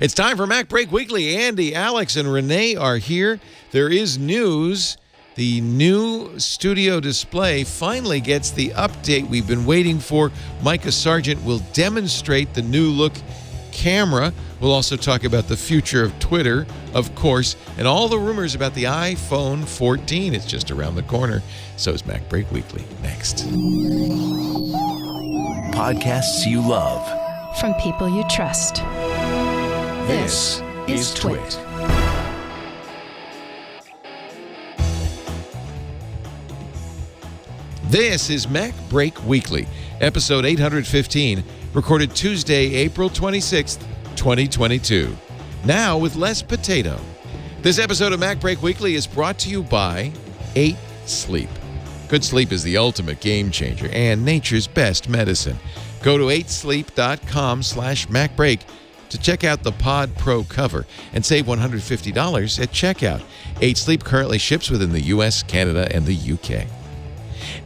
It's time for MacBreak Weekly. Andy, Alex, and Renee are here. There is news. The new studio display finally gets the update we've been waiting for. Micah Sargent will demonstrate the new look camera. We'll also talk about the future of Twitter, of course, and all the rumors about the iPhone 14. It's just around the corner. So is MacBreak Weekly. Next. Podcasts you love. From people you trust. This is Twit. This is MacBreak Weekly, episode 815, recorded Tuesday, April 26th, 2022. Now with less potato. This episode of MacBreak Weekly is brought to you by 8 Sleep. Good sleep is the ultimate game changer and nature's best medicine. Go to 8sleep.com/MacBreak to check out the Pod Pro cover and save $150 at checkout. 8 Sleep currently ships within the U.S., Canada, and the U.K.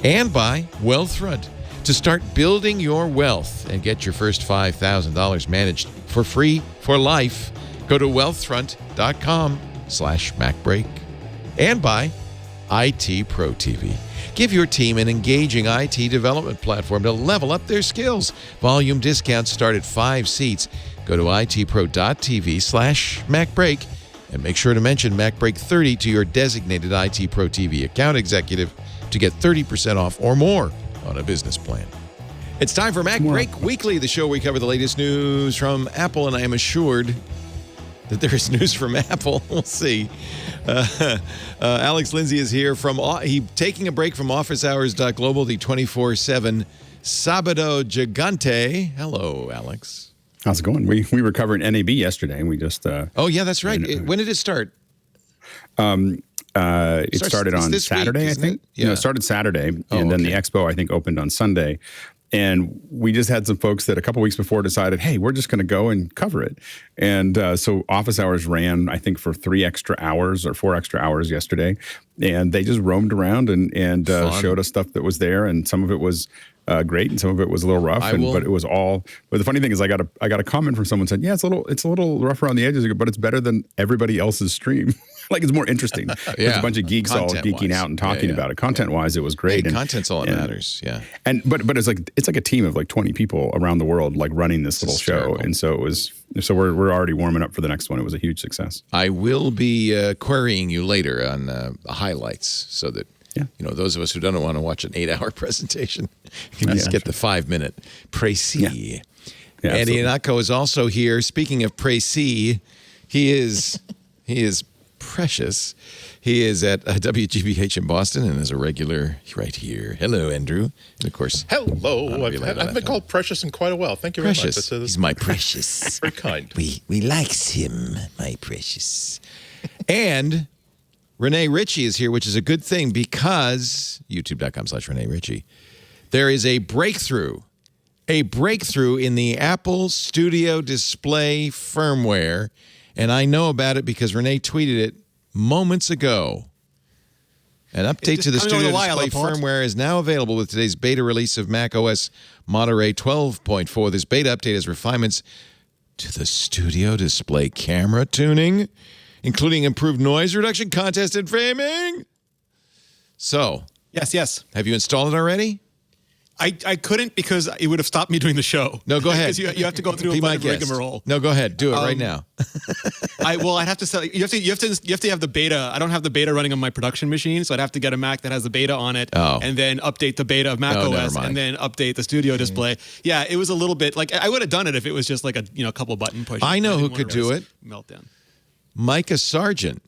And by Wealthfront. To start building your wealth and get your first $5,000 managed for free for life, go to wealthfront.com/MacBreak. And by IT Pro TV. Give your team an engaging IT development platform to level up their skills. Volume discounts start at 5 seats. Go to itpro.tv/MacBreak and make sure to mention MacBreak 30 to your designated IT Pro TV account executive to get 30% off or more on a business plan. It's time for MacBreak Weekly, the show where we cover the latest news from Apple, and I am assured that there is news from Apple. We'll see. Alex Lindsay is here from taking a break from Office Hours.global, the 24/7 Sabado Gigante. Hello, Alex. How's it going? We were covering NAB yesterday, and we just oh yeah, that's right. When did it start? It started on Saturday, week, I think. Yeah. No, it started Saturday, and then the expo, I think, opened on Sunday. And we just had some folks that a couple weeks before decided, hey, we're just going to go and cover it. And so Office Hours ran, I think, for 3 extra hours or 4 extra hours yesterday. And they just roamed around and showed us stuff that was there. And some of it was great, and some of it was a little rough. But it was all. But the funny thing is, I got a comment from someone said, yeah, it's a little rough around the edges, but it's better than everybody else's stream. Like, it's more interesting. There's a bunch of geeks all geeking out and talking about it. Content-wise, it was great. Hey, content's all that matters. Yeah. And but it's like a team of like 20 people around the world like running this little show, terrible. And so it was. So we're already warming up for the next one. It was a huge success. I will be querying you later on the highlights, so that those of us who don't want to watch an 8-hour presentation can just get the 5-minute précis. Yeah, Andy Anako is also here. Speaking of précis, he is precious. He is at WGBH in Boston and is a regular right here. Hello, Andrew. And of course, hello. I've been called precious in quite a while. Thank you very much. He's my precious. Very kind. We likes him, my precious. And Renee Ritchie is here, which is a good thing because youtube.com/Renee Ritchie. There is a breakthrough in the Apple Studio Display firmware. And I know about it because Renee tweeted it moments ago. An update to the Studio Display firmware is now available with today's beta release of macOS Monterey 12.4. This beta update has refinements to the Studio Display camera tuning, including improved noise reduction, contest, and framing. So, yes. Have you installed it already? I couldn't because it would have stopped me doing the show. No, go ahead. Because you have to go through a bunch of rigmarole. No, go ahead. Do it right now. I'd have to sell. You have to have the beta. I don't have the beta running on my production machine, so I'd have to get a Mac that has the beta on it, and then update the beta of macOS, and then update the Studio Display. Yeah, it was a little bit like I would have done it if it was just like a couple button pushes. I know who could do it. Meltdown. Micah Sargent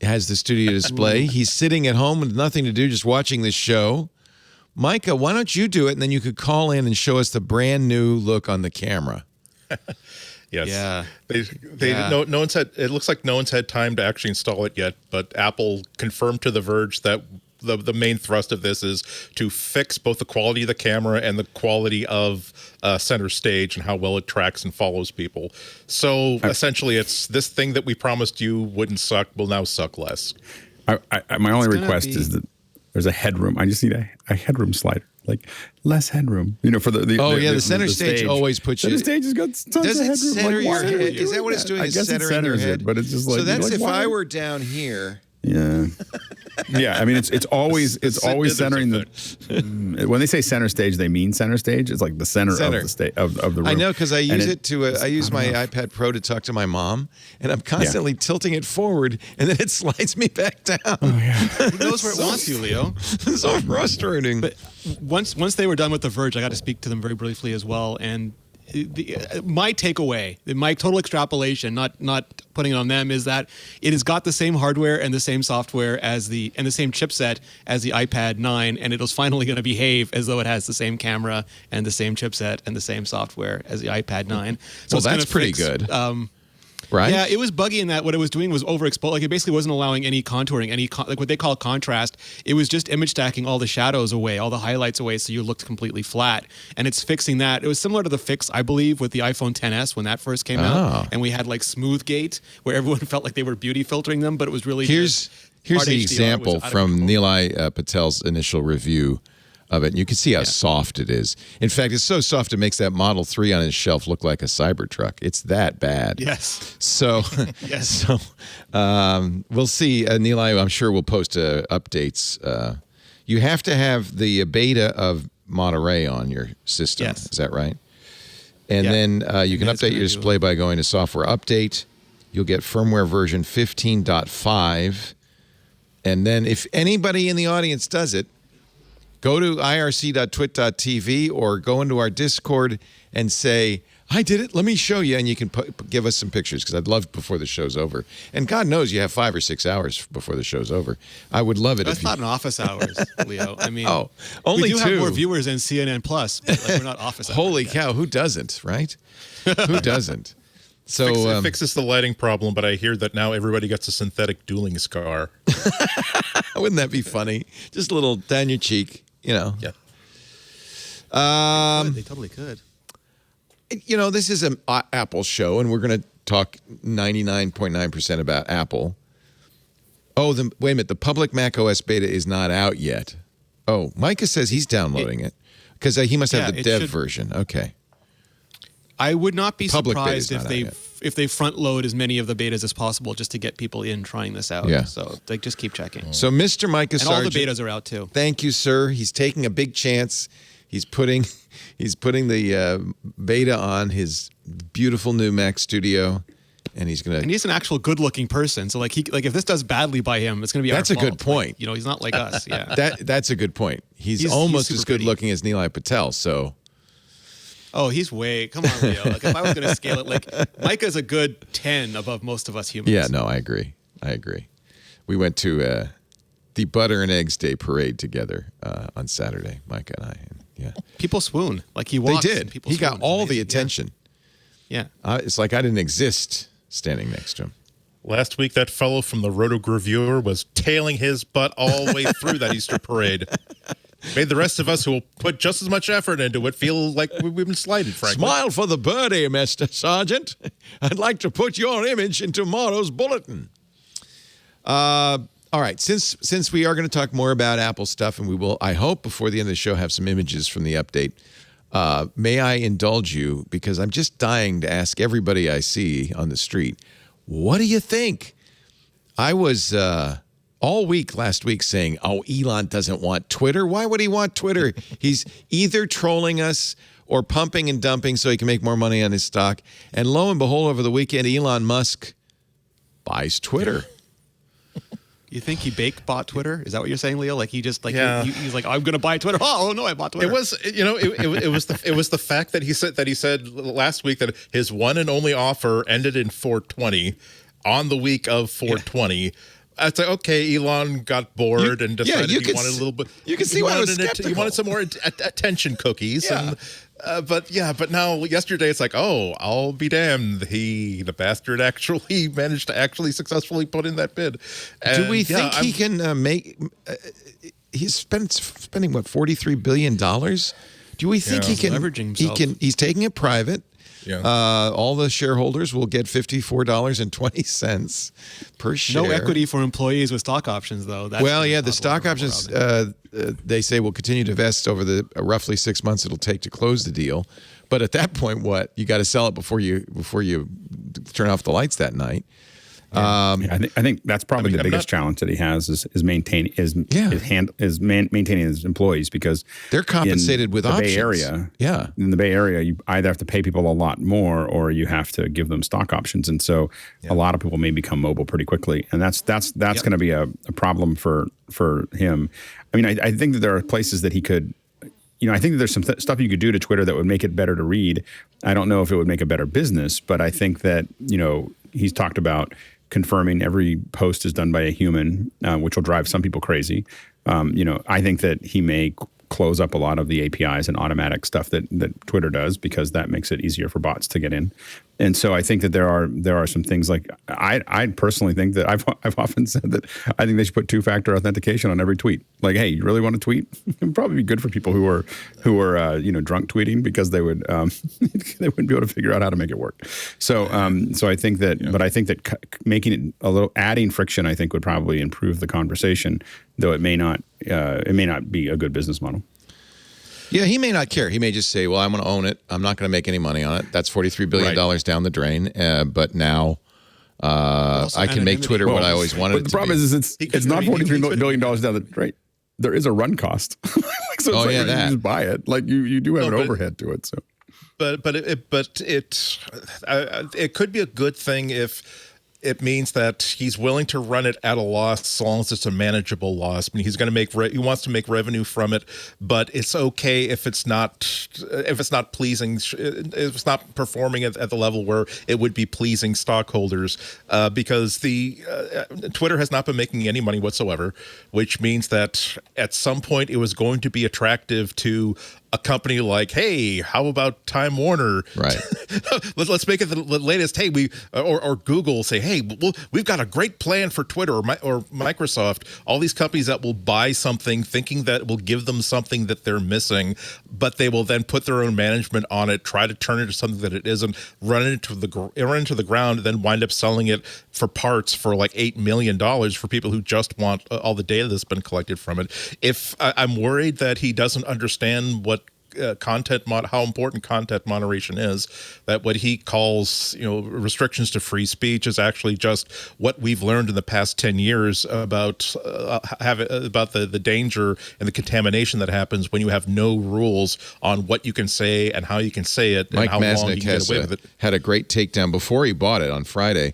has the Studio Display. He's sitting at home with nothing to do, just watching this show. Micah, why don't you do it, and then you could call in and show us the brand new look on the camera. Yes. Yeah. No one's had. It looks like no one's had time to actually install it yet. But Apple confirmed to The Verge that the main thrust of this is to fix both the quality of the camera and the quality of center stage and how well it tracks and follows people. So essentially, it's this thing that we promised you wouldn't suck will now suck less. My only request is that there's a headroom. I just need a headroom slider. like less headroom. For the center stage always puts you. Center stage has got tons does of it headroom. center like, your head? Is that what it's doing? I guess it centers it, but it's just like so. That's if why? I were down here. Yeah. Yeah, I mean it's always centering when they say center stage, they mean center stage. It's like the center. Of the stage of the room. I know because I use I use my iPad Pro to talk to my mom, and I'm constantly tilting it forward, and then it slides me back down. Oh yeah, it knows where it wants you, Leo. It's so frustrating. But once they were done with The Verge, I got to speak to them very briefly as well, and my takeaway, my total extrapolation, not putting it on them, is that it has got the same hardware and the same software and the same chipset as the iPad 9, and it was finally going to behave as though it has the same camera and the same chipset and the same software as the iPad 9. So that's pretty good. Right? Yeah, it was buggy in that what it was doing was overexposed. Like it basically wasn't allowing any contouring, like what they call contrast. It was just image stacking all the shadows away, all the highlights away, so you looked completely flat. And it's fixing that. It was similar to the fix, I believe, with the iPhone XS when that first came out, and we had like smooth gate where everyone felt like they were beauty filtering them, but it was really here's the example from Nilay Patel's initial review of it. You can see how soft it is. In fact, it's so soft it makes that Model 3 on his shelf look like a Cybertruck. It's that bad. Yes. So, we'll see. Nilay, I'm sure, will post updates. You have to have the beta of Monterey on your system. Yes. Is that right? And then you can update your display by going to Software Update. You'll get firmware version 15.5. And then if anybody in the audience does it, go to irc.twit.tv or go into our Discord and say, I did it. Let me show you. And you can give us some pictures because I'd love before the show's over. And God knows you have 5 or 6 hours before the show's over. I would love it. That's not in office hours, Leo. I mean, only we do 2. have more viewers than CNN Plus, but we're not office hours. Holy cow. Who doesn't, right? Who doesn't? So it fixes the lighting problem, but I hear that now everybody gets a synthetic dueling scar. Wouldn't that be funny? Just a little down your cheek. Yeah. They totally could. This is an Apple show, and we're going to talk 99.9% about Apple. Oh, wait a minute. The public macOS beta is not out yet. Oh, Micah says he's downloading it because he must have the dev version. Okay. I would not be Public surprised beta's if they front load as many of the betas as possible just to get people in trying this out. Yeah. So they just keep checking. So Mr. Micah Sargent, all the betas are out too. Thank you, sir. He's taking a big chance. He's putting the beta on his beautiful new Mac Studio, and he's gonna. And he's an actual good-looking person. So if this does badly by him, it's gonna be. That's our a fault. good point. He's not like us. Yeah. That's a good point. He's almost as good looking as Nilay Patel. So. Oh, he's way. Come on, Leo. Like if I was going to scale it, Micah's a good 10 above most of us humans. Yeah, no, I agree. We went to the Butter and Eggs Day parade together on Saturday, Micah and I. And, yeah, people swoon. Like he walks. They did. He got all the attention. Yeah. It's like I didn't exist standing next to him. Last week, that fellow from the Rotogravure was tailing his butt all the way through that Easter parade. Made the rest of us who will put just as much effort into it feel like we've been slighted, frankly. Smile for the birdie, Mr. Sergeant. I'd like to put your image in tomorrow's bulletin. All right, since we are going to talk more about Apple stuff, and we will, I hope, before the end of the show, have some images from the update, may I indulge you, because I'm just dying to ask everybody I see on the street, what do you think? I was... all week last week saying, Elon doesn't want Twitter. Why would he want Twitter? He's either trolling us or pumping and dumping so he can make more money on his stock. And lo and behold, over the weekend, Elon Musk buys Twitter. You think he bought Twitter? Is that what you're saying, Leo? Like he just he's like, I'm going to buy Twitter. Oh no, I bought Twitter. It was it was the fact that he said last week that his one and only offer ended in 420 on the week of 420. Yeah. It's like, okay, Elon got bored and decided he wanted a little bit. You can see why I was skeptical. He wanted some more attention cookies. Yeah. But now yesterday it's like, oh, I'll be damned. The bastard actually managed to successfully put in that bid. And do we think he can make? He's spending what, $43 billion? Do we think he can? Leveraging himself. He's taking it private. All the shareholders will get $54.20 per share. No equity for employees with stock options, though. That's the stock options, they say, will continue to vest over the roughly 6 months it'll take to close the deal. But at that point, what? You got to sell it before you turn off the lights that night. I think that's probably the biggest challenge that he has is maintaining his employees, because they're compensated with options. Bay Area, in the Bay Area, you either have to pay people a lot more or you have to give them stock options, and so a lot of people may become mobile pretty quickly, and that's going to be a problem for him. I mean, I think that there are places that he could. I think that there's some stuff you could do to Twitter that would make it better to read. I don't know if it would make a better business, but I think that he's talked about confirming every post is done by a human, which will drive some people crazy. I think that he may close up a lot of the APIs and automatic stuff that Twitter does, because that makes it easier for bots to get in. And so I think that there are some things like I personally think that I've often said that I think they should put 2-factor authentication on every tweet. Like, hey, you really want to tweet? It would probably be good for people who are drunk tweeting, because they would they wouldn't be able to figure out how to make it work. So I think that, but I think that making it adding friction, I think, would probably improve the conversation, though it may not be a good business model. Yeah, he may not care. He may just say, well, I'm going to own it. I'm not going to make any money on it. That's $43 billion down the drain. But now I can make Twitter what I always wanted it to be. But the problem is it's not $43 billion down the drain. There is a run cost. You just buy it. Like you do have an overhead to it. So, but it could be a good thing if it means that he's willing to run it at a loss as long as it's a manageable loss. I mean, he's going to he wants to make revenue from it, but it's okay if it's not pleasing, if it's not performing at the level where it would be pleasing stockholders, because Twitter has not been making any money whatsoever, which means that at some point it was going to be attractive to a company like, hey, how about Time Warner? Right. Let's make it the latest. Hey, or Google say, hey, we've got a great plan for Twitter or Microsoft. All these companies that will buy something thinking that it will give them something that they're missing, but they will then put their own management on it, try to turn it into something that it isn't, run it into the ground, and then wind up selling it for parts for like $8 million for people who just want all the data that's been collected from it. If I'm worried that he doesn't understand what how important content moderation is, that what he calls restrictions to free speech is actually just what we've learned in the past 10 years about the danger and the contamination that happens when you have no rules on what you can say and how you can say it, and how long you can get away with it. Had a great takedown before he bought it on Friday.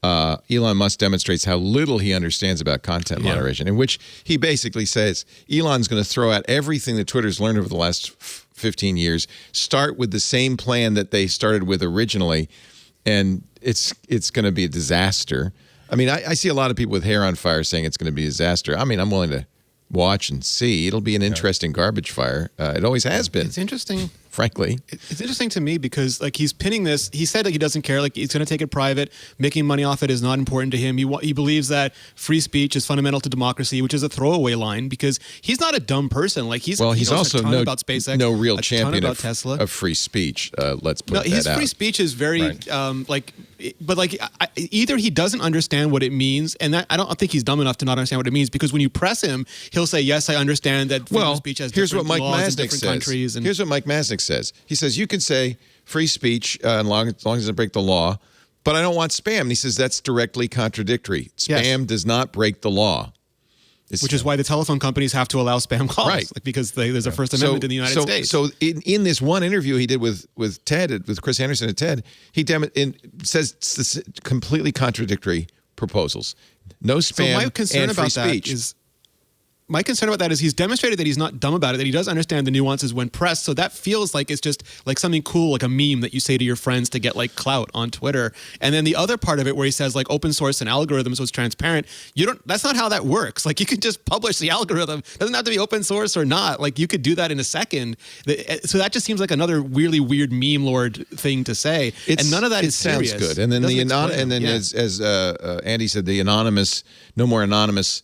Elon Musk demonstrates how little he understands about content moderation, in which he basically says Elon's going to throw out everything that Twitter's learned over the last 15 years, start with the same plan that they started with originally, and it's going to be a disaster. I mean, I see a lot of people with hair on fire saying it's going to be a disaster. I mean, I'm willing to watch and see. It'll be an interesting garbage fire. It always has been. It's interesting. Frankly, it's interesting to me because he's pinning this. He said he doesn't care. Like, he's going to take it private. Making money off it is not important to him. He believes that free speech is fundamental to democracy, which is a throwaway line because he's not a dumb person. Like he's also a ton about SpaceX, no real champion of Tesla, of free speech. Let's put that his out. Free speech is very either he doesn't understand what it means, and that I don't think he's dumb enough to not understand what it means, because when you press him, he'll say, "Yes, I understand that freedom of speech has different laws in different countries." And here's what Mike Masnick says. He says, you can say free speech as long as it doesn't break the law, but I don't want spam. And he says that's directly contradictory. Spam does not break the law. Which is why the telephone companies have to allow spam calls, right? Because there's a First Amendment in the United States. So in this one interview he did with TED, with Chris Anderson at TED, he says completely contradictory proposals. No spam and free speech. My concern about that is he's demonstrated that he's not dumb about it, that he does understand the nuances when pressed. So that feels like it's just like something cool, like a meme that you say to your friends to get like clout on Twitter. And then the other part of it where he says like open source and algorithms was transparent. That's not how that works. Like you could just publish the algorithm. It doesn't have to be open source or not. Like you could do that in a second. So that just seems like another really weird meme lord thing to say. And none of that is serious. Sounds good. And then as Andy said, the anonymous, no more anonymous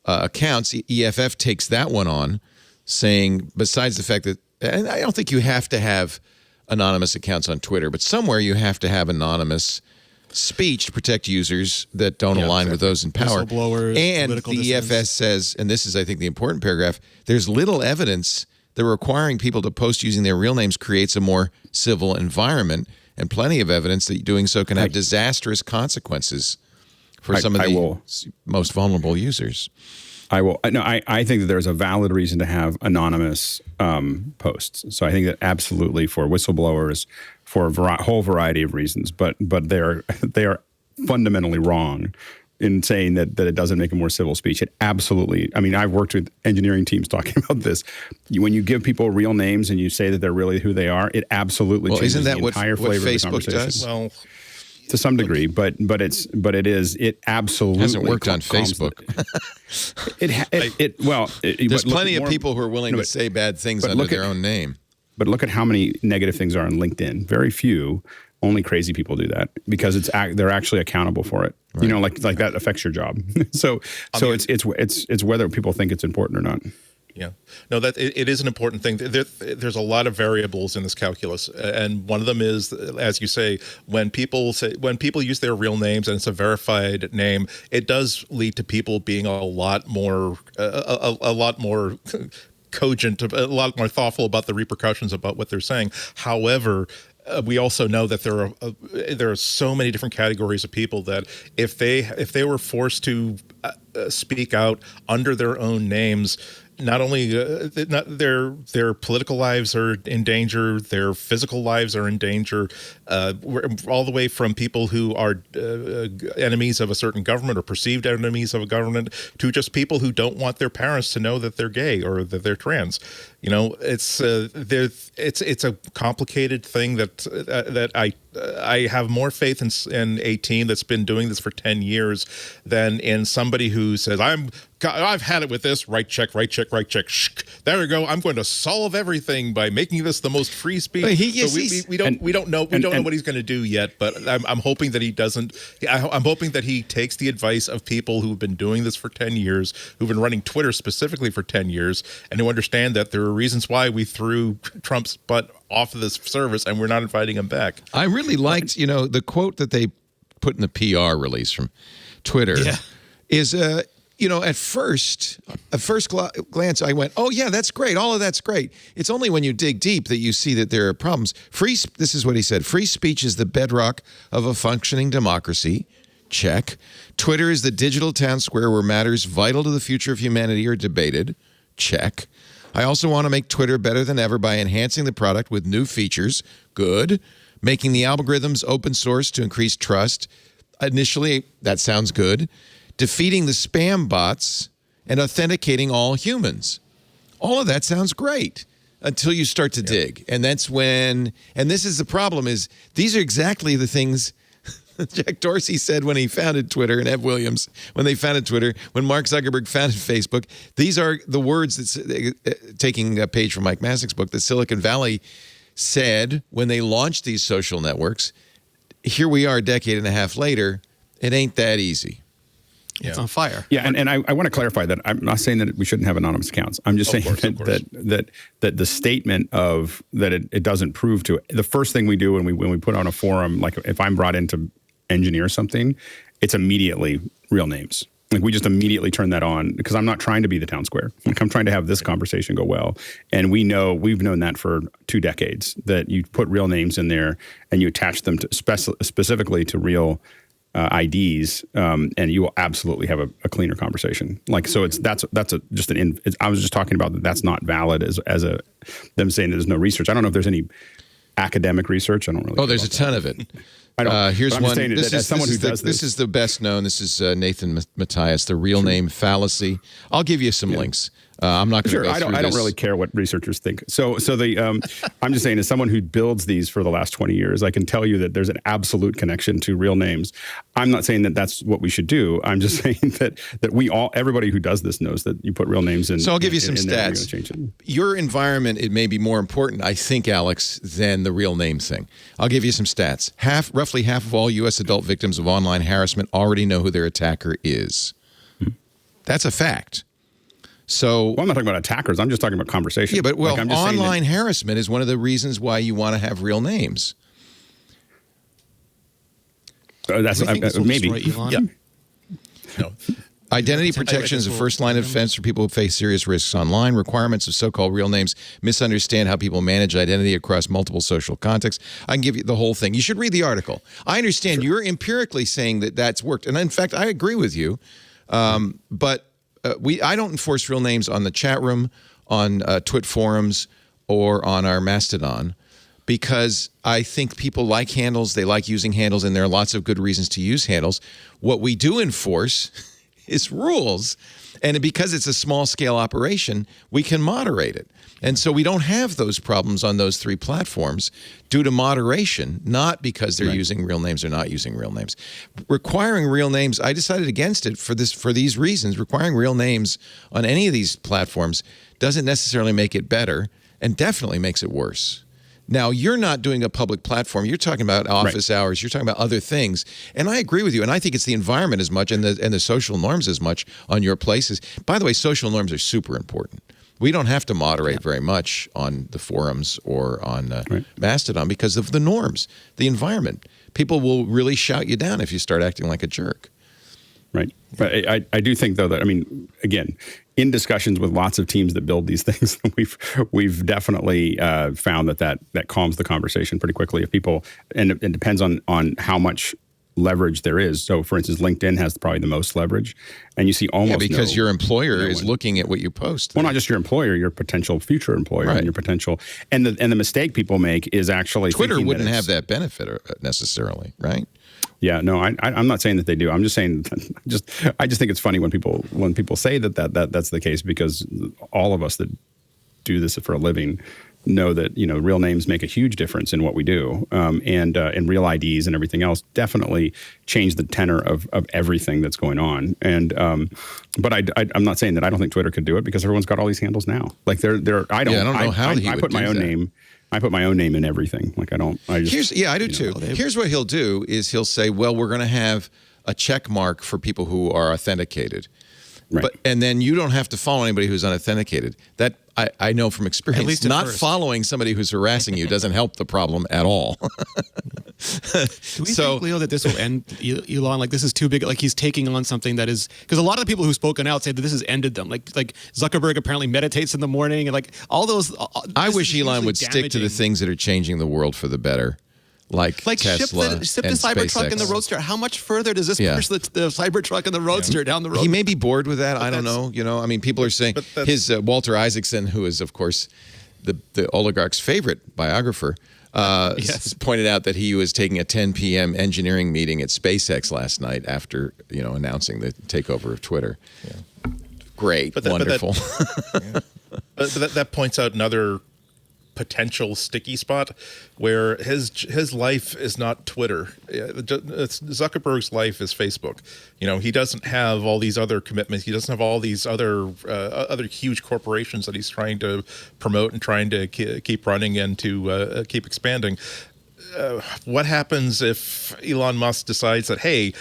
accounts, EFF takes that one on, saying besides the fact that, and I don't think you have to have anonymous accounts on Twitter, but somewhere you have to have anonymous speech to protect users that don't align with those in power. Whistleblowers, and political the EFS says, and this is, I think, the important paragraph, there's little evidence that requiring people to post using their real names creates a more civil environment, and plenty of evidence that doing so can have disastrous consequences for some of the most vulnerable users. I think that there's a valid reason to have anonymous posts. So I think that absolutely for whistleblowers, for a whole variety of reasons, but they are fundamentally wrong in saying that it doesn't make a more civil speech. It absolutely. I mean, I've worked with engineering teams talking about this. When you give people real names and you say that they're really who they are, it absolutely changes the entire flavor of the conversation. Does? Well, to some degree, but it absolutely hasn't worked on Facebook. There's plenty of people who are willing to say bad things under their own name. But look at how many negative things are on LinkedIn. Very few. Only crazy people do that because they're actually accountable for it. Right. You know, like that affects your job. so it's whether people think it's important or not. Yeah, no, that it is an important thing. There's a lot of variables in this calculus, and one of them is, as you say, when people use their real names and it's a verified name, it does lead to people being a lot more cogent, a lot more thoughtful about the repercussions about what they're saying. However, we also know that there are so many different categories of people that if they were forced to speak out under their own names, not only their political lives are in danger, their physical lives are in danger, all the way from people who are enemies of a certain government or perceived enemies of a government to just people who don't want their parents to know that they're gay or that they're trans. You know, it's a complicated thing that I have more faith in a team that's been doing this for 10 years than in somebody who says, I've had it with this, right check, shh, there we go. I'm going to solve everything by making this the most free speech. We don't know what he's going to do yet, but I'm hoping that he doesn't. I'm hoping that he takes the advice of people who've been doing this for 10 years, who've been running Twitter specifically for 10 years, and who understand that there are reasons why we threw Trump's butt off of this service and we're not inviting him back. I really liked, the quote that they put in the PR release from Twitter is, at first glance, I went, oh, yeah, that's great. All of that's great. It's only when you dig deep that you see that there are problems. This is what he said. Free speech is the bedrock of a functioning democracy. Check. Twitter is the digital town square where matters vital to the future of humanity are debated. Check. I also want to make Twitter better than ever by enhancing the product with new features. Good. Making the algorithms open source to increase trust. Initially, that sounds good. Defeating the spam bots and authenticating all humans. All of that sounds great until you start to dig. And that's when, and this is the problem, is these are exactly the things Jack Dorsey said when he founded Twitter, and Ev Williams when they founded Twitter, when Mark Zuckerberg founded Facebook. These are the words that's taking a page from Mike Masick's book that Silicon Valley said when they launched these social networks. Here we are a decade and a half later. It ain't that easy. Yeah. It's on fire. Yeah, and I want to clarify that I'm not saying that we shouldn't have anonymous accounts. I'm just saying that the statement of that it doesn't prove to. The first thing we do when we put on a forum, like if I'm brought in to engineer something, it's immediately real names. Like we just immediately turn that on because I'm not trying to be the town square. Like I'm trying to have this conversation go well. And we've known that for 2 decades, that you put real names in there and you attach them to specifically to real IDs, and you will absolutely have a cleaner conversation. Like, so I was just talking about that. That's not valid as them saying there's no research. I don't know if there's any academic research. I don't really. Oh, there's a ton of it. Here's one. This is the best known. This is Nathan Matthias, the real name fallacy. I'll give you some links. I'm not going to go through this. I don't really care what researchers think. So I'm just saying, as someone who builds these for the last 20 years, I can tell you that there's an absolute connection to real names. I'm not saying that that's what we should do. I'm just saying that everybody who does this knows that you put real names in. So I'll give you some stats. Your environment, it may be more important, I think, Alex, than the real name thing. I'll give you some stats. Roughly half of all U.S. adult victims of online harassment already know who their attacker is. That's a fact. So I'm not talking about attackers. I'm just talking about conversation. Yeah, but I'm just saying online harassment is one of the reasons why you want to have real names. That's maybe. Elon? Yeah. No. Identity protection is the first line of defense for people who face serious risks online. Requirements of so-called real names misunderstand how people manage identity across multiple social contexts. I can give you the whole thing. You should read the article. I understand you're empirically saying that that's worked. And in fact, I agree with you. But I don't enforce real names on the chat room, on Twit forums, or on our Mastodon, because I think people like handles. They like using handles, and there are lots of good reasons to use handles. What we do enforce is rules. And because it's a small-scale operation, we can moderate it. And so we don't have those problems on those 3 platforms due to moderation, not because they're using real names or not using real names. Requiring real names, I decided against it for these reasons. Requiring real names on any of these platforms doesn't necessarily make it better and definitely makes it worse. Now, you're not doing a public platform. You're talking about office hours. You're talking about other things. And I agree with you. And I think it's the environment as much and the social norms as much on your places. By the way, social norms are super important. We don't have to moderate very much on the forums or on Mastodon because of the norms, the environment. People will really shout you down if you start acting like a jerk. Right. But I do think, though, that, I mean, again, in discussions with lots of teams that build these things, we've definitely found that calms the conversation pretty quickly. If people, and it depends on how much leverage there is. So, for instance, LinkedIn has probably the most leverage, and you see almost because your employer is looking at what you post. Well, not just your employer, your potential future employer, and your potential, and the mistake people make is actually Twitter wouldn't have that benefit necessarily, right? Yeah, no, I'm not saying that they do. I'm just saying, I just think it's funny when people say that's the case, because all of us that do this for a living know that real names make a huge difference in what we do, and real IDs and everything else definitely change the tenor of everything that's going on. And but I'm not saying that I don't think Twitter could do it, because everyone's got all these handles now. Like I don't know how he would put my own name. I put my own name in everything. Like I do too. Here's what he'll do is he'll say, well, we're going to have a check mark for people who are authenticated. Right. And then you don't have to follow anybody who's unauthenticated. That I know from experience. At least not following somebody who's harassing you doesn't help the problem at all. Do we think, Leo, that this will end Elon? Like, this is too big. Like, he's taking on something that is, because a lot of the people who've spoken out say that this has ended them. Like Zuckerberg apparently meditates in the morning, and like all those. I wish Elon would stick to the things that are changing the world for the better. Like Tesla ship the Cybertruck and the Roadster. How much further does this push the Cybertruck and the Roadster down the road? He may be bored with that. I don't know. I mean, people are saying his Walter Isaacson, who is, of course, the oligarch's favorite biographer, pointed out that he was taking a 10 p.m. engineering meeting at SpaceX last night after announcing the takeover of Twitter. Yeah. Great, wonderful. But that points out another potential sticky spot where his life is not Twitter. Zuckerberg's life is Facebook. He doesn't have all these other commitments. He doesn't have all these other huge corporations that he's trying to promote and trying to keep running and to keep expanding. What happens if Elon Musk decides that, hey,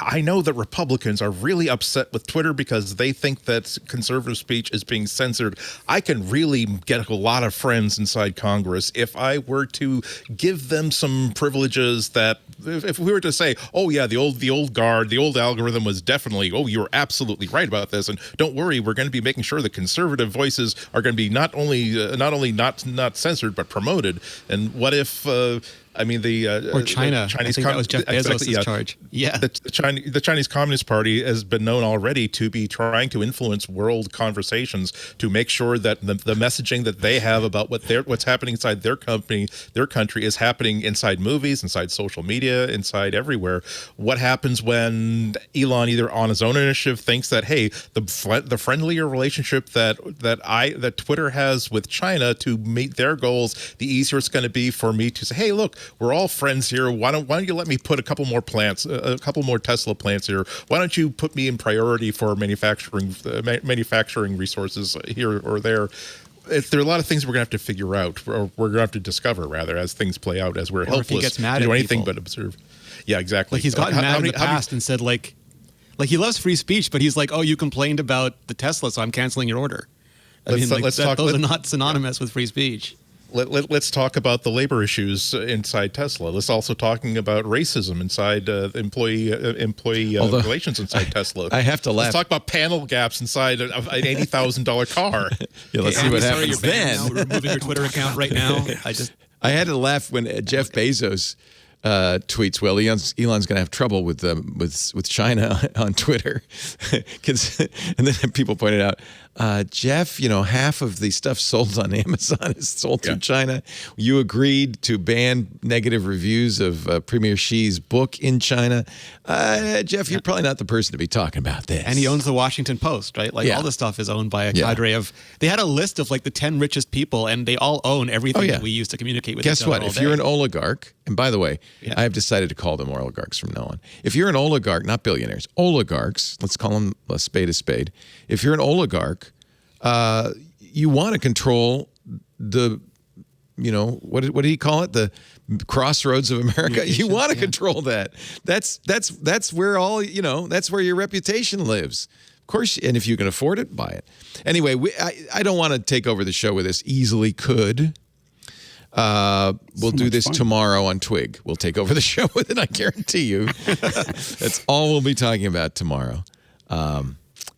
I know that Republicans are really upset with Twitter because they think that conservative speech is being censored. I can really get a lot of friends inside Congress if I were to give them some privileges that, if we were to say, oh yeah, the old guard, the old algorithm was definitely, oh, you're absolutely right about this, and don't worry, we're going to be making sure the conservative voices are going to be not only not censored but promoted. And what if or China. The Chinese I think that was Jeff Bezos' charge. Yeah. The Chinese Communist Party has been known already to be trying to influence world conversations to make sure that the messaging that they have about what's happening inside their country is happening inside movies, inside social media, inside everywhere. What happens when Elon, either on his own initiative, thinks that, hey, the friendlier relationship that Twitter has with China to meet their goals, the easier it's going to be for me to say, hey, look, we're all friends here. Why don't you let me put a couple more plants, a couple more Tesla plants here? Why don't you put me in priority for manufacturing resources here or there? There are a lot of things we're going to have to figure out, or we're going to have to discover, rather, as things play out, as we're helpless if he gets mad to do at anything people. but observe. Yeah, exactly. Like, he's gotten mad in the past and said, like Like, he loves free speech, but he's like, oh, you complained about the Tesla, so I'm canceling your order. Those are not synonymous with free speech. Let's talk about the labor issues inside Tesla. Let's also talking about racism inside employee relations inside Tesla. I have to laugh. Let's talk about panel gaps inside an $80,000 car. Yeah, let's see what happens then. We're removing your Twitter account right now. I had to laugh when Jeff Bezos tweets, well, Elon's going to have trouble with China on Twitter. And then people pointed out, Jeff, half of the stuff sold on Amazon is sold through China. You agreed to ban negative reviews of Premier Xi's book in China. Jeff, you're probably not the person to be talking about this. And he owns the Washington Post, right? Like, all this stuff is owned by a cadre of... They had a list of, like, the 10 richest people, and they all own everything that we use to communicate with each other. Guess what? If you're an oligarch, and by the way, I have decided to call them oligarchs from now on. If you're an oligarch, not billionaires, oligarchs, let's call them a spade a spade. If you're an oligarch, you want to control the, what did he call it? The crossroads of America. You want to control that. That's where all, that's where your reputation lives. Of course, and if you can afford it, buy it. Anyway, I don't want to take over the show with this. Easily could. We'll do this tomorrow on Twig. We'll take over the show with it, I guarantee you. That's all we'll be talking about tomorrow.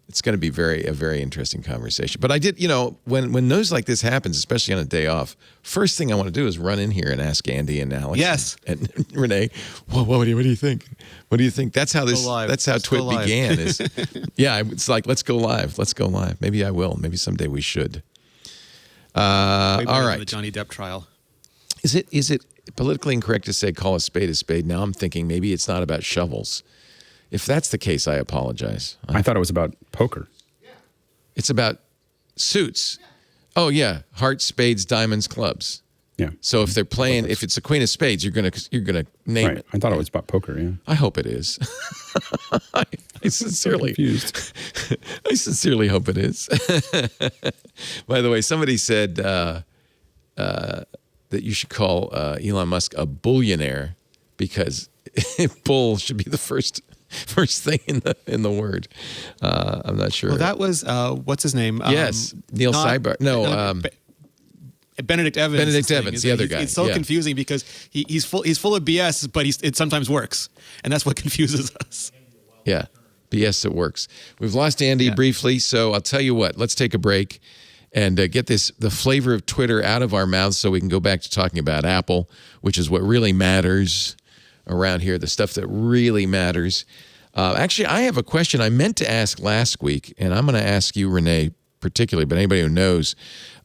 It's going to be a very interesting conversation. But I did, when news like this happens, especially on a day off, first thing I want to do is run in here and ask Andy and Alex. Yes. And Renee, what do you think? What do you think? That's how Twig began. It's like, let's go live. Let's go live. Maybe I will. Maybe someday we should. All right. The Johnny Depp trial. Is it politically incorrect to say call a spade a spade? Now I'm thinking maybe it's not about shovels. If that's the case, I apologize. I thought it was about poker. It's about suits. Oh yeah, hearts, spades, diamonds, clubs. Yeah. So if they're playing, if it's a queen of spades, you're gonna name it. I thought it was about poker. Yeah. I hope it is. I sincerely confused. I sincerely hope it is. By the way, somebody said that you should call Elon Musk a bullionaire because bull should be the first thing in the word. I'm not sure. Well, that was what's his name? Yes, Neil Seibert. No, Benedict Evans. Benedict Evans, the other guy. It's so confusing because he's full of BS, but it sometimes works, and that's what confuses us. Yeah, BS that works. We've lost Andy briefly, so I'll tell you what. Let's take a break and get the flavor of Twitter out of our mouths so we can go back to talking about Apple, which is what really matters around here, the stuff that really matters. Actually, I have a question I meant to ask last week, and I'm going to ask you, Renee, particularly, but anybody who knows,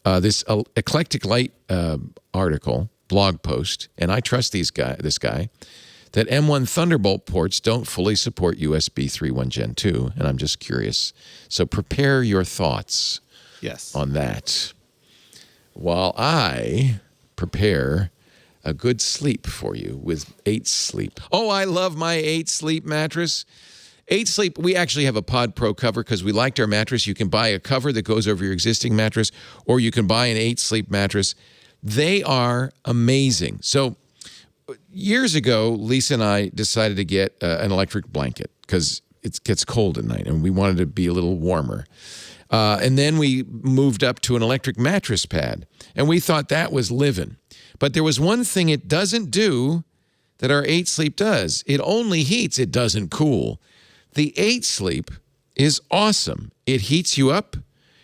this Eclectic Light article, blog post, and I trust this guy, that M1 Thunderbolt ports don't fully support USB 3.1 Gen 2, and I'm just curious. So prepare your thoughts on that while I prepare a good sleep for you with 8 Sleep. Oh, I love my 8 Sleep mattress. 8 Sleep, we actually have a Pod Pro cover because we liked our mattress. You can buy a cover that goes over your existing mattress, or you can buy an 8 Sleep mattress. They are amazing. So years ago, Lisa and I decided to get an electric blanket because it gets cold at night and we wanted to be a little warmer. And then we moved up to an electric mattress pad, and we thought that was living. But there was one thing it doesn't do that our 8 Sleep does. It only heats, it doesn't cool. The 8 Sleep is awesome. It heats you up,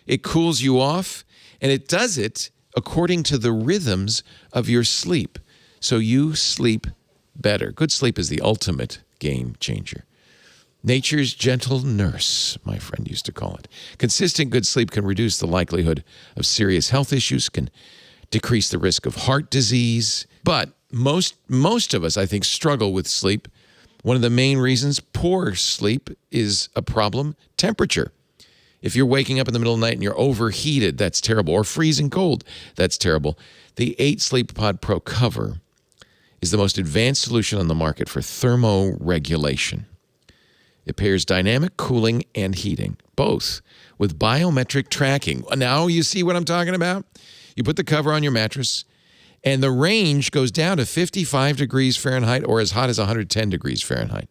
it cools you off, and it does it according to the rhythms of your sleep. So you sleep better. Good sleep is the ultimate game changer. Nature's gentle nurse, my friend used to call it. Consistent good sleep can reduce the likelihood of serious health issues, can decrease the risk of heart disease. But most of us, I think, struggle with sleep. One of the main reasons poor sleep is a problem, temperature. If you're waking up in the middle of the night and you're overheated, that's terrible. Or freezing cold, that's terrible. The 8 Sleep Pod Pro cover is the most advanced solution on the market for thermoregulation. It pairs dynamic cooling and heating, both with biometric tracking. Now you see what I'm talking about? You put the cover on your mattress, and the range goes down to 55 degrees Fahrenheit or as hot as 110 degrees Fahrenheit.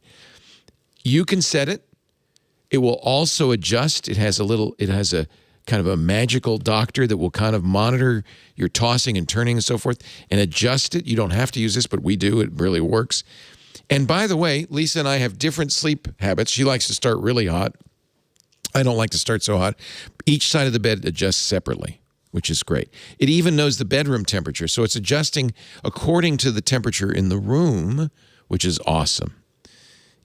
You can set it It will also adjust. It has a kind of a magical doctor that will kind of monitor your tossing and turning and so forth and adjust it. You don't have to use this, but we do. It really works. And by the way, Lisa and I have different sleep habits. She likes to start really hot. I don't like to start so hot. Each side of the bed adjusts separately, which is great. It even knows the bedroom temperature, so it's adjusting according to the temperature in the room, which is awesome.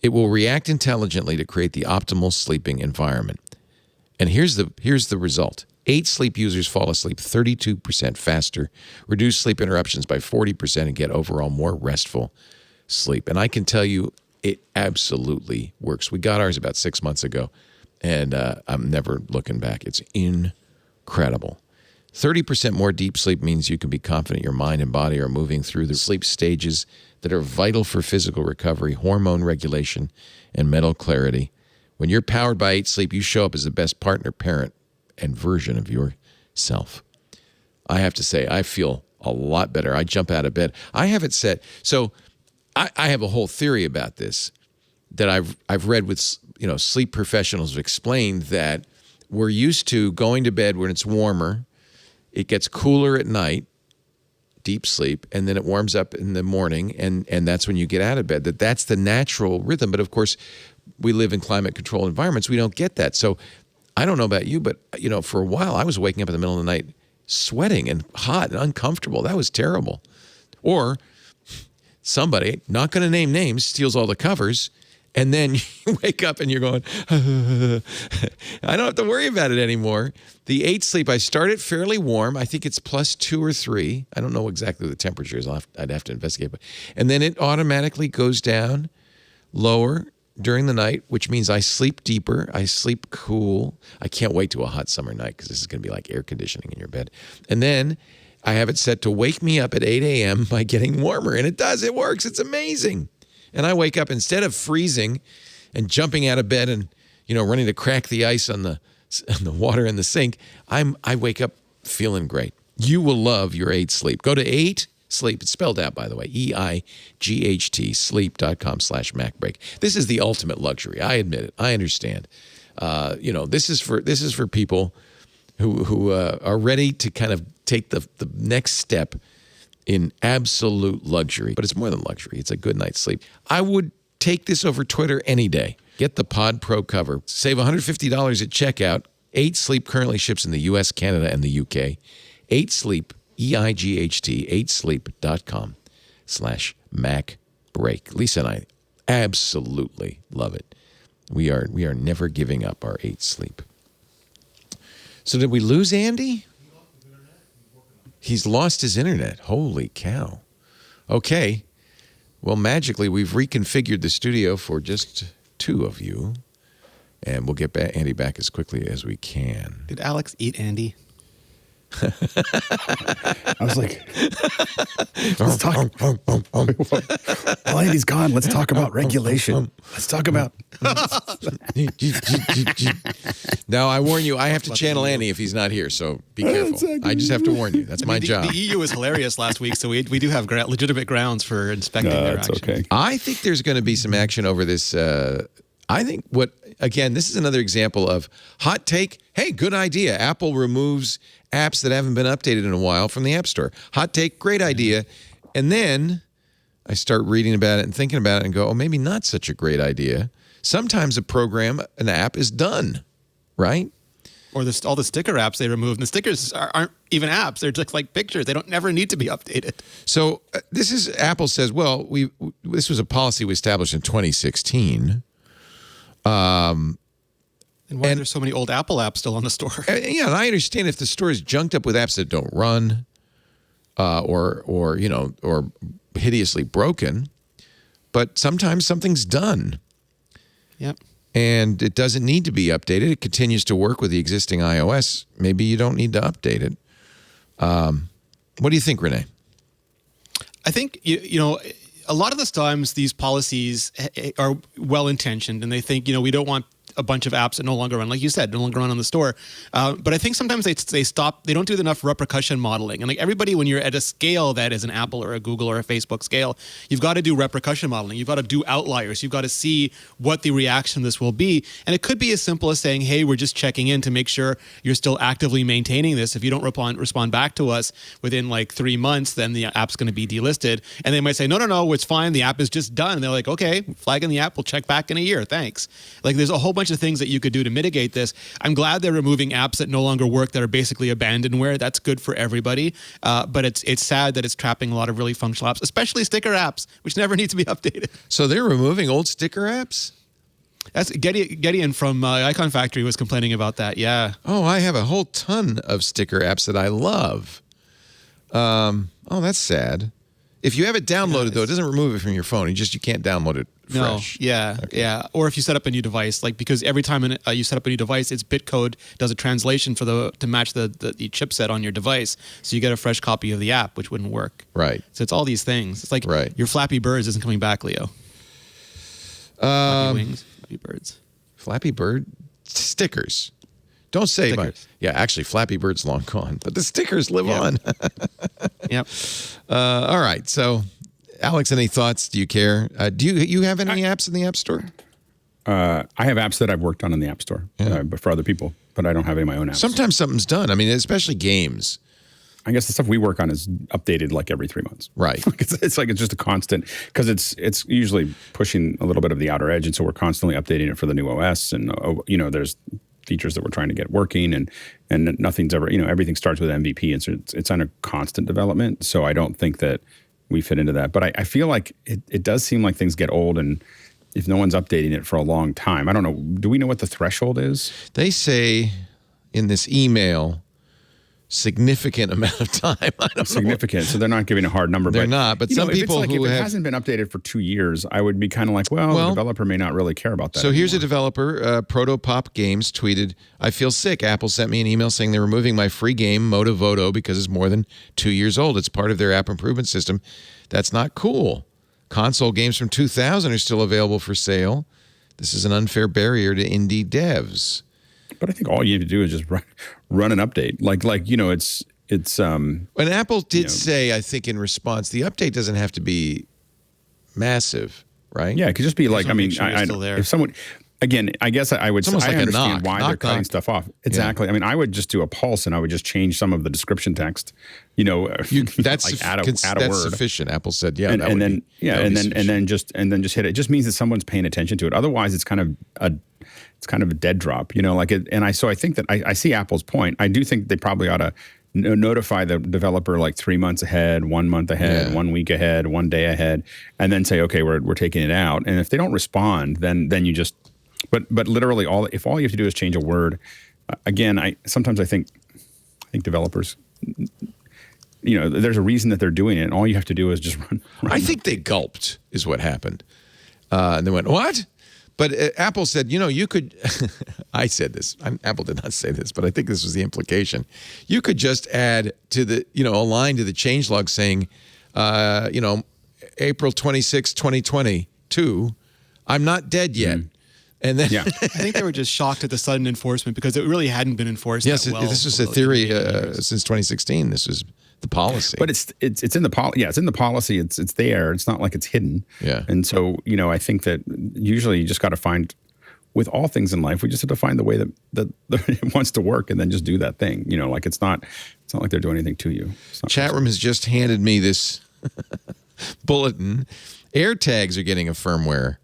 It will react intelligently to create the optimal sleeping environment. And here's the result. 8 sleep users fall asleep 32% faster, reduce sleep interruptions by 40%, and get overall more restful sleep. And I can tell you, it absolutely works. We got ours about 6 months ago, and I'm never looking back. It's incredible. 30% more deep sleep means you can be confident your mind and body are moving through the sleep stages that are vital for physical recovery, hormone regulation, and mental clarity. When you're powered by 8 Sleep, you show up as the best partner, parent, and version of yourself. I have to say, I feel a lot better. I jump out of bed. I have it set. So I have a whole theory about this that I've read with sleep professionals have explained that we're used to going to bed when it's warmer. It gets cooler at night, deep sleep, and then it warms up in the morning, and that's when you get out of bed. That's the natural rhythm. But of course, we live in climate-controlled environments. We don't get that. So I don't know about you, but for a while, I was waking up in the middle of the night sweating and hot and uncomfortable. That was terrible. Or somebody, not going to name names, steals all the covers, and then you wake up and you're going, I don't have to worry about it anymore. The 8 Sleep, I start it fairly warm. I think it's +2 or 3. I don't know exactly what the temperature is. I'd have to investigate. And then it automatically goes down lower during the night, which means I sleep deeper. I sleep cool. I can't wait to a hot summer night because this is going to be like air conditioning in your bed. And then I have it set to wake me up at 8 a.m. by getting warmer. And it does. It works. It's amazing. And I wake up, instead of freezing and jumping out of bed and, running to crack the ice on the water in the sink, I wake up feeling great. You will love your 8 Sleep. Go to 8 Sleep. It's spelled out, by the way, EIGHT, sleep.com/MacBreak. This is the ultimate luxury. I admit it. I understand. This is for people who are ready to kind of take the next step in absolute luxury. But it's more than luxury. It's a good night's sleep. I would take this over Twitter any day. Get the Pod Pro cover. Save $150 at checkout. 8 Sleep currently ships in the U.S., Canada, and the UK. 8 Sleep, EIGHT, 8sleep.com/MacBreak. Lisa and I absolutely love it. We are never giving up our 8 Sleep. So did we lose Andy? He's lost his internet. Holy cow. Okay. Well, magically, we've reconfigured the studio for just 2 of you. And we'll get Andy back as quickly as we can. Did Alex eat Andy? I was like, let's talk. While Andy's gone, let's talk about regulation. Let's talk about. Now, I warn you, I have to channel Andy if he's not here, so be careful. I just have to warn you. That's my job. The EU was hilarious last week, so we do have legitimate grounds for inspecting their action. Okay. I think there's going to be some action over this. I think this is another example of hot take. Hey, good idea. Apple removes apps that haven't been updated in a while from the App Store. Hot take, great idea. And then I start reading about it and thinking about it and go, oh, maybe not such a great idea. Sometimes an app is done, right? Or all the sticker apps they removed. And the stickers aren't even apps. They're just like pictures. They don't never need to be updated. So Apple says, well, this was a policy we established in 2016. And why are there so many old Apple apps still on the store? Yeah, and I understand if the store is junked up with apps that don't run, or hideously broken, but sometimes something's done. Yep. And it doesn't need to be updated. It continues to work with the existing iOS. Maybe you don't need to update it. What do you think, Renee? I think, a lot of the times these policies are well-intentioned, and they think, we don't want a bunch of apps that no longer run, like you said, no longer run on the store. But I think sometimes they stop. They don't do enough repercussion modeling. And like everybody, when you're at a scale that is an Apple or a Google or a Facebook scale, you've got to do repercussion modeling. You've got to do outliers. You've got to see what the reaction to this will be. And it could be as simple as saying, hey, we're just checking in to make sure you're still actively maintaining this. If you don't respond back to us within like 3 months, then the app's going to be delisted. And they might say, no, it's fine. The app is just done. And they're like, okay, flagging the app. We'll check back in a year. Thanks. Like there's a whole bunch of things that you could do to mitigate this. I'm glad they're removing apps that no longer work, that are basically abandonware. That's good for everybody. But it's sad that it's trapping a lot of really functional apps, especially sticker apps, which never need to be updated. So they're removing old sticker apps? That's Gideon from Icon Factory was complaining about that. Yeah. Oh, I have a whole ton of sticker apps that I love. Oh, that's sad. If you have it downloaded, though, it doesn't remove it from your phone. You can't download it fresh. No, yeah, okay. Yeah. Or if you set up a new device, like because every time you set up a new device, its bitcode does a translation to match the chipset on your device, so you get a fresh copy of the app, which wouldn't work. Right. So it's all these things. It's like your Flappy Birds isn't coming back, Leo. Flappy Wings, Flappy Birds, Flappy Bird stickers. Don't say stickers. Yeah, actually, Flappy Bird's long gone, but the stickers live on. Yep. All right. So, Alex, any thoughts? Do you care? Do you have any apps in the App Store? I have apps that I've worked on in the App Store, but for other people, but I don't have any of my own apps. Sometimes something's done. I mean, especially games. I guess the stuff we work on is updated like every 3 months. Right. It's just a constant, because it's usually pushing a little bit of the outer edge, and so we're constantly updating it for the new OS, and there's features that we're trying to get working, and nothing's ever, everything starts with MVP, and so it's on a constant development. So I don't think that we fit into that. But I feel like it does seem like things get old, and if no one's updating it for a long time, I don't know. Do we know what the threshold is? They say in this email, significant amount of time. I don't significant. So they're not giving a hard number. They're not. But some people if it hasn't been updated for 2 years, I would be kind of like, well, the developer may not really care about that. So here's a developer, Protopop Games, tweeted, "I feel sick. Apple sent me an email saying they're removing my free game, Motovoto, because it's more than 2 years old. It's part of their app improvement system. That's not cool. Console games from 2000 are still available for sale. This is an unfair barrier to indie devs." But I think all you have to do is just run an update. It's. And Apple did say, I think, in response, the update doesn't have to be massive, right? Yeah, it could just be like, if someone, again, I guess I would. It's almost like understand why they're cutting stuff off. Exactly. Yeah. I mean, I would just do a pulse, and I would just change some of the description text. That's like add a word. Sufficient. Apple said, and then just hit it. It just means that someone's paying attention to it. Otherwise, it's kind of a dead drop, So I think that I see Apple's point. I do think they probably ought to notify the developer like 3 months ahead, 1 month ahead, 1 week ahead, 1 day ahead, and then say, okay, we're taking it out. And if they don't respond, then you just, but literally if all you have to do is change a word, again, I think developers, there's a reason that they're doing it, and all you have to do is just run. I think they gulped is what happened. And they went, what? But Apple said, you could, I said this, Apple did not say this, but I think this was the implication. You could just add to the, a line to the changelog saying, April 26, 2022, I'm not dead yet. Mm. And then I think they were just shocked at the sudden enforcement, because it really hadn't been enforced. Yes, that well this was a theory since 2016. This was the policy. But it's in the policy. Yeah, it's in the policy. It's there. It's not like it's hidden. Yeah. And so, I think that usually you just got to find, with all things in life, we just have to find the way that it wants to work, and then just do that thing. It's not like they're doing anything to you. Chat room has just handed me this bulletin. AirTags are getting a firmware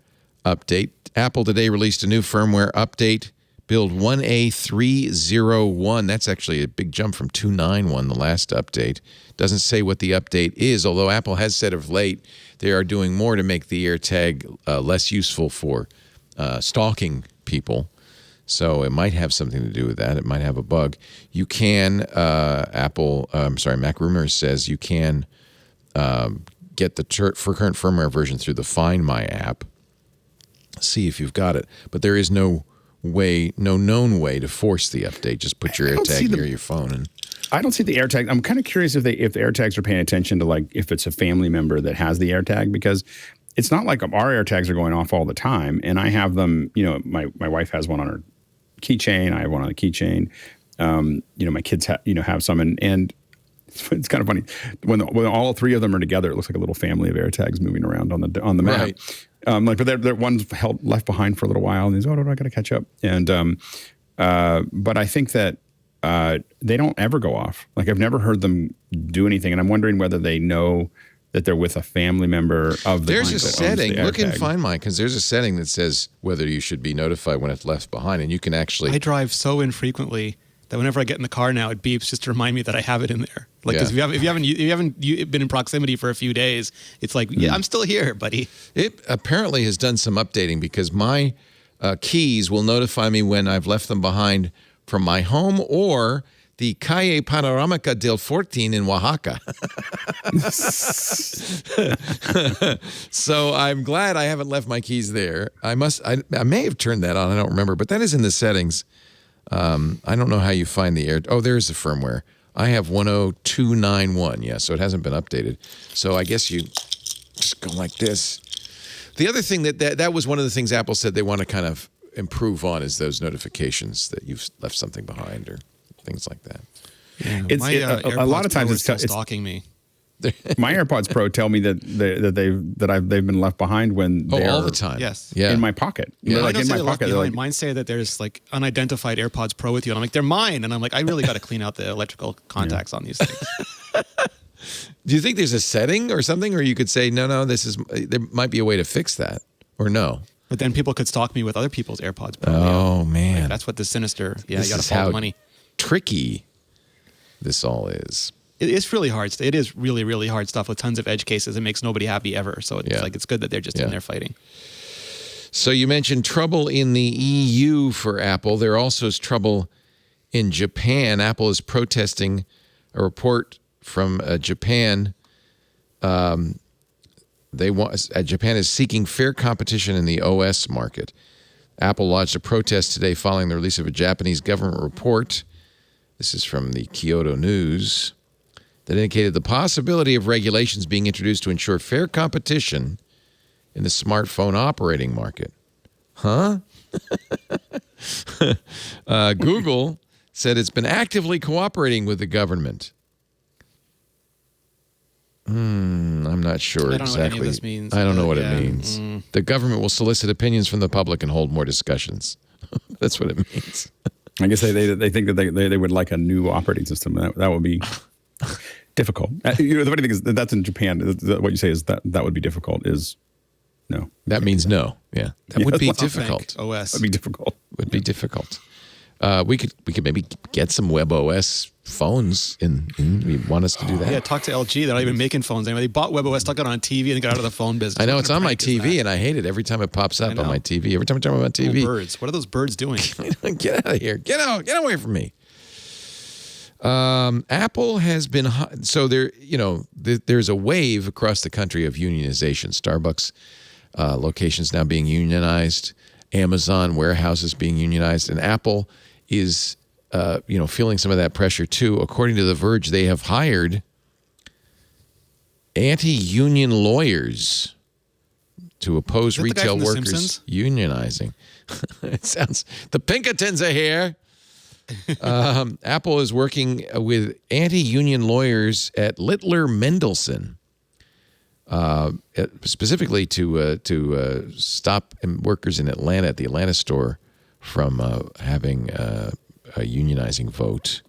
update. Apple today released a new firmware update, build 1A301. That's actually a big jump from 291, the last update. Doesn't say what the update is, although Apple has said of late they are doing more to make the AirTag less useful for stalking people. So it might have something to do with that. It might have a bug. You can, Mac Rumors says you can get the current firmware version through the Find My app. See if you've got it. But there is no known way to force the update. Just put your AirTag near your phone. And I don't see the AirTag. I'm kind of curious if the AirTags are paying attention to, like, if it's a family member that has the AirTag, because it's not like our AirTags are going off all the time. And I have them, my wife has one on her keychain. I have one on the keychain. My kids have some. And it's kind of funny. When all three of them are together, it looks like a little family of AirTags moving around on the map. Right. But they're one's left behind for a little while. And he's, I got to catch up. And but I think that they don't ever go off. Like I've never heard them do anything. And I'm wondering whether they know that they're with a family member of the There's a setting. Look and find mine, because there's a setting that says whether you should be notified when it's left behind, and you can actually. I drive so infrequently that whenever I get in the car now, it beeps just to remind me that I have it in there. Like, because if you haven't been in proximity for a few days, it's like, yeah, I'm still here, buddy. It apparently has done some updating, because my keys will notify me when I've left them behind from my home or the Calle Panoramica del Fortín in Oaxaca. So I'm glad I haven't left my keys there. I may have turned that on. I don't remember, but that is in the settings. I don't know how you find the air. Oh, there's the firmware. I have 10291. Yeah, so it hasn't been updated. So I guess you just go like this. The other thing that was one of the things Apple said they want to kind of improve on is those notifications that you've left something behind or things like that. Yeah, a lot of times it's stalking me. My AirPods Pro tell me that they've been left behind when they're all the time. Yes, in my pocket. Yeah, like in my pocket. Like, mine say that there's like unidentified AirPods Pro with you, and I'm like, they're mine, and I'm like, I really got to clean out the electrical contacts on these things. Do you think there's a setting or something, or you could say no? There might be a way to fix that, or no? But then people could stalk me with other people's AirPods Pro. Oh man, like, that's what the sinister. Yeah, this you got to follow the money. Tricky this all is. It's really hard. It is really, really hard stuff with tons of edge cases. It makes nobody happy ever. So it's like it's good that they're just in there fighting. So you mentioned trouble in the EU for Apple. There also is trouble in Japan. Apple is protesting a report from Japan. Japan is seeking fair competition in the OS market. Apple lodged a protest today following the release of a Japanese government report. This is from the Kyoto News. That indicated the possibility of regulations being introduced to ensure fair competition in the smartphone operating market. Huh? Google said it's been actively cooperating with the government. I'm not sure exactly. Know what any of this means, I don't know what it means. The government will solicit opinions from the public and hold more discussions. That's what it means. I guess they think that they would like a new operating system. That would be difficult. The funny thing is that's in Japan. What you say is that would be difficult. Is no. That means no. Yeah, that would be difficult. OS would be difficult. Would be difficult. We could maybe get some WebOS phones, and you want us to do that? Yeah, talk to LG. They're not even making phones anymore. They bought WebOS, stuck it on TV, and got out of the phone business. I know, it's on my TV, and I hate it every time it pops up on my TV. Every time I turn on my TV. Birds. What are those birds doing? Get out of here. Get out. Get away from me. Apple has been so there. There's a wave across the country of unionization. Starbucks locations now being unionized. Amazon warehouses being unionized, and Apple is feeling some of that pressure too. According to The Verge, they have hired anti-union lawyers to oppose retail workers unionizing. It sounds the Pinkertons are here. Apple is working with anti-union lawyers at Littler Mendelsohn, specifically to stop workers in Atlanta at the Atlanta store from having a unionizing vote.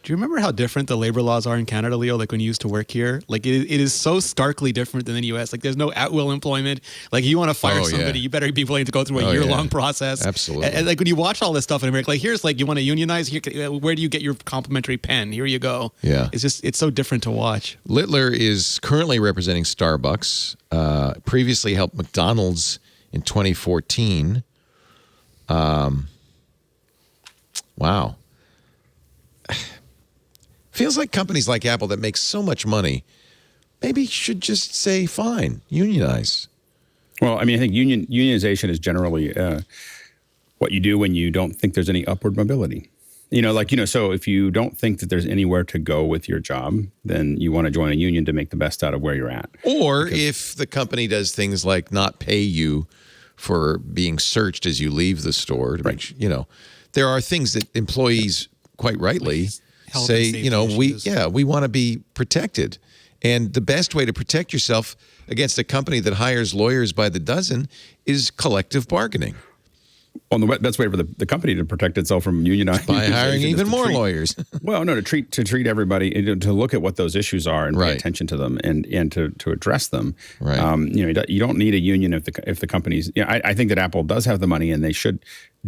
Do you remember how different the labor laws are in Canada, Leo? Like when you used to work here, like it is so starkly different than the U.S. Like there's no at-will employment. Like you want to fire somebody, you better be willing to go through a year-long process. Absolutely. And like when you watch all this stuff in America, like here's like you want to unionize. Here, where do you get your complimentary pen? Here you go. Yeah. It's so different to watch. Littler is currently representing Starbucks. Previously helped McDonald's in 2014. Wow. Feels like companies like Apple that make so much money maybe should just say, fine, unionize. Well, I mean, I think unionization is generally what you do when you don't think there's any upward mobility. So if you don't think that there's anywhere to go with your job, then you want to join a union to make the best out of where you're at. Or if the company does things like not pay you for being searched as you leave the store, to make, there are things that employees quite rightly say, we want to be protected. And the best way to protect yourself against a company that hires lawyers by the dozen is collective bargaining. Well, the best way for the company to protect itself from unionizing by hiring even more lawyers. Well, no, to treat everybody, to look at what those issues are and pay attention to them and to address them. Right. You don't need a union if the companies. I think that Apple does have the money and they should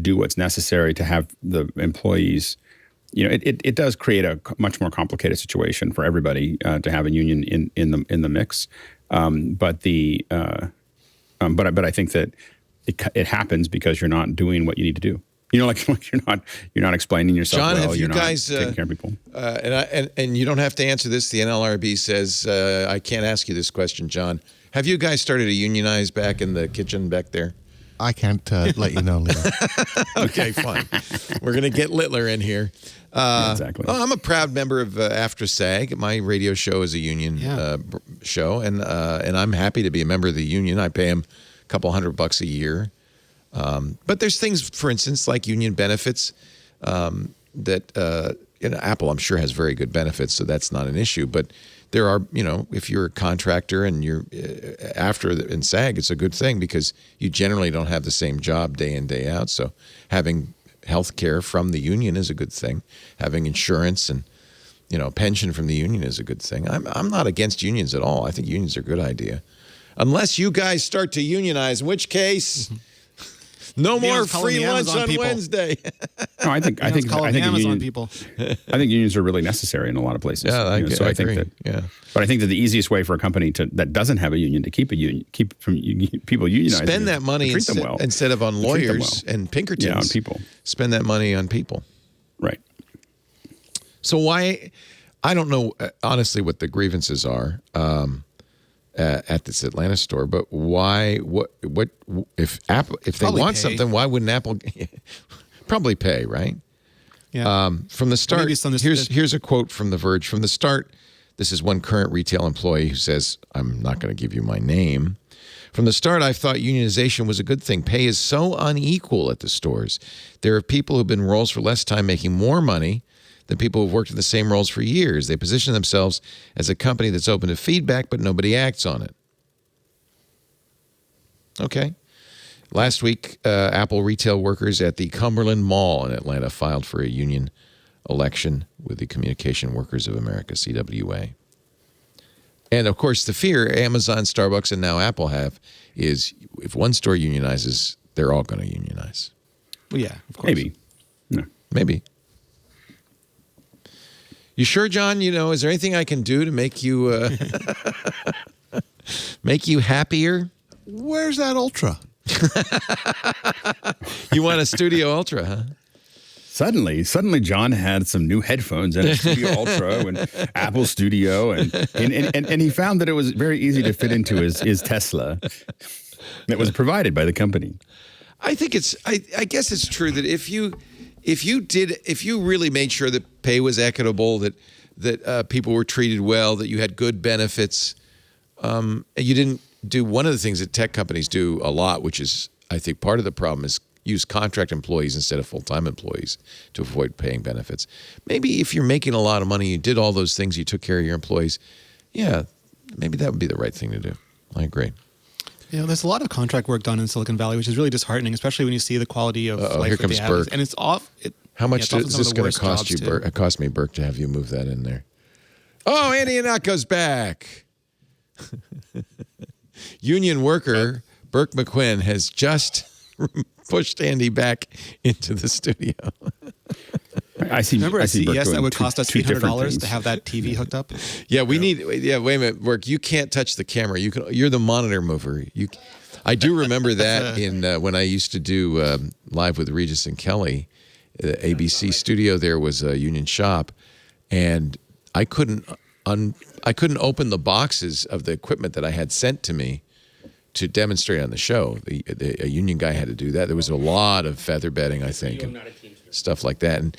do what's necessary to have the employees. It does create a much more complicated situation for everybody to have a union in the mix. But I think that. It happens because you're not doing what you need to do. Like you're not explaining yourself John, well. have you you're guys not taking care of people? And you don't have to answer this. The NLRB says I can't ask you this question, John. Have you guys started to unionize back in the kitchen back there? I can't let you know, Leo. Okay, fine. We're gonna get Littler in here. Exactly. I'm a proud member of After SAG. My radio show is a union show, and I'm happy to be a member of the union. I pay them couple $100 a year. But there's things, for instance, like union benefits that Apple, I'm sure, has very good benefits, so that's not an issue. But there are, if you're a contractor and you're in SAG, it's a good thing because you generally don't have the same job day in, day out. So having health care from the union is a good thing. Having insurance and, pension from the union is a good thing. I'm not against unions at all. I think unions are a good idea. Unless you guys start to unionize, in which case, no more free lunch on Wednesday. No, I think Amazon people. I think unions are really necessary in a lot of places. Yeah, I agree. But I think that the easiest way for a company that doesn't have a union to keep from people unionizing, spend that money instead of on lawyers and Pinkertons. Yeah, on people. Spend that money on people. Right. So why? I don't know honestly what the grievances are. At this Atlanta store, but why? What? If they want something, why wouldn't Apple probably pay? Right? Yeah. From the start, here's a quote from The Verge. From the start, this is one current retail employee who says, "I'm not going to give you my name." From the start, I thought unionization was a good thing. Pay is so unequal at the stores. There are people who've been in roles for less time making more money than people who've worked in the same roles for years. They position themselves as a company that's open to feedback, but nobody acts on it. Okay. Last week, Apple retail workers at the Cumberland Mall in Atlanta filed for a union election with the Communication Workers of America, CWA. And, of course, the fear Amazon, Starbucks, and now Apple have is if one store unionizes, they're all going to unionize. Well, yeah, of course. Maybe. No. Maybe. You sure, John? Is there anything I can do to make you happier? Where's that Ultra? You want a Studio Ultra, huh? Suddenly, John had some new headphones and a Studio Ultra and Apple Studio, and he found that it was very easy to fit into his Tesla. That was provided by the company. I think I guess it's true that if you really made sure that pay was equitable, that people were treated well, that you had good benefits, and you didn't do one of the things that tech companies do a lot, which is, I think, part of the problem is use contract employees instead of full-time employees to avoid paying benefits. Maybe if you're making a lot of money, you did all those things, you took care of your employees, maybe that would be the right thing to do. I agree. There's a lot of contract work done in Silicon Valley, which is really disheartening, especially when you see the quality of life here that they comes have. Burke. And it's off. How much is this going to cost you, Burke? It cost me, Burke, to have you move that in there. Oh, Andy Anako's back. Union worker Burke McQuinn has just pushed Andy back into the studio. I see. Remember at Burke CES that would doing cost us two different $800 things. to have that TV hooked up? Yeah, we need. Yeah, wait a minute, Burke. You can't touch the camera. You're the monitor mover. I do remember that in when I used to do Live with Regis and Kelly, the ABC studio. There was a union shop, and I couldn't open the boxes of the equipment that I had sent to me to demonstrate on the show. A union guy had to do that. There was a lot of feather bedding, I think, and stuff like that.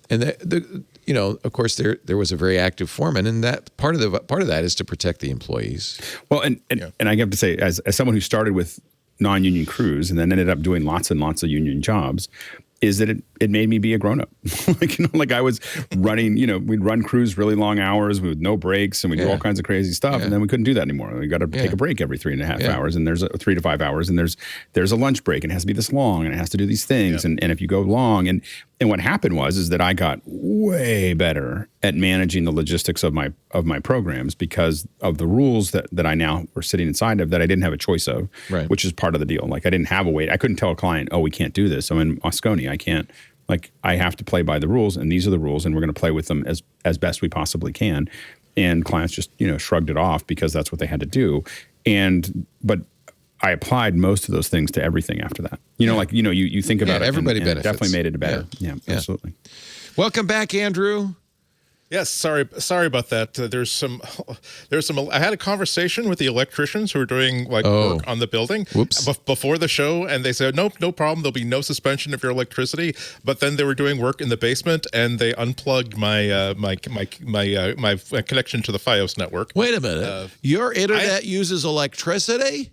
And of course, there was a very active foreman, and that part of that is to protect the employees. Well, and I have to say, as someone who started with non-union crews and then ended up doing lots and lots of union jobs, is that it made me be a grown-up. like I was running, we'd run crews really long hours with no breaks, and we'd do all kinds of crazy stuff, and then we couldn't do that anymore. We got to take a break every 3.5 hours, and there's 3 to 5 hours, and there's a lunch break, and it has to be this long, and it has to do these things, and if you go long, and what happened is that I got way better at managing the logistics of my programs because of the rules that I now were sitting inside of that I didn't have a choice of, which is part of the deal. Like I didn't have a way. I couldn't tell a client, oh, we can't do this. I'm in Moscone. I can't. Like I have to play by the rules, and these are the rules, and we're going to play with them as best we possibly can. And clients just shrugged it off because that's what they had to do. But I applied most of those things to everything after that. You think about it. Everybody and benefits. It definitely made it better. Yeah, absolutely. Welcome back, Andrew. Yes, sorry about that. There's some. I had a conversation with the electricians who are doing work on the building before the show, and they said, nope, no problem. There'll be no suspension of your electricity. But then they were doing work in the basement, and they unplugged my my connection to the FiOS network. Wait a minute, your internet uses electricity?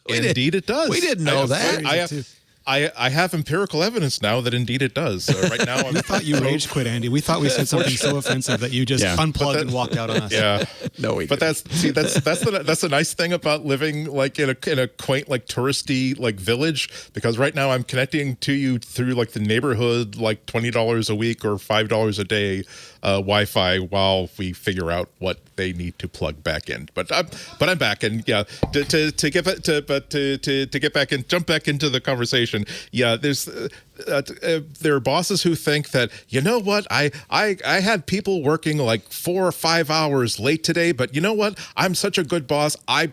Indeed, it does. We didn't know that. I have empirical evidence now that indeed it does. Right now, we thought you rage quit, Andy. We thought we said something so offensive that you just unplugged and walked out on us. Yeah, no, we. But that's the nice thing about living like in a quaint like touristy like village, because right now I'm connecting to you through like the neighborhood like $20 a week or $5 a day Wi-Fi while we figure out what they need to plug back in. But I'm back, and to get back and jump back into the conversation. Yeah, there are bosses who think that, you know what, I had people working like 4 or 5 hours late today, but you know what, I'm such a good boss, I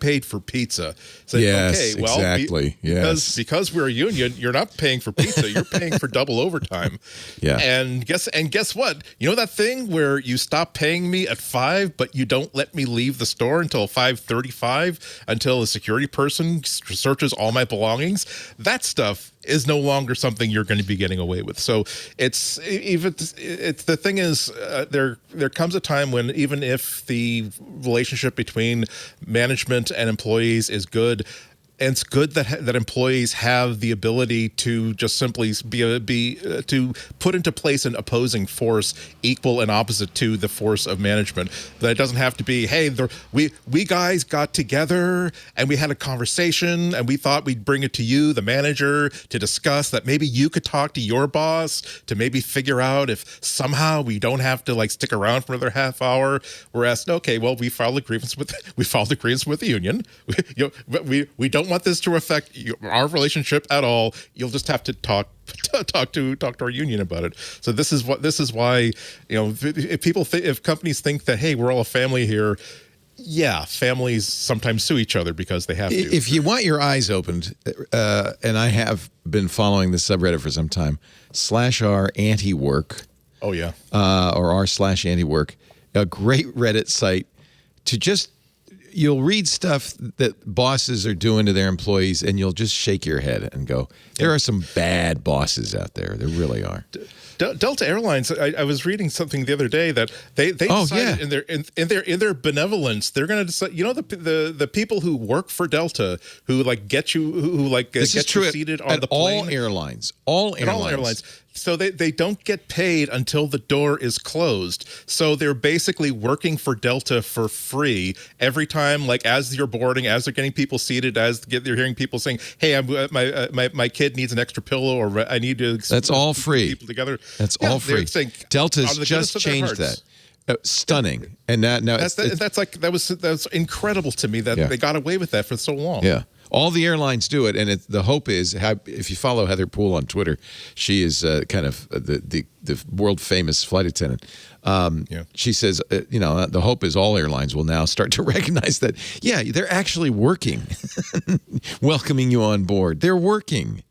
paid for pizza. So, yes, okay, well, exactly. Because we're a union, you're not paying for pizza, you're paying for double overtime. Yeah. And guess what? You know that thing where you stop paying me at 5, but you don't let me leave the store until 5:35 until a security person searches all my belongings? That stuff is no longer something you're going to be getting away with. So it's the thing is, there comes a time when even if the relationship between management and employees is good, and it's good that employees have the ability to just simply to put into place an opposing force equal and opposite to the force of management. That it doesn't have to be, hey, we guys got together and we had a conversation and we thought we'd bring it to you, the manager, to discuss that maybe you could talk to your boss to maybe figure out if somehow we don't have to like stick around for another half hour. We're asked, okay, well, we filed agreements with the union. We don't want this to affect our relationship at all. You'll just have to talk to our union about it. So this is why, if companies think that, hey, we're all a family here, families sometimes sue each other because they have to. If you want your eyes opened, and I have been following the subreddit for some time, /r anti-work. Oh yeah. Or r/anti-work, a great Reddit site to just. You'll read stuff that bosses are doing to their employees, and you'll just shake your head and go, there are some bad bosses out there. There really are. Delta Airlines, I was reading something the other day that they decided in their benevolence, they're going to decide, the people who work for Delta, who like get you, who like this get is true you seated on the plane. All airlines. So they don't get paid until the door is closed. So they're basically working for Delta for free every time, like as you're boarding, as they're getting people seated, they're hearing people saying, "Hey, my kid needs an extra pillow," or "I need to." That's all free. People together. That's all free. Delta's just changed that. Stunning, and now that was incredible to me that they got away with that for so long. Yeah. All the airlines do it, and the hope is, if you follow Heather Poole on Twitter, she is kind of the world famous flight attendant. She says, the hope is all airlines will now start to recognize that, they're actually working, welcoming you on board. They're working.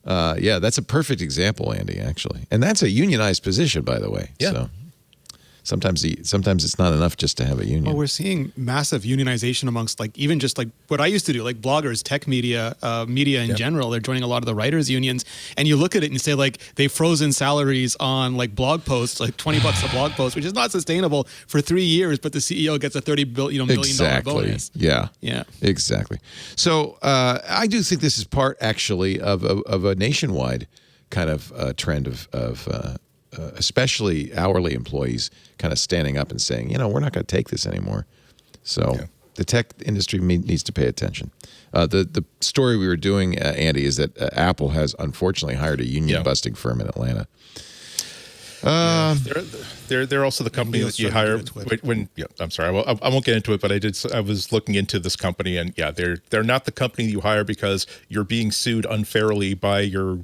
That's a perfect example, Andy, actually, and that's a unionized position, by the way. Yeah. sometimes it's not enough just to have a union. Well, we're seeing massive unionization amongst even just what I used to do, like bloggers, tech media, media in general. They're joining a lot of the writers unions, and you look at it and you say they've frozen salaries on blog posts, like $20 a blog post, which is not sustainable for 3 years. But the CEO gets a $30 million bonus. Yeah. Yeah. Exactly. So I do think this is part actually of a nationwide kind of trend of especially hourly employees kind of standing up and saying, we're not going to take this anymore. So the tech industry needs to pay attention. The story we were doing, Andy, is that Apple has unfortunately hired a union-busting firm in Atlanta. They're also the company that you hire when. Yeah, I'm sorry. I won't get into it, but I was looking into this company, and they're not the company you hire because you're being sued unfairly by your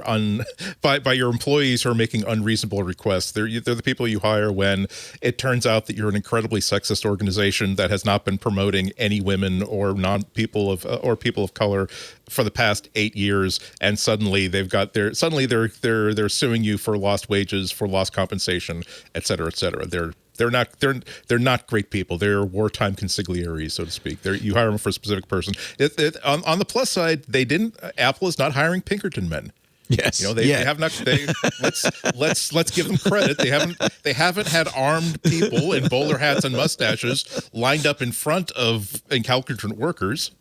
employees who are making unreasonable requests. They're the people you hire when it turns out that you're an incredibly sexist organization that has not been promoting any women or people of color for the past 8 years, and suddenly they're suing you for lost wages, for lost compensation, et cetera, et cetera. They're not great people. They're wartime consigliaries, so to speak. You hire them for a specific person. On the plus side, Apple is not hiring Pinkerton men. Yes, they have not. Let's give them credit. They haven't had armed people in bowler hats and mustaches lined up in front of incalcitrant workers.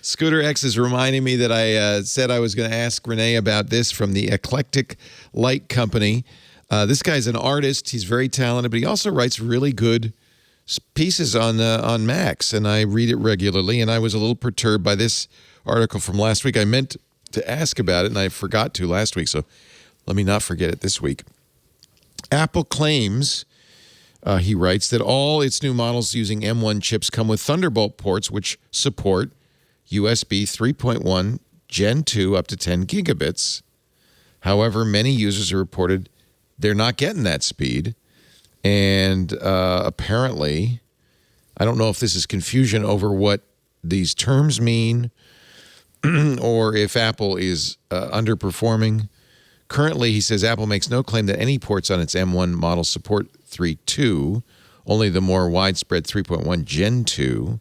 Scooter X is reminding me that I said I was going to ask Renee about this from the Eclectic Light Company. This guy's an artist. He's very talented, but he also writes really good pieces on Macs, and I read it regularly. And I was a little perturbed by this article from last week. I meant to ask about it, and I forgot to last week, so let me not forget it this week. Apple claims, he writes, that all its new models using M1 chips come with Thunderbolt ports, which support USB 3.1 Gen 2 up to 10 gigabits. However, many users have reported they're not getting that speed, and apparently, I don't know if this is confusion over what these terms mean, or if Apple is underperforming. Currently, he says Apple makes no claim that any ports on its M1 model support 3.2, only the more widespread 3.1 Gen 2.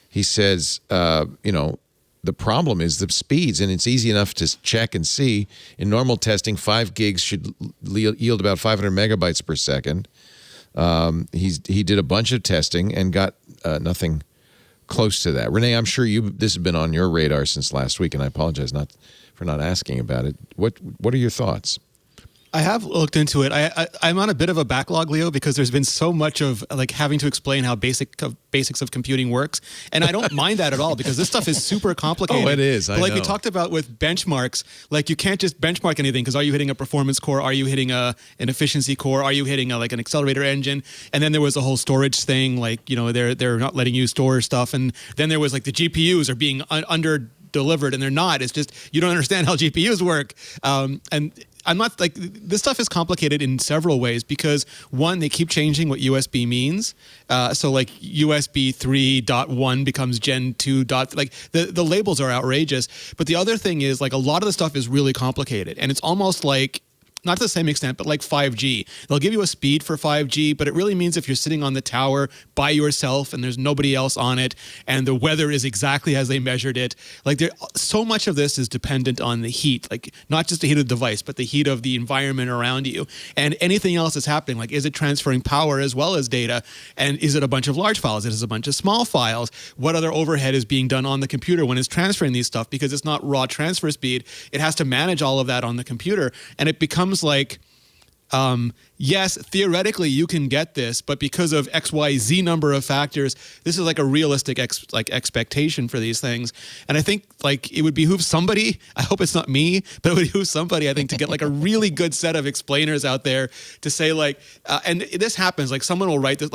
He says, the problem is the speeds, and it's easy enough to check and see. In normal testing, 5 gigs should yield about 500 megabytes per second. He did a bunch of testing and got nothing close to that. Renee, I'm sure this has been on your radar since last week, and I apologize for not asking about it. What are your thoughts? I have looked into it. I'm on a bit of a backlog, Leo, because there's been so much of having to explain how basics of computing works, and I don't mind that at all because this stuff is super complicated. Oh, it is. But we talked about with benchmarks, you can't just benchmark anything because are you hitting a performance core? Are you hitting an efficiency core? Are you hitting an accelerator engine? And then there was a whole storage thing, they're not letting you store stuff, and then there was the GPUs are being under delivered, and they're not. It's just you don't understand how GPUs work, and I'm not this stuff is complicated in several ways because one, they keep changing what USB means. So USB 3.1 becomes Gen 2. The labels are outrageous. But the other thing is a lot of the stuff is really complicated, and it's almost not to the same extent, but 5G. They'll give you a speed for 5G, but it really means if you're sitting on the tower by yourself and there's nobody else on it and the weather is exactly as they measured it. So much of this is dependent on the heat, not just the heat of the device, but the heat of the environment around you. And anything else is happening. Is it transferring power as well as data? And is it a bunch of large files? Is it a bunch of small files? What other overhead is being done on the computer when it's transferring these stuff? Because it's not raw transfer speed. It has to manage all of that on the computer. And it becomes yes, theoretically you can get this, but because of XYZ number of factors, this is a realistic expectation for these things. And I think it would behoove somebody, I hope it's not me, but it would behoove somebody, I think, to get a really good set of explainers out there to say and this happens, someone will write this,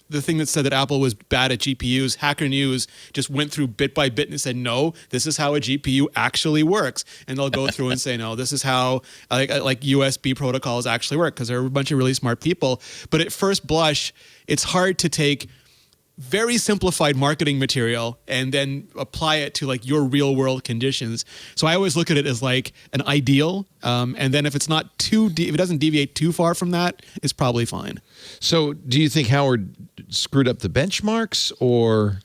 the thing that said that Apple was bad at GPUs, Hacker News just went through bit by bit and said, no, this is how a GPU actually works. And they'll go through and say, no, this is how USB protocols actually work, because they're a bunch of really smart people. But at first blush, it's hard to take very simplified marketing material and then apply it to like your real world conditions. So I always look at it as like an ideal. And then if it's not if it doesn't deviate too far from that, it's probably fine. So do you think Howard screwed up the benchmarks or?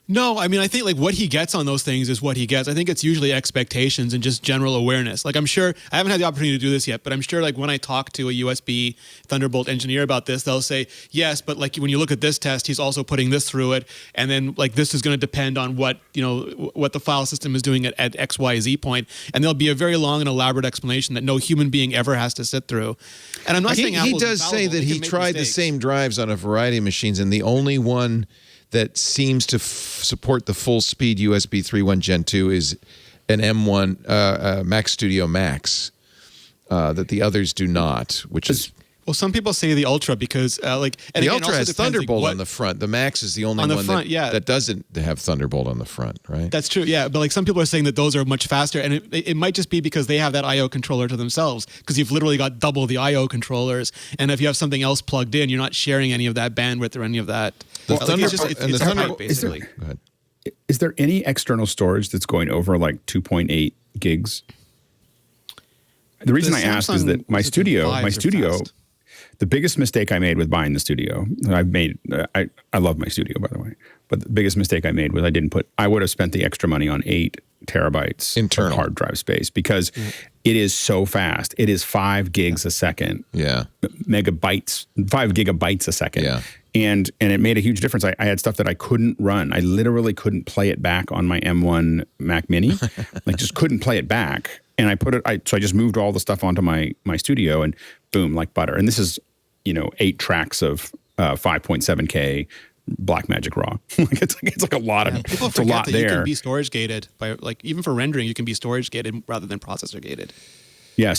No, I mean, I think like what he gets on those things is what he gets. I think it's usually expectations and just general awareness. Like I'm sure, I haven't had the opportunity to do this yet, but I'm sure like when I talk to a USB Thunderbolt engineer about this, they'll say, yes, but like when you look at this test, he's also putting this through it. And then like this is going to depend on what the file system is doing at XYZ point. And there'll be a very long and elaborate explanation that no human being ever has to sit through. And I'm not saying he does say that he tried the same drives on a variety of machines, and the only one that seems to support the full speed USB 3.1 Gen 2 is an M1 Mac Studio Max, that the others do not, which is... Well, some people say the Ultra because and the Ultra has Thunderbolt on the front. The Max is the only one that doesn't have Thunderbolt on the front, right? That's true, yeah. But like some people are saying that those are much faster, and it might just be because they have that I/O controller to themselves, because you've literally got double the I/O controllers, and if you have something else plugged in, you're not sharing any of that bandwidth or any of that. The Thunderbolt, basically. Go ahead. Is there any external storage that's going over like 2.8 gigs? The reason I asked is that my studio. The biggest mistake I made with buying the studio, I love my studio, by the way, but the biggest mistake I made was I would have spent the extra money on 8 terabytes internal hard drive space, because it is so fast. It is 5 gigs a second. Yeah. 5 gigabytes a second. Yeah. And it made a huge difference. I had stuff that I couldn't run. I literally couldn't play it back on my M1 Mac Mini. Like just couldn't play it back. And so I just moved all the stuff onto my studio, and boom, like butter. And this is, 8 tracks of 5.7K Blackmagic RAW. It's like a lot of, people it's a lot that there. You can be storage gated by even for rendering, you can be storage gated rather than processor gated. Yeah.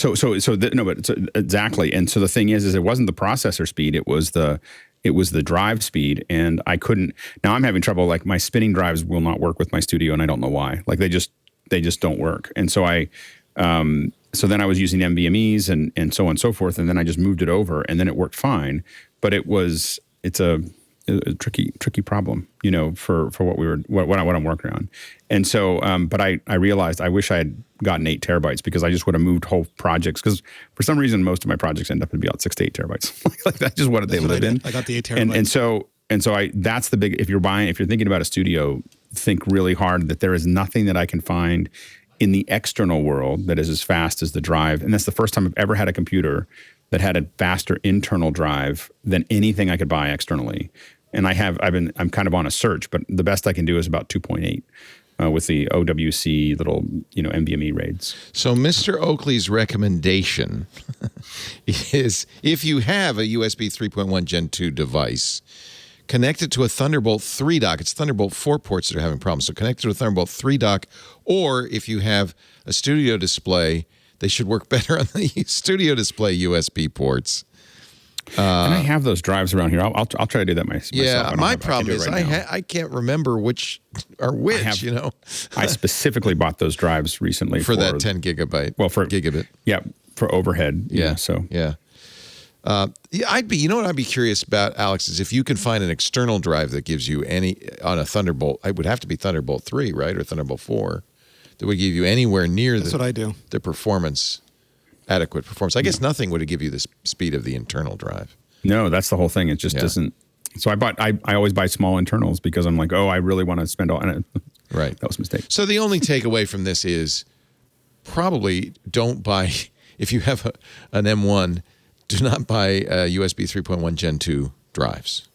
Exactly. And so the thing is it wasn't the processor speed. It was the drive speed, and I couldn't. Now I'm having trouble. Like my spinning drives will not work with my studio, and I don't know why. Like they just don't work. And so so then I was using NVMEs and so on and so forth, and then I just moved it over, and then it worked fine. But it's a tricky problem, for what I'm working on. And so, but I realized I wish I had gotten 8 terabytes, because I just would have moved whole projects. Because for some reason, most of my projects end up to be about 6 to 8 terabytes. Like that's just what they live in. I got the 8 terabytes. And so that's the big. If you're thinking about a studio, think really hard that there is nothing that I can find in the external world that is as fast as the drive. And that's the first time I've ever had a computer that had a faster internal drive than anything I could buy externally. And I'm kind of on a search, but the best I can do is about 2.8 with the OWC little, NVMe RAIDs. So Mr. Oakley's recommendation is, if you have a USB 3.1 Gen 2 device, connect it to a Thunderbolt 3 dock. It's Thunderbolt 4 ports that are having problems. So connect it to a Thunderbolt 3 dock, or if you have a studio display, they should work better on the studio display USB ports. And I have those drives around here. I'll try to do that myself. Yeah, my problem is I can't remember which are which. I specifically bought those drives recently for that 10 gigabyte. Well, for gigabit. Yeah, for overhead. Yeah. Yeah. I'd be curious about, Alex, is if you can find an external drive that gives you on a Thunderbolt. It would have to be Thunderbolt 3, right, or Thunderbolt 4, that would give you anywhere near what I do. The performance. Adequate performance. I guess nothing would give you the speed of the internal drive. No, that's the whole thing. It just doesn't. So I always buy small internals, because I'm like, I really want to spend all. And right. That was a mistake. So the only takeaway from this is probably don't buy, if you have an M1, do not buy USB 3.1 Gen 2 drives,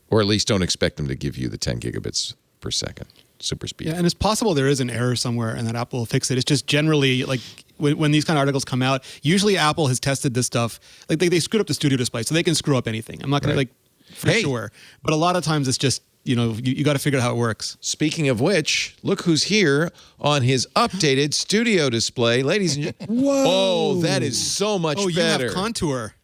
or at least don't expect them to give you the 10 gigabits per second super speed. Yeah, and it's possible there is an error somewhere and that Apple will fix it. It's just generally like when these kind of articles come out, usually Apple has tested this stuff. Like they screwed up the studio display, so they can screw up anything. I'm not going to for sure. But a lot of times it's just, you got to figure out how it works. Speaking of which, look who's here on his updated studio display. Ladies and gentlemen. Whoa. Oh, that is so much better. You have contour.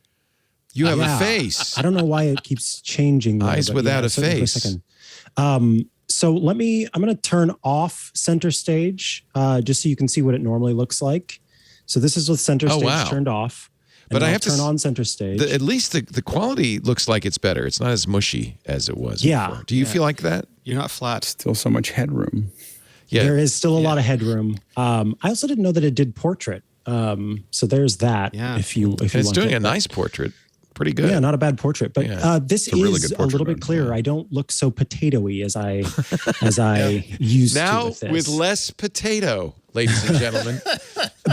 You have a face. I don't know why it keeps changing. Though, Eyes without a face. For a second. So I'm going to turn off center stage just so you can see what it normally looks like. So this is with center stage turned off. But I have to turn on center stage. At least the quality looks like it's better. It's not as mushy as it was before. Do you feel like that? You're not flat. Still so much headroom. Yeah. There is still a lot of headroom. I also didn't know that it did portrait. So there's that. Yeah. If you it's doing a nice portrait. Pretty good. Yeah, not a butt But this It's a really is good a little portrait bit clearer. run. I don't look so potatoey as I used now to with less potato, ladies and gentlemen.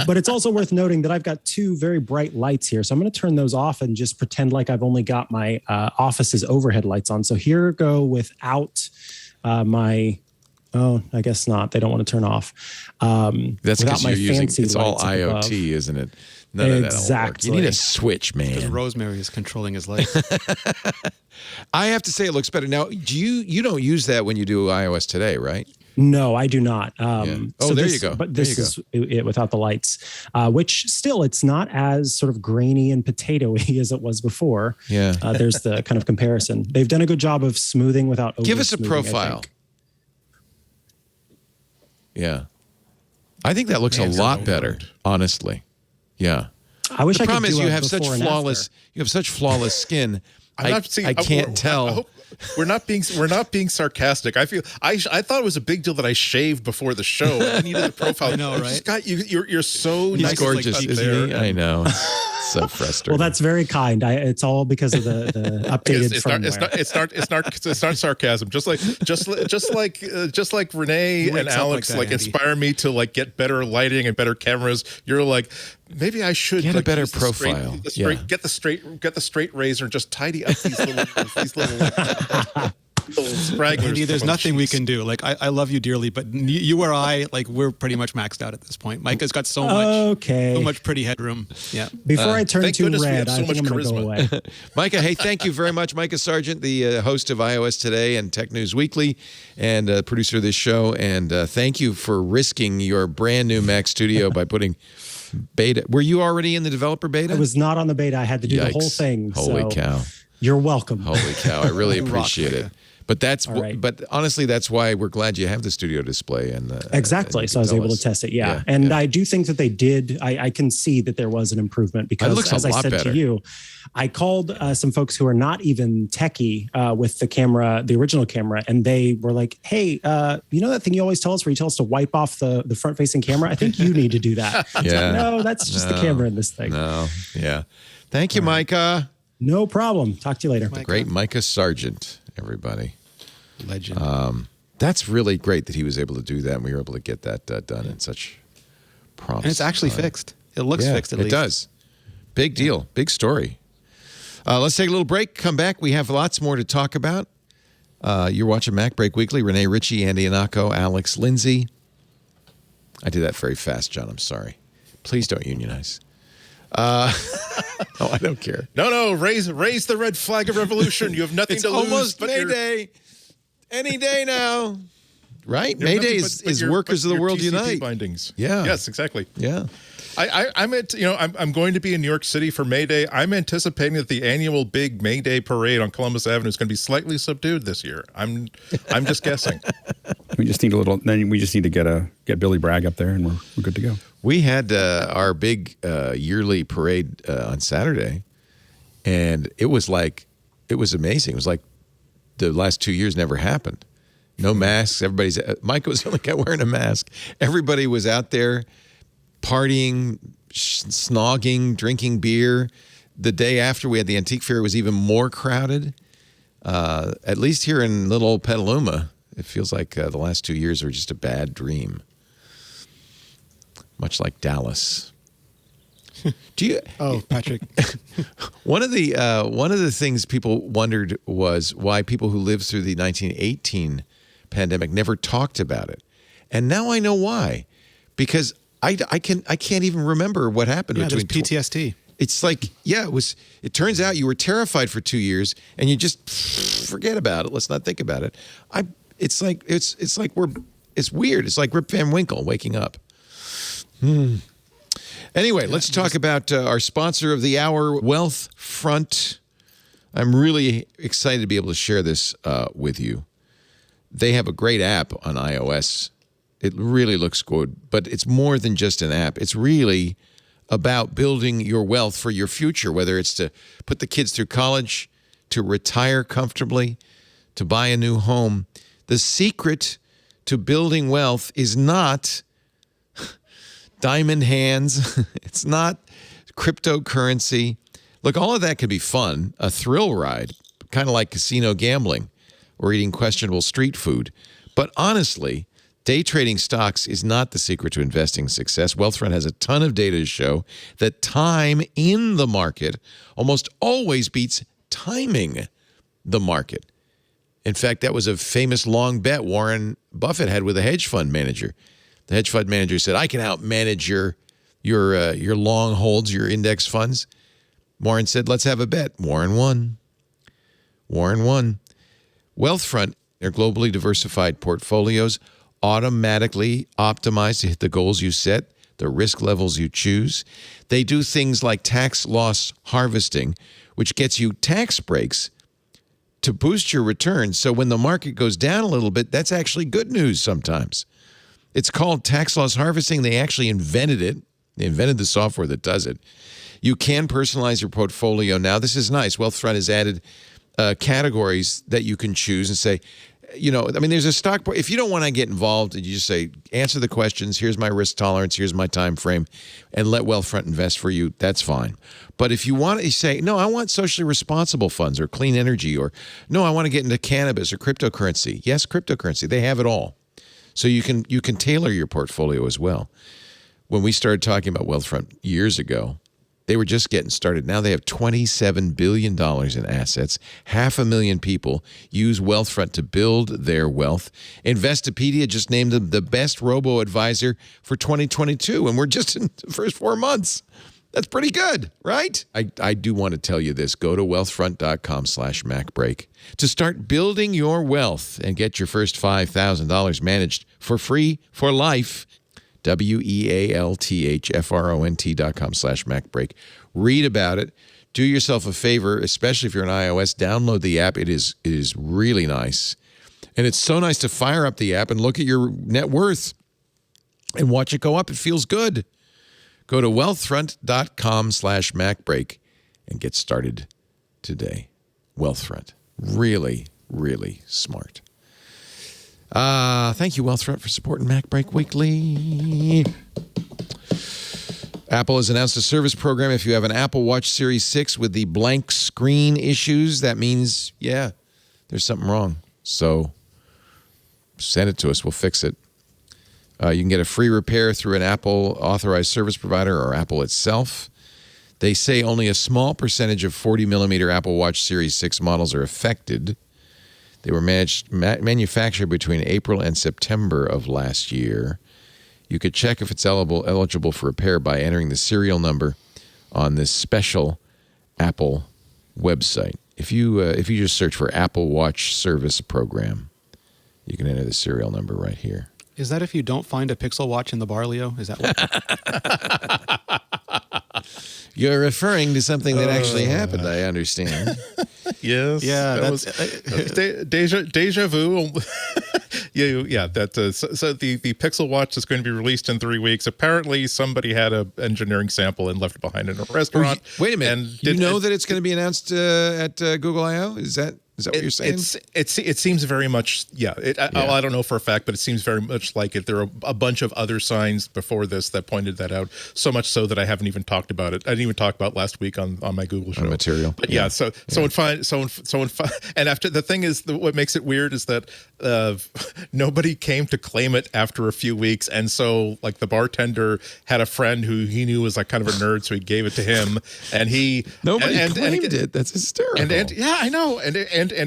But it's also worth noting that I've got two very bright lights here. So I'm going to turn those off and just pretend like I've only got my office's overhead lights on. So here go without my... Oh, I guess not. They don't want to turn off. That's because you're using, it's all lights up above. IoT, isn't it? None of that'll work. You need a switch, Because man. Rosemary is controlling his life. I have to say it looks better. Now, you don't use that when you do iOS today, right? No, I do not. Oh, there you go. But There this you is it without the lights, which still it's not as sort of grainy and potatoey as it was before. Yeah. There's the kind of comparison. They've done a good job of smoothing without Give us a over-smoothing, I profile. think. Yeah. I think that looks a lot better, honestly. Yeah. I wish The I could problem is do you a have such before and flawless after. you have such flawless skin. I can't tell. I hope we're not being sarcastic. I feel I thought it was a big deal that I shaved before the show. I needed the profile. I know, right? Scott, you're so He's nice, gorgeous, like, isn't he? I know. It's so frustrating. Well, that's very kind. It's all because of the updated firmware. It's not sarcasm. Just like Renee He and wakes up Alex like that, Andy. inspire me to like get better lighting and better cameras. You're like, maybe I should Get a like, better use the straight- profile. the straight- get the straight razor and just tidy up these little stragglers. Andy, there's from the nothing we cheeks. can do. Like, I love you dearly, but you or I, like, we're pretty much maxed out at this point. Micah's got so much pretty headroom. Yeah. Before I turn thank too goodness we red, have so I think much I'm going to go charisma. away. Micah, hey, thank you very much. Micah Sargent, the host of iOS Today and Tech News Weekly and producer of this show. And thank you for risking your brand new Mac Studio by putting beta. Were you already in the developer beta? I was not on the beta. I had to do the whole Yikes. thing. Holy so cow. You're welcome. Holy cow. I really appreciate it. But that's All right. but honestly, that's why we're glad you have the studio display and Exactly. and So I was tell able us. to test it. Yeah. And I do think that they did. I can see that there was an improvement because, looks a as I lot said better. to you, I called some folks who are not even techie with the camera, the original camera, and they were like, hey, you know that thing you always tell us where you tell us to wipe off the front facing camera? I think you need to do that. It's like, no, that's just the camera in this thing. No. Yeah. Thank you, Micah. No problem. Talk to you later. The great Micah Sargent, everybody. Legend. That's really great that he was able to do that and we were able to get that done in such prompt. And it's actually fixed. It looks fixed at least. It does. Big deal. Big story. Let's take a little break. Come back. We have lots more to talk about. You're watching MacBreak Weekly. Renee Ritchie, Andy Anako, Alex Lindsay. I did that very fast, John. I'm sorry. Please don't unionize. No, I don't care. No, raise the red flag of revolution. You have nothing It's to lose. almost but your- May Day. Any day now. Right? you have May nothing Day but is your- Workers but of the your World TCP Unite. bindings. Yeah. Yes, exactly. Yeah. I'm going to be in New York City for May Day. I'm anticipating that the annual big May Day parade on Columbus Avenue is going to be slightly subdued this year. I'm just guessing. We just need to get Billy Bragg up there, and we're good to go. We had our big yearly parade on Saturday, and it was amazing. It was like the last 2 years never happened. No masks. Mike was the only guy wearing a mask. Everybody was out there partying, snogging, drinking beer. The day after we had the antique fair, it was even more crowded. At least here in little old Petaluma, it feels like the last 2 years were just a bad dream. Much like Dallas. Do you? Oh, Patrick. One of the things people wondered was why people who lived through the 1918 pandemic never talked about it, and now I know why. Because I can't even remember what happened There's between PTSD. It's like, it turns out you were terrified for 2 years and you just forget about it. Let's not think about it. It's weird. It's like Rip Van Winkle waking up. Anyway, let's talk about our sponsor of the hour, Wealthfront. I'm really excited to be able to share this with you. They have a great app on iOS. It really looks good, but it's more than just an app. It's really about building your wealth for your future, whether it's to put the kids through college, to retire comfortably, to buy a new home. The secret to building wealth is not diamond hands. It's not cryptocurrency. Look, all of that could be fun, a thrill ride, kind of like casino gambling or eating questionable street food. But honestly, day trading stocks is not the secret to investing success. Wealthfront has a ton of data to show that time in the market almost always beats timing the market. In fact, that was a famous long bet Warren Buffett had with a hedge fund manager. The hedge fund manager said, I can outmanage your long holds, your index funds. Warren said, let's have a bet. Warren won. Wealthfront, their globally diversified portfolios, automatically optimized to hit the goals you set, the risk levels you choose. They do things like tax loss harvesting, which gets you tax breaks to boost your returns. So when the market goes down a little bit, that's actually good news sometimes. It's called tax loss harvesting. They actually invented it. They invented the software that does it. You can personalize your portfolio now. This is nice. Wealthfront has added categories that you can choose and say, there's a stock. If you don't want to get involved, you just say, answer the questions. Here's my risk tolerance. Here's my time frame, and let Wealthfront invest for you. That's fine. But if you want to say, no, I want socially responsible funds or clean energy, or no, I want to get into cannabis or cryptocurrency. Yes, cryptocurrency. They have it all. So you can tailor your portfolio as well. When we started talking about Wealthfront years ago, they were just getting started. Now they have $27 billion in assets. 500,000 people use Wealthfront to build their wealth. Investopedia just named them the best robo-advisor for 2022, and we're just in the first 4 months. That's pretty good, right? I do want to tell you this. Go to wealthfront.com/MacBreak to start building your wealth and get your first $5,000 managed for free for life. wealthfront.com/MacBreak. Read about it. Do yourself a favor, especially if you're on iOS. Download the app. It is really nice. And it's so nice to fire up the app and look at your net worth and watch it go up. It feels good. Go to wealthfront.com/MacBreak and get started today. Wealthfront. Really, really smart. Thank you, Wealthfront, for supporting MacBreak Weekly. Apple has announced a service program. If you have an Apple Watch Series 6 with the blank screen issues, that means, there's something wrong. So send it to us. We'll fix it. You can get a free repair through an Apple authorized service provider or Apple itself. They say only a small percentage of 40-millimeter Apple Watch Series 6 models are affected. They were manufactured between April and September of last year. You could check if it's eligible for repair by entering the serial number on this special Apple website. If you just search for Apple Watch Service Program, you can enter the serial number right here. Is that if you don't find a Pixel Watch in the bar, Leo? Is that what? You're referring to something that actually happened, I understand. Yes. Yeah. That was deja vu. Yeah. So the Pixel Watch is going to be released in 3 weeks. Apparently, somebody had an engineering sample and left it behind in a restaurant. Wait a minute. That it's going to be announced at Google I/O? Is that what you're saying? It seems very much, I don't know for a fact, but it seems very much like it. There are a bunch of other signs before this that pointed that out, so much so that I haven't even talked about it. I didn't even talk about last week on my Google show. Material. But and after, the thing is, what makes it weird is that nobody came to claim it after a few weeks. And so like the bartender had a friend who he knew was like kind of a nerd, so he gave it to him, and nobody claimed it. That's hysterical. I know. And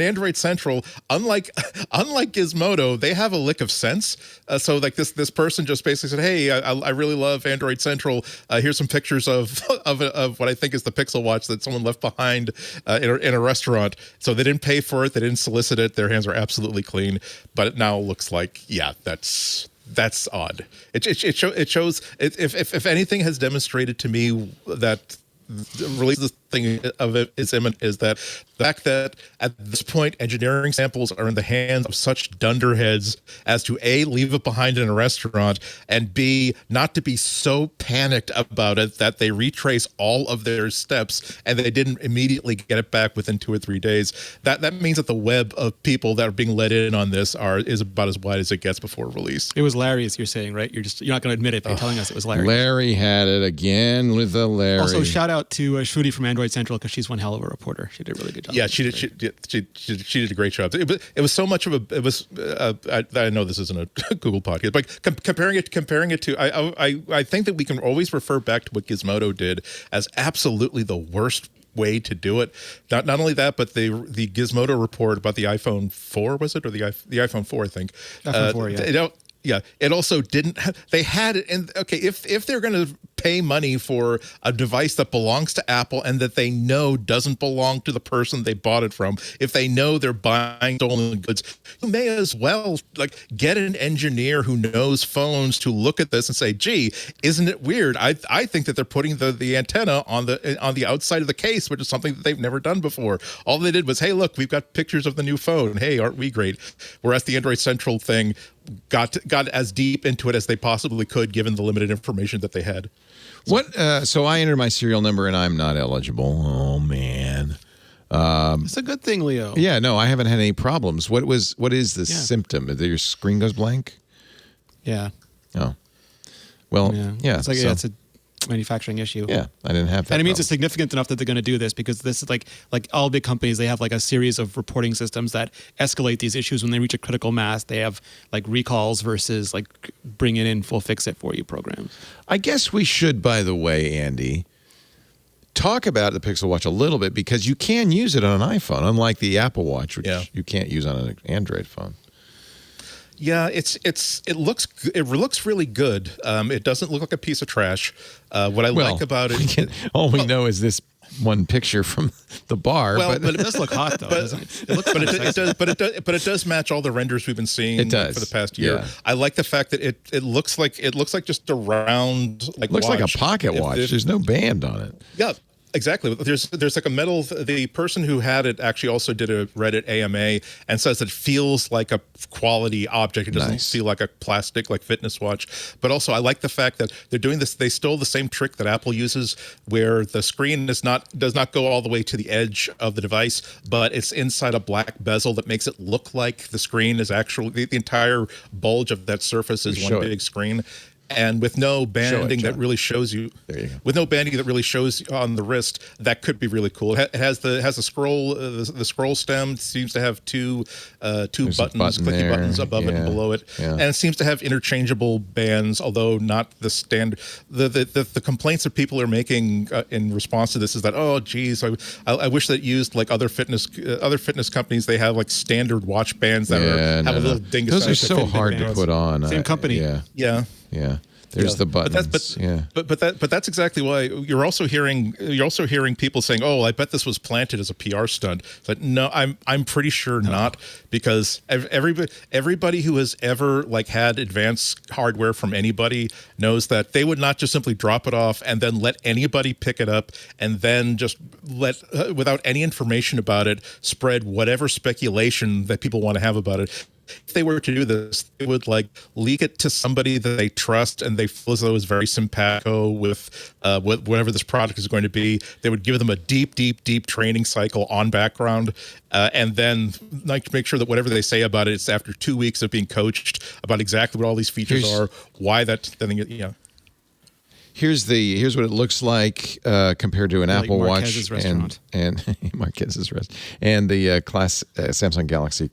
Android Central, unlike Gizmodo, they have a lick of sense. So like this person just basically said, "Hey, I really love Android Central. Here's some pictures of what I think is the Pixel Watch that someone left behind in a restaurant." So they didn't pay for it, they didn't solicit it. Their hands are absolutely clean. But it now looks like, that's odd. It shows if anything has demonstrated to me that release the thing of it is imminent is that the fact that at this point engineering samples are in the hands of such dunderheads as to A, leave it behind in a restaurant, and B, not to be so panicked about it that they retrace all of their steps and they didn't immediately get it back within 2 or 3 days. That means that the web of people that are being let in on this is about as wide as it gets before release. It was Larry, as you're saying, right? You're not going to admit it, but you're telling us it was Larry. Larry had it again with the Larry. Also, shout out to Shruti from Android Central, because she's one hell of a reporter. She did a really good job. Yeah, she did. She did a great job. It was so much of a. It was. I know this isn't a Google podcast, but comparing it to. I think that we can always refer back to what Gizmodo did as absolutely the worst way to do it. Not only that, but the Gizmodo report about the iPhone 4, was it, or the iPhone 4? I think. iPhone 4, yeah. Yeah, it also didn't. They had it, and okay, if they're going to pay money for a device that belongs to Apple and that they know doesn't belong to the person they bought it from, if they know they're buying stolen goods, you may as well get an engineer who knows phones to look at this and say, "Gee, isn't it weird? I think that they're putting the antenna on the outside of the case, which is something that they've never done before." All they did was, "Hey, look, we've got pictures of the new phone. Hey, aren't we great?" Whereas the Android Central thing got as deep into it as they possibly could, given the limited information that they had. So I entered my serial number and I'm not eligible. Oh man. It's a good thing, Leo. Yeah, no, I haven't had any problems. What is the symptom? That your screen goes blank? Yeah. Oh. Well, yeah. It's it's a manufacturing issue. Yeah, I didn't have that. And it means it's significant enough that they're going to do this, because this is like all big companies, they have a series of reporting systems that escalate these issues when they reach a critical mass. They have recalls versus bring it in, full fix it for you programs. I guess we should, by the way, Andy, talk about the Pixel Watch a little bit, because you can use it on an iPhone, unlike the Apple Watch, which you can't use on an Android phone. Yeah, it looks really good. It doesn't look like a piece of trash. What I like about it, all we know is this one picture from the bar. Well, but it does look hot, though, doesn't it? It looks but it does match all the renders we've been seeing for the past year. Yeah. I like the fact that it looks like just a round looks watch. like a pocket watch. There's no band on it. Yeah. Exactly. There's a metal. The person who had it actually also did a Reddit AMA and says it feels like a quality object. It doesn't feel like a plastic fitness watch. But also, I like the fact that they're doing this. They stole the same trick that Apple uses, where the screen does not go all the way to the edge of the device, but it's inside a black bezel that makes it look like the screen is actually the entire bulge of that surface is one big screen. And with no banding that really shows you, with no banding that really shows on the wrist, that could be really cool. It has the scroll, the scroll stem seems to have two buttons, clicky buttons above it and below it, and it seems to have interchangeable bands, although not the standard. The complaints that people are making in response to this is that, oh geez, I wish that used other fitness companies. They have standard watch bands that have a little dingus. Those are so hard to put on. Same company. Yeah. There's the buttons. But that's exactly why you're also hearing people saying, "Oh, I bet this was planted as a PR stunt." But no, I'm pretty sure not, because everybody who has ever had advanced hardware from anybody knows that they would not just simply drop it off and then let anybody pick it up and then just let without any information about it spread whatever speculation that people want to have about it. If they were to do this, they would leak it to somebody that they trust and they feel as though is very simpatico with whatever this product is going to be. They would give them a deep training cycle on background, and then make sure that whatever they say about it, it's after 2 weeks of being coached about exactly what all these features are, why that thing. Here's what it looks like compared to an Apple Watch and Marquez's restaurant and the Samsung Galaxy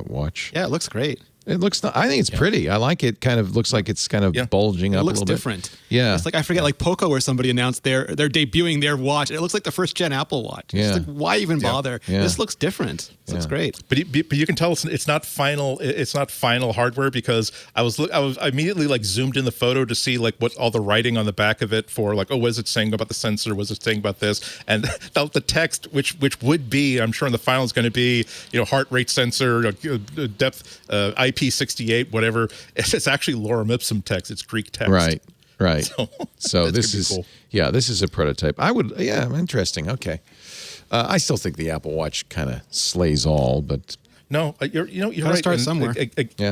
watch. Yeah, it looks great. It looks. I think it's pretty. I like it. Kind of looks like it's kind of bulging up. It looks a little different. Bit. Yeah, it's I forget Poco, where somebody announced they're debuting their watch. It looks like the first gen Apple Watch. Yeah. It's why even bother? Yeah. This looks different. It looks great. But you can tell it's not final. It's not final hardware, because I was immediately zoomed in the photo to see what all the writing on the back of it for what is it saying about the sensor? Was it saying about this? And the text, which would be, I'm sure in the final is going to be heart rate sensor, depth, IP68. Whatever, it's actually lorem ipsum text. It's Greek text. Right. Right. So this is cool. this is a prototype. Interesting. Okay. I still think the Apple Watch kind of slays all, but No, you're Gotta right. start And, somewhere.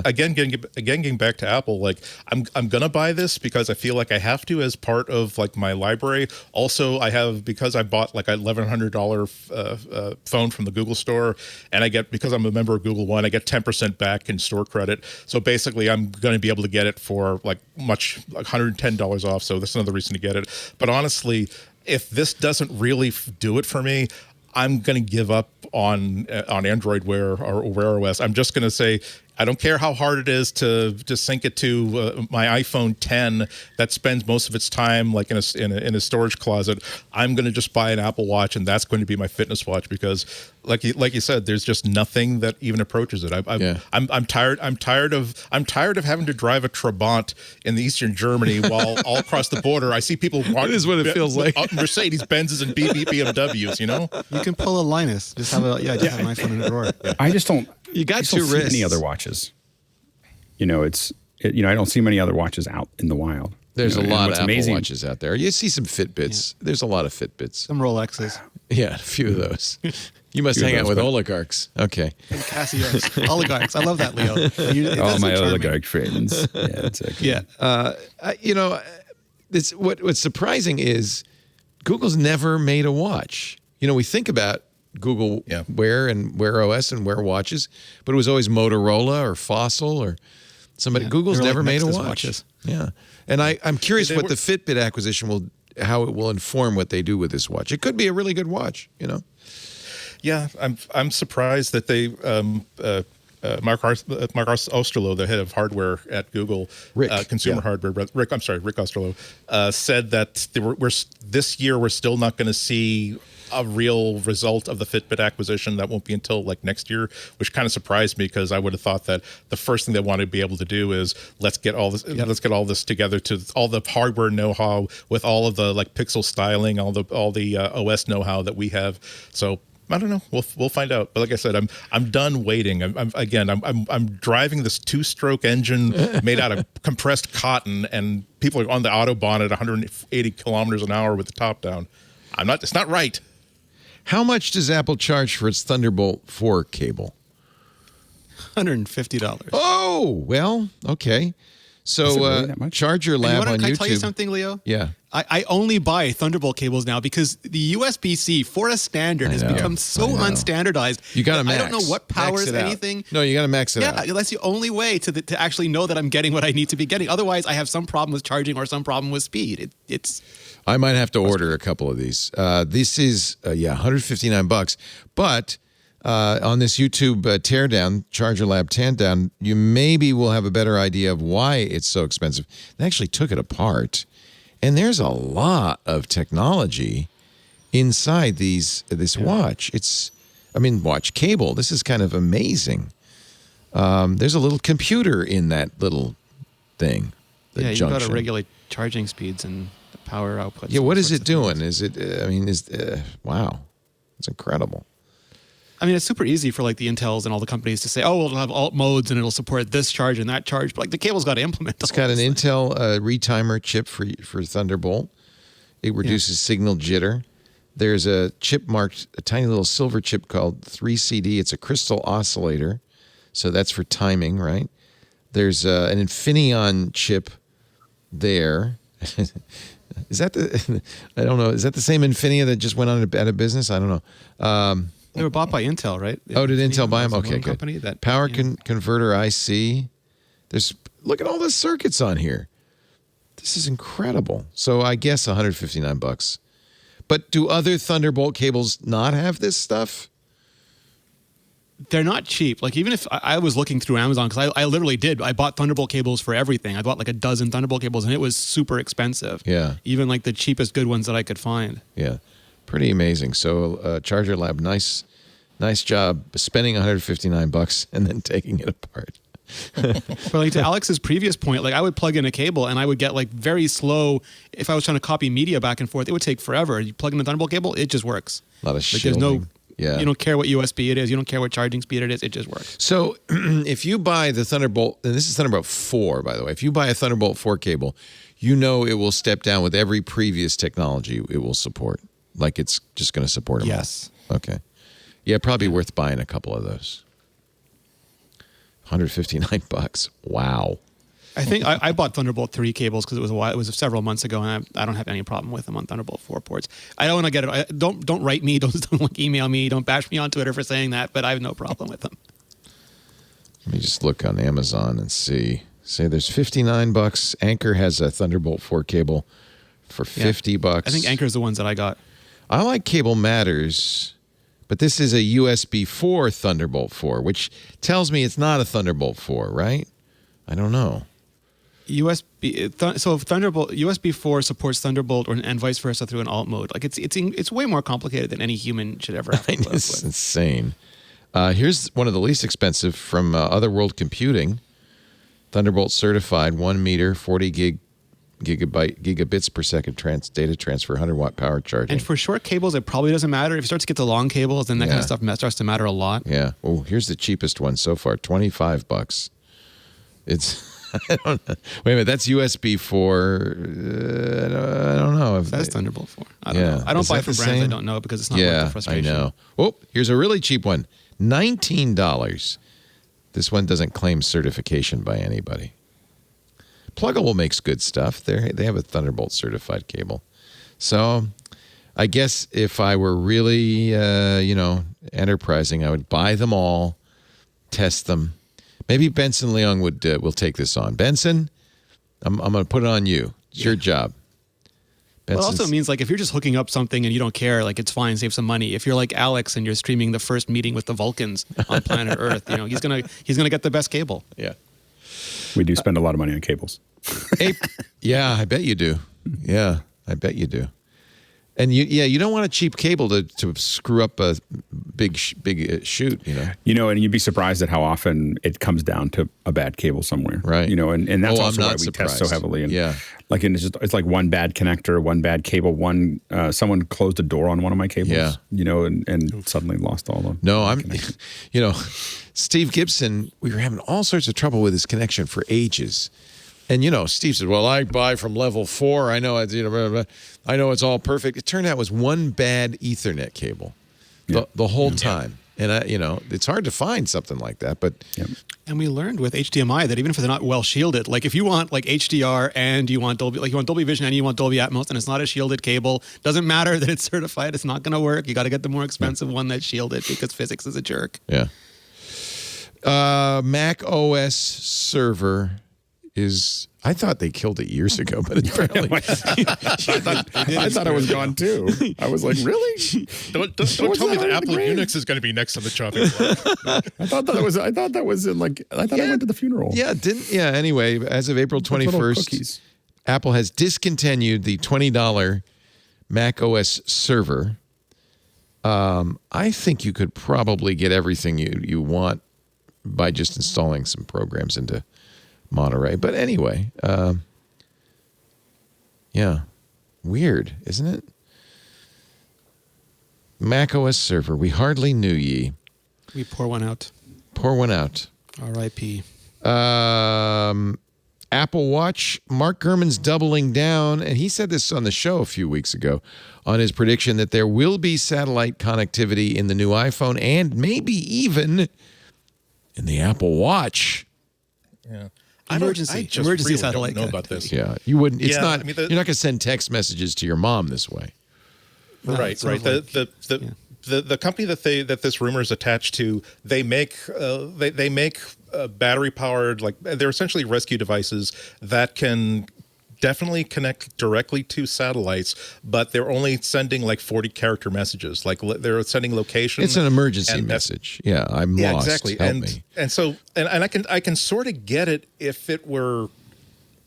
Again, getting back to Apple, like I'm gonna buy this because I feel like I have to as part of like my library. Also, because I bought like a $1,100 phone from the Google store, and because I'm a member of Google One, I get 10% back in store credit. So basically, I'm going to be able to get it for like $110 off. So that's another reason to get it. But honestly, if this doesn't really do it for me, I'm going to give up on Android Wear or Wear OS. I'm just going to say, I don't care how hard it is to sync it to my iPhone 10 that spends most of its time like in a storage closet. I'm going to just buy an Apple Watch, and that's going to be my fitness watch because, like you said, there's just nothing that even approaches it. I'm tired of having to drive a Trabant in the Eastern Germany while all across the border I see people walking. That is what it feels like. Mercedes Benzes and BMWs. You know, You can pull a Linus. Just have an iPhone in a drawer. I just don't. you got I just don't two see wrists. any other watches. I don't see many other watches out in the wild. There's a lot of what's Apple amazing- Watches out there. You see some Fitbits. There's a lot of Fitbits. Some Rolexes. Yeah, a few of those. You must Few of hang out those, with but- oligarchs. Okay. And Casios. Oligarchs. I love that, Leo. All my oligarch friends. Yeah, it's okay. Yeah. What's surprising is Google's never made a watch. We think about Google Wear and Wear OS and Wear watches, but it was always Motorola or Fossil or somebody. Yeah, Google's they were never like made a Nexus watch. watches. Yeah, and I'm curious They what were- the Fitbit acquisition how it will inform what they do with this watch. It could be a really good watch. Yeah, I'm surprised that they Mark Osterloh, the head of hardware at Google, consumer hardware, Rick Osterloh, said that this year we're still not going to see a real result of the Fitbit acquisition. That won't be until like next year, which kind of surprised me because I would have thought that the first thing they want to be able to do is let's get all this together to all the hardware know-how with all of the like pixel styling, all the OS know-how that we have. So I don't know. We'll find out. But like I said, I'm done waiting. I'm driving this 2-stroke engine made out of compressed cotton, and people are on the Autobahn at 180 kilometers an hour with the top down. It's not right. How much does Apple charge for its Thunderbolt 4 cable? $150. Oh, well, okay. So Is it really that much? Charger Lab on Can I YouTube. tell you something, Leo? Yeah. I only buy Thunderbolt cables now because the USB-C for a standard has become so unstandardized. You got to that max. I don't know what powers Max it out. anything. No, you got to max it out. Yeah, that's the only way to actually know that I'm getting what I need to be getting. Otherwise, I have some problem with charging or some problem with speed. It's I might have to order a couple of these. This is $159, but on this YouTube teardown, Charger Lab teardown, you maybe will have a better idea of why it's so expensive. They actually took it apart, and there's a lot of technology inside this watch. Watch cable. This is kind of amazing. There's a little computer in that little thing. you've got to regulate charging speeds and the power output. Yeah, what is it doing? Is it? Wow, it's incredible. I mean, it's super easy for like the Intels and all the companies to say, "Oh, well, it'll have alt modes and it'll support this charge and that charge." But like the cable's got to implement. It's got an Intel retimer chip for Thunderbolt. It reduces signal jitter. There's a chip marked, a tiny little silver chip called 3CD. It's a crystal oscillator, so that's for timing, right? There's an Infineon chip there. Is that I don't know. Is that the same Infineon that just went out of business? I don't know. They were bought by Intel, right? Oh, did Intel buy them? was Okay, one good. company that Power converter IC. Look at all the circuits on here. This is incredible. So I guess $159. But do other Thunderbolt cables not have this stuff? They're not cheap. Like even if I was looking through Amazon, because I literally did. I bought Thunderbolt cables for everything. I bought like a dozen Thunderbolt cables, and it was super expensive. Yeah. Even like the cheapest good ones that I could find. Yeah. Pretty amazing. So Charger Lab, nice job spending $159 and then taking it apart. But like to Alex's previous point, like I would plug in a cable and I would get like very slow. If I was trying to copy media back and forth, it would take forever. You plug in the Thunderbolt cable, it just works. A lot of Like shielding. there's no, Yeah. you don't care what USB it is. You don't care what charging speed it is. It just works. So if you buy the Thunderbolt, and this is Thunderbolt 4, by the way, if you buy a Thunderbolt 4 cable, you know it will step down with every previous technology it will support. Like it's just going to support them Yes. all. Okay. Yeah, probably worth buying a couple of those. $159. Wow. I think I bought Thunderbolt 3 cables because it was several months ago, and I don't have any problem with them on Thunderbolt 4 ports. I don't want to get it. Don't write me. Don't email me. Don't bash me on Twitter for saying that. But I have no problem with them. Let me just look on Amazon and see. Say there's $59. Anchor has a Thunderbolt 4 cable for $50. I think Anchor is the ones that I got. I like Cable Matters, but this is a USB 4 Thunderbolt 4, which tells me it's not a Thunderbolt 4, right? I don't know. So Thunderbolt USB 4 supports Thunderbolt and vice versa through an alt mode. Like it's way more complicated than any human should ever have to live It's with. insane. Here's one of the least expensive from Otherworld Computing. Thunderbolt certified, 1 meter, 40 gigabits per second data transfer, 100-watt power charging. And for short cables, it probably doesn't matter. If you start to get the long cables, then that kind of stuff starts to matter a lot. Yeah. Oh, here's the cheapest one so far, $25. It's I don't know. Wait a minute, that's USB 4. I don't know. That's Thunderbolt 4. I don't know. I don't buy for brands I don't know because it's not worth the frustration. I know. Oh, here's a really cheap one. $19. This one doesn't claim certification by anybody. Pluggable makes good stuff. They have a Thunderbolt certified cable. So I guess if I were really, enterprising, I would buy them all, test them. Maybe Benson Leung will take this on. Benson, I'm going to put it on you. It's your job. Well, it also means like if you're just hooking up something and you don't care, like it's fine, save some money. If you're like Alex and you're streaming the first meeting with the Vulcans on planet Earth, he's gonna get the best cable. Yeah. We do spend a lot of money on cables. Yeah, I bet you do. Yeah, I bet you do. And you don't want a cheap cable to screw up a big shoot, and you'd be surprised at how often it comes down to a bad cable somewhere, right? And that's also why we surprised. test so heavily. And yeah, like it's like one bad connector, one bad cable, someone closed a door on one of my cables, and suddenly lost all the. No, Steve Gibson, we were having all sorts of trouble with his connection for ages. And, Steve said, well, I buy from level 4. I know it's, I know it's all perfect. It turned out it was one bad Ethernet cable the whole time. And, it's hard to find something like that. But And we learned with HDMI that even if they're not well shielded, like if you want like HDR and you want Dolby Vision and you want Dolby Atmos and it's not a shielded cable, doesn't matter that it's certified. It's not going to work. You got to get the more expensive one that's shielded because physics is a jerk. Yeah. macOS server I thought they killed it years ago, but apparently I thought it was gone too. I was like, really? Don't tell me that Apple Unix is going to be next on the chopping block. I thought that was in I went to the funeral. Yeah, anyway, as of April 21st, Apple has discontinued the $20 macOS server. I think you could probably get everything you want by just installing some programs into Monterey. But anyway, weird, isn't it? macOS server, we hardly knew ye. We pour one out. R.I.P. Apple Watch, Mark Gurman's doubling down, and he said this on the show a few weeks ago on his prediction that there will be satellite connectivity in the new iPhone and maybe even in the Apple Watch. Yeah. Emergency satellite don't know about this. Yeah, you wouldn't. It's not. I mean, you're not going to send text messages to your mom this way. Right. The company that this rumor is attached to, they make battery powered, like they're essentially rescue devices that can definitely connect directly to satellites, but they're only sending like 40 character messages. Like they're sending location. It's an emergency message. Yeah, I'm lost. Exactly. Help me. And so I can sort of get it if it were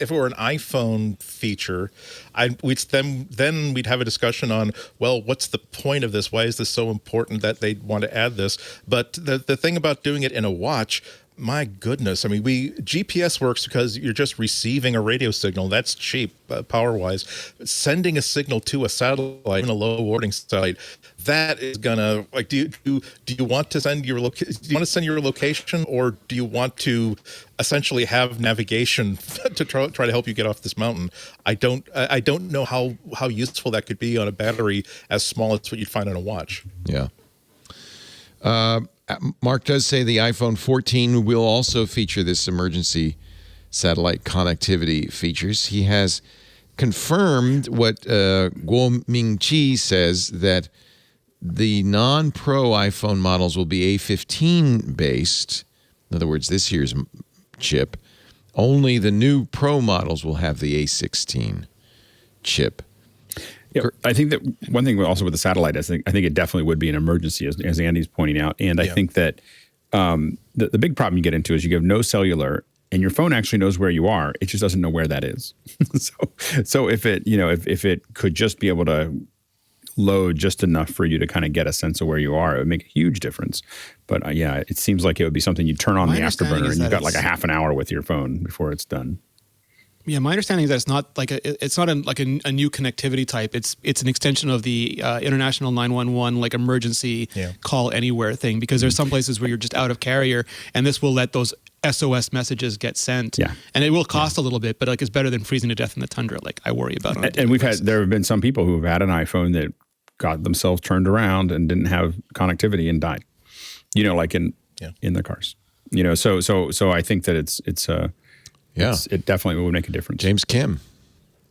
an iPhone feature. Then we'd have a discussion on, well, what's the point of this? Why is this so important that they want to add this? But the thing about doing it in a watch, My goodness. I mean, GPS works because you're just receiving a radio signal. That's cheap, power-wise. Sending a signal to a satellite, in a low-orbiting satellite, that is gonna, like, do you want to send your location, or do you want to essentially have navigation to try to help you get off this mountain? I don't know how useful that could be on a battery as small as what you'd find on a watch. Yeah. Mark does say the iPhone 14 will also feature this emergency satellite connectivity features. He has confirmed what Gurman says, that the non-Pro iPhone models will be A15 based. In other words, this year's chip. Only the new Pro models will have the A16 chip. Yeah, I think that one thing also with the satellite, I think it definitely would be an emergency, as Andy's pointing out. And I think that the big problem you get into is you have no cellular, and your phone actually knows where you are. It just doesn't know where that is. so if it could just be able to load just enough for you to kind of get a sense of where you are, it would make a huge difference. But it seems like it would be something you turn on the afterburner and you've got like a half an hour with your phone before it's done. Yeah, my understanding is that it's not like a new connectivity type. It's an extension of the international 911 like emergency call anywhere thing, because there's some places where you're just out of carrier, and this will let those SOS messages get sent. Yeah, and it will cost a little bit, but like it's better than freezing to death in the tundra. Like I worry about it. And there have been some people who have had an iPhone that got themselves turned around and didn't have connectivity and died. Like in the cars. So I think that it definitely would make a difference. James Kim.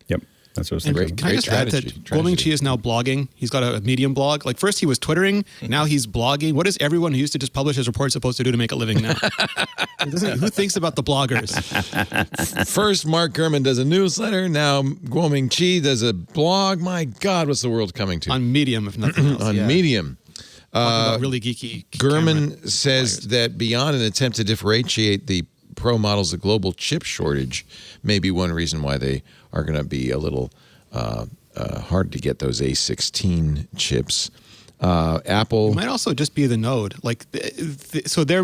Yep. That's what I was thinking. Can I just add that Gurman is now blogging? He's got a Medium blog. Like first he was Twittering, now he's blogging. What is everyone who used to just publish his reports supposed to do to make a living now? Who thinks about the bloggers? First, Mark Gurman does a newsletter. Now Gurman does a blog. My God, what's the world coming to? On Medium, if nothing else. On Medium. Really geeky. Gurman says that beyond an attempt to differentiate the Pro models, the global chip shortage may be one reason why they are going to be a little hard to get those A16 chips. Apple it might also just be the node. Like, so they're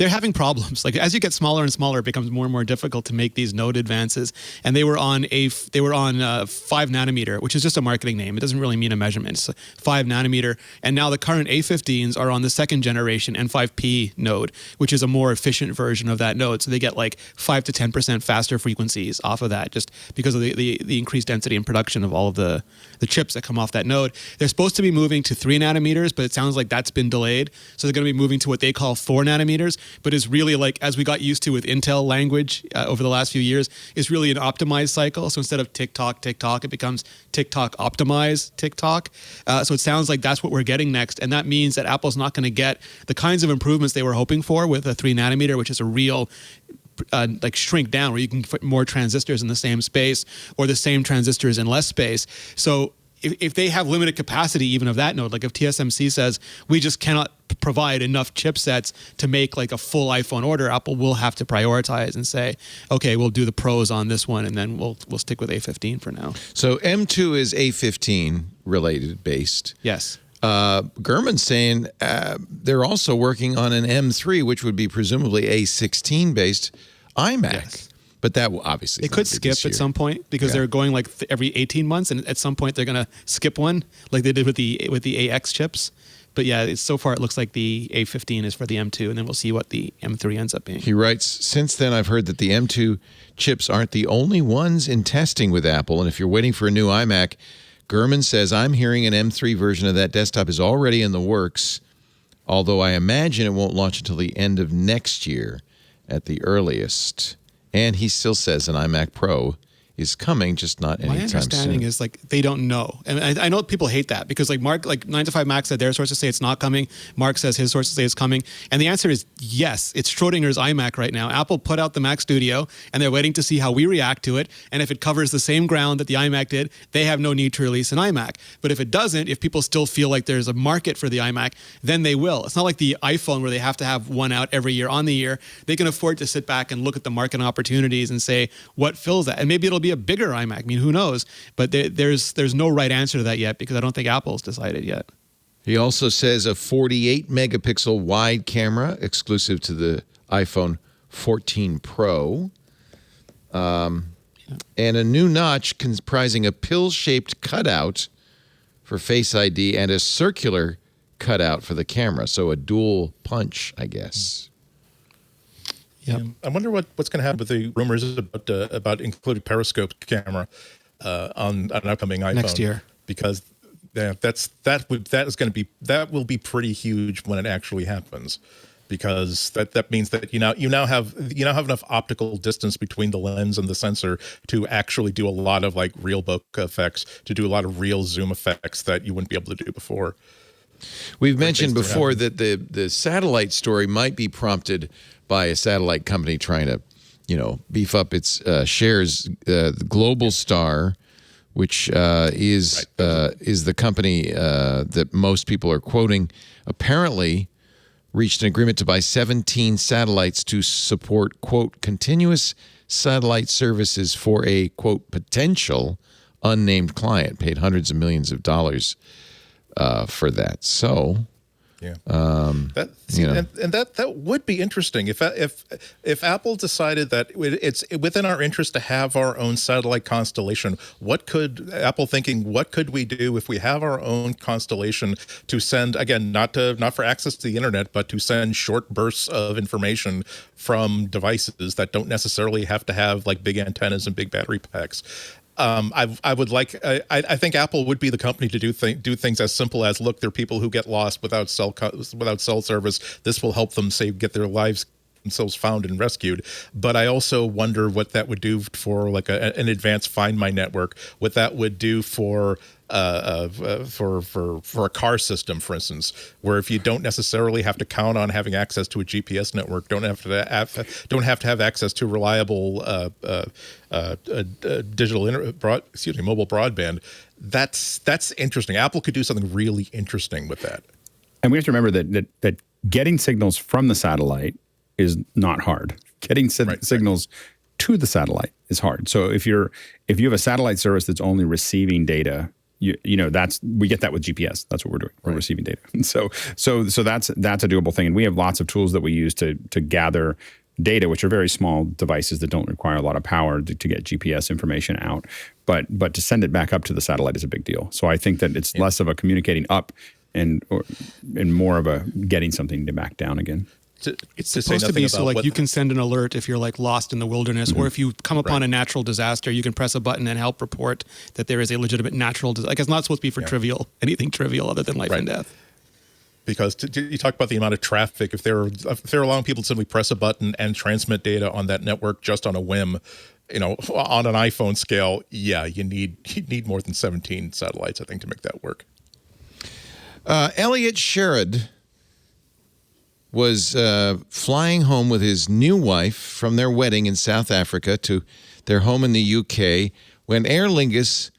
having problems. Like as you get smaller and smaller, it becomes more and more difficult to make these node advances. And they were on 5 nanometer, which is just a marketing name. It doesn't really mean a measurement. It's 5 nanometer. And now the current A15s are on the second generation N5P node, which is a more efficient version of that node. So they get like 5 to 10% faster frequencies off of that, just because of the increased density and production of all of the chips that come off that node. They're supposed to be moving to 3 nanometers, but it sounds like that's been delayed. So they're going to be moving to what they call 4 nanometers, but is really like, as we got used to with Intel language over the last few years, is really an optimized cycle. So instead of tick-tock, it becomes tick-tock, optimize, tick-tock. So it sounds like that's what we're getting next. And that means that Apple's not going to get the kinds of improvements they were hoping for with a 3 nanometer, which is a real like shrink down where you can put more transistors in the same space or the same transistors in less space. So if they have limited capacity even of that node, like if TSMC says we just cannot provide enough chipsets to make like a full iPhone order, Apple will have to prioritize and say, okay, we'll do the Pros on this one and then we'll stick with A15 for now. So M2 is A15 related based. Yes. Gurman's saying they're also working on an M3, which would be presumably A16 based iMac. Yes. But that will obviously it could skip at some point because they're going like every 18 months, and at some point they're going to skip one like they did with the AX chips. But yeah, so far it looks like the A15 is for the M2, and then we'll see what the M3 ends up being. He writes, since then I've heard that the M2 chips aren't the only ones in testing with Apple, and if you're waiting for a new iMac, Gurman says, I'm hearing an M3 version of that desktop is already in the works, although I imagine it won't launch until the end of next year at the earliest. And he still says an iMac Pro is coming, just not anytime soon. My understanding is like they don't know, and I know people hate that because like Mark, like 9 to 5 Mac said their sources say it's not coming. Mark says his sources say it's coming, and the answer is yes. It's Schrodinger's iMac right now. Apple put out the Mac Studio, and they're waiting to see how we react to it. And if it covers the same ground that the iMac did, they have no need to release an iMac. But if it doesn't, if people still feel like there's a market for the iMac, then they will. It's not like the iPhone where they have to have one out every year on the year. They can afford to sit back and look at the market opportunities and say what fills that, and maybe it'll be a bigger iMac. I mean, who knows? But there's no right answer to that yet because I don't think Apple's decided yet. He also says a 48 megapixel wide camera exclusive to the iPhone 14 Pro. And a new notch comprising a pill-shaped cutout for Face ID and a circular cutout for the camera. So a dual punch, I guess. Yep. I wonder what's going to happen with the rumors about including periscope camera on an upcoming iPhone Next year, because that will be pretty huge when it actually happens, because that means that you now have enough optical distance between the lens and the sensor to actually do a lot of like real bokeh effects, to do a lot of real zoom effects that you wouldn't be able to do before. We've mentioned before that the satellite story might be prompted by a satellite company trying to, beef up its shares. Global Star, which is the company that most people are quoting, apparently reached an agreement to buy 17 satellites to support, quote, continuous satellite services for a, quote, potential unnamed client, paid hundreds of millions of dollars for that. So, yeah, that would be interesting if Apple decided that it's within our interest to have our own satellite constellation. What could we do if we have our own constellation to send, again, not for access to the internet, but to send short bursts of information from devices that don't necessarily have to have like big antennas and big battery packs. I think Apple would be the company to do things as simple as, look, there are people who get lost without cell service. This will help them get their lives themselves found and rescued. But I also wonder what that would do for like an advanced Find My network, what that would do for a car system, for instance, where if you don't necessarily have to count on having access to a GPS network, don't have to have access to reliable mobile broadband. That's interesting. Apple could do something really interesting with that. And we have to remember that getting signals from the satellite is not hard. Getting signals to the satellite is hard. So if you have a satellite service that's only receiving data, we get that with GPS. That's what we're doing. We're receiving data. And so that's a doable thing. And we have lots of tools that we use to gather data, which are very small devices that don't require a lot of power to get GPS information out. But to send it back up to the satellite is a big deal. So I think that it's less of a communicating up and more of a getting something to back down again. It's supposed to be so like you can send an alert if you're like lost in the wilderness, or if you come upon a natural disaster, you can press a button and help report that there is a legitimate natural disaster. Like, it's not supposed to be for anything trivial other than life and death. Because you talk about the amount of traffic. If they're allowing people to simply press a button and transmit data on that network just on a whim, on an iPhone scale, you need more than 17 satellites, I think, to make that work. Elliot Sherrod was flying home with his new wife from their wedding in South Africa to their home in the UK when Aer Lingus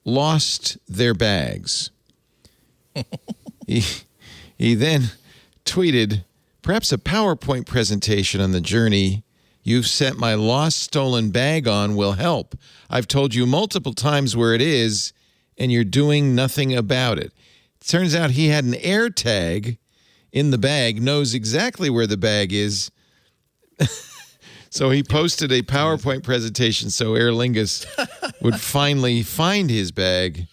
lost their bags. He then tweeted, "Perhaps a PowerPoint presentation on the journey you've set my lost stolen bag on will help. I've told you multiple times where it is, and you're doing nothing about it." It turns out he had an AirTag in the bag, knows exactly where the bag is. So he posted a PowerPoint presentation so Aer Lingus would finally find his bag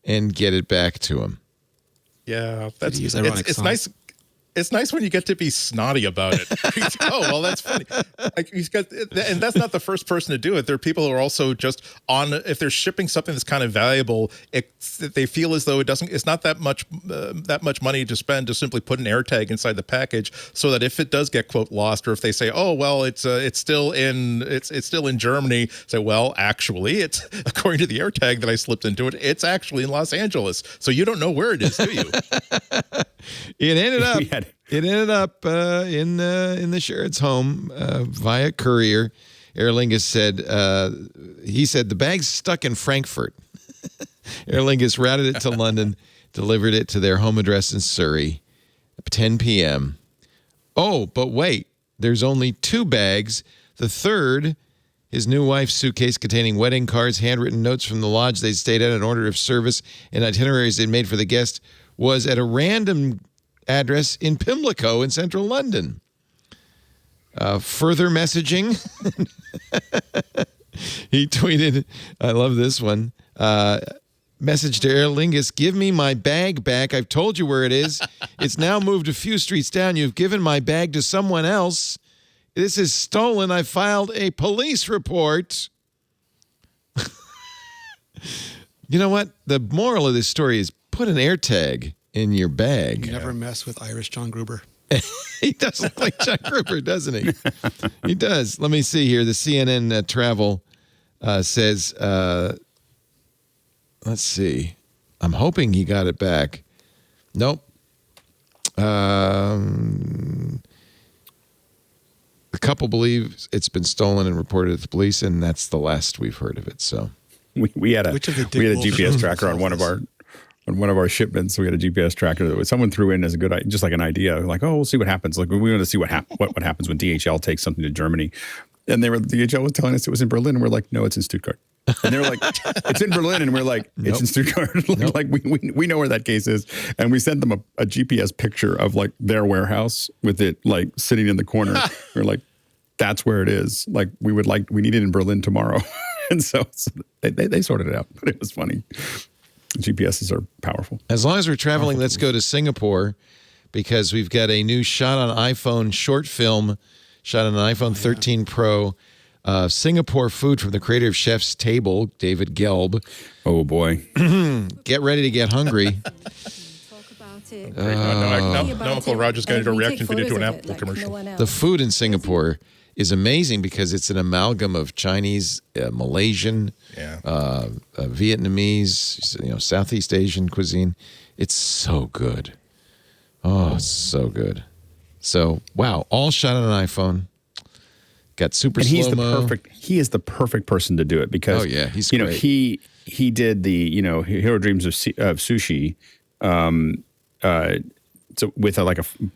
and get it back to him. Yeah, it's nice. It's nice when you get to be snotty about it. Oh, well, that's funny. Like, and that's not the first person to do it. There are people who are also just if they're shipping something that's kind of valuable, they feel as though it's not that much money to spend to simply put an AirTag inside the package, so that if it does get, quote, lost, or if they say, oh, well, it's still in Germany, say, well, actually, it's, according to the AirTag that I slipped into it, it's actually in Los Angeles. So you don't know where it is, do you? It ended up in the Sherrod's home via courier. Aer Lingus said the bag's stuck in Frankfurt. Aer Lingus routed it to London, delivered it to their home address in Surrey at 10 p.m. Oh, but wait, there's only 2 bags. The third, his new wife's suitcase containing wedding cards, handwritten notes from the lodge they stayed at, an order of service, and itineraries they'd made for the guest, was at a random address in Pimlico in central London. Further messaging. He tweeted, I love this one. Message to Aer Lingus, give me my bag back. I've told you where it is. It's now moved a few streets down. You've given my bag to someone else. This is stolen. I filed a police report. You know what? The moral of this story is put an AirTag in your bag. You never mess with Irish John Gruber. He does look like John Gruber, doesn't he? He does. Let me see here. The CNN travel says, let's see. I'm hoping he got it back. Nope. The couple believes it's been stolen and reported to the police, and that's the last we've heard of it. So we had a GPS tracker on one of our shipments. We had a GPS tracker that someone threw in as a good, just like an idea, like, oh, we'll see what happens. Like we want to see what happens when DHL takes something to Germany. And DHL was telling us it was in Berlin, and we're like, no, it's in Stuttgart. And they were like, it's in Berlin, and we're like, it's in Stuttgart. Like we know where that case is, and we sent them a GPS picture of like their warehouse with it like sitting in the corner. We're like, that's where it is. Like we need it in Berlin tomorrow. And so they sorted it out, but it was funny. GPSs are powerful. As long as we're traveling, let's go to Singapore, because we've got a new shot on iPhone short film, shot on an iPhone 13 Pro. Singapore food from the creator of Chef's Table, David Gelb. Oh, boy. Get ready to get hungry. Now Uncle Roger's going to do a reaction video to an Apple commercial. The food in Singapore is amazing because it's an amalgam of Chinese, Malaysian, Vietnamese, Southeast Asian cuisine. It's so good. Oh, so good. So, wow, all shot on an iPhone. Got super slow-mo. He is the perfect person to do it because he's great. He did the Hero Dreams of Sushi, so with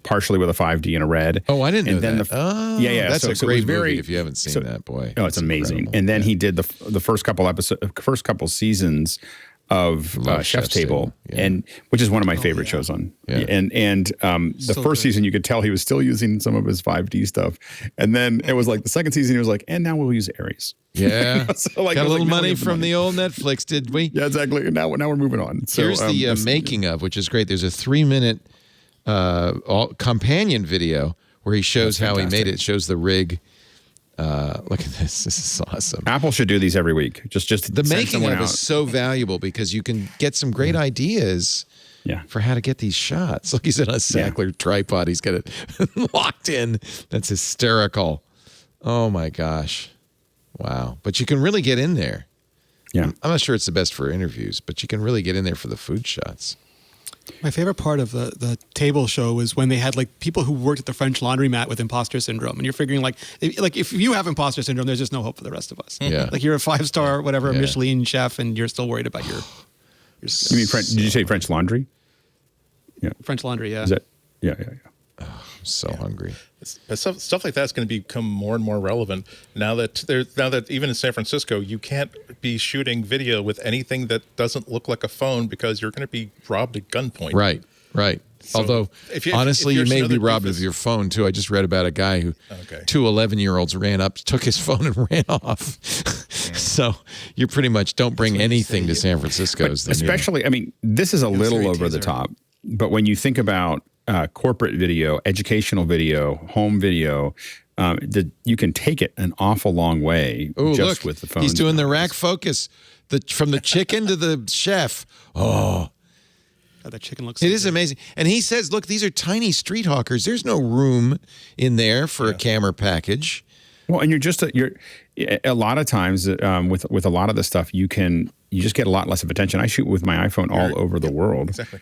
partially with a 5D and a red. Oh, I didn't know that. That's a great movie if you haven't seen that, boy. Oh, it's amazing. Incredible. And then he did the first couple seasons of Chef's Table, and which is one of my favorite shows on. Yeah. And the first season you could tell he was still using some of his 5D stuff, and then it was like the second season he was like, and now we'll use Aries. Yeah, so got a little money from the old Netflix, did we? Yeah, exactly. And now we're moving on. So, here's the making of, which is great. There's a 3-minute companion video where he shows how he made it. It shows the rig. Look at this. This is awesome. Apple should do these every week. Just the making of is so valuable because you can get some great ideas for how to get these shots. Look, he's in a Sackler tripod. He's got it locked in. That's hysterical. Oh my gosh. Wow. But you can really get in there. Yeah. I'm not sure it's the best for interviews, but you can really get in there for the food shots. My favorite part of the table show was when they had like people who worked at the French laundromat with imposter syndrome, and you're figuring if you have imposter syndrome, there's just no hope for the rest of us. Yeah, like you're a 5-star Michelin chef, and you're still worried about your. You mean French? Did you say French laundry? Yeah, French laundry. Yeah. Is that? Yeah. Oh, I'm so hungry. Stuff like that's going to become more and more relevant now that even in San Francisco you can't be shooting video with anything that doesn't look like a phone because you're going to be robbed at gunpoint. Right. So although honestly, you may be robbed of your phone too. I just read about a guy who 2 11-year-olds ran up, took his phone, and ran off. So you pretty much don't bring anything to San Francisco. Especially, I mean, this is a little over the top, but when you think about corporate video, educational video, home video, you can take it an awful long way with the phone. He's doing the rack focus, from the chicken to the chef. Oh, that chicken looks. It is amazing. And he says, "Look, these are tiny street hawkers. There's no room in there for a camera package." Well, and you're a lot of times with a lot of the stuff you just get a lot less of attention. I shoot with my iPhone all over the world, exactly.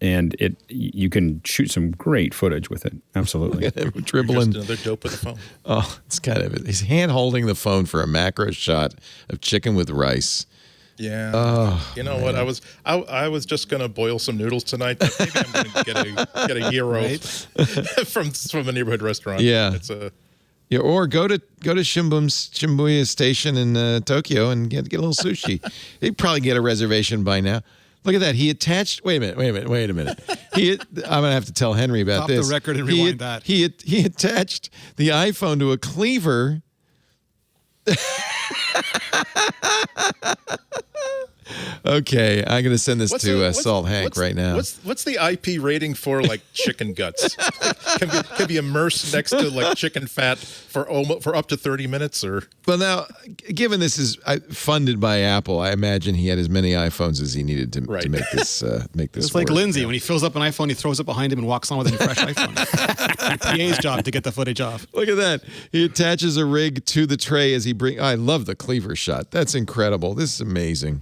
And you can shoot some great footage with it. Absolutely. Look at him dribbling. Just another dope with the phone. Oh, it's kind of he's hand holding the phone for a macro shot of chicken with rice. Yeah. Oh, you know what? I was just gonna boil some noodles tonight. But maybe I'm gonna get a gyro from a neighborhood restaurant. Yeah. It's or go to Shibuya Station in Tokyo and get a little sushi. They'd probably get a reservation by now. Look at that. He attached. Wait a minute. I'm gonna have to tell Henry about Stop this. the record and rewind that. He attached the iPhone to a cleaver. Okay, I'm going to send this to Salt Hank right now. What's the IP rating for like chicken guts? Can be immersed next to like chicken fat for up to 30 minutes or? Well, now, given this is funded by Apple, I imagine he had as many iPhones as he needed to make this It's like work. Lindsay when he fills up an iPhone, he throws it behind him and walks on with a fresh iPhone. PA's job to get the footage off. Look at that. He attaches a rig to the tray as he brings. I love the cleaver shot. That's incredible. This is amazing.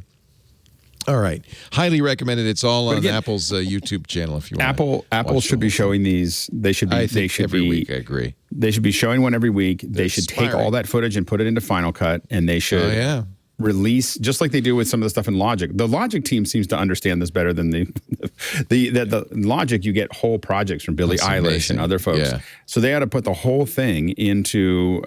All right. Highly recommended. It's all on Apple's YouTube channel if you want. Apple should be showing these. They should be every week, I agree. They should be showing one every week. They should take all that footage and put it into Final Cut, and they should release, just like they do with some of the stuff in Logic. The Logic team seems to understand this better than the Logic. You get whole projects from Billie Eilish and other folks. Yeah. So they ought to put the whole thing into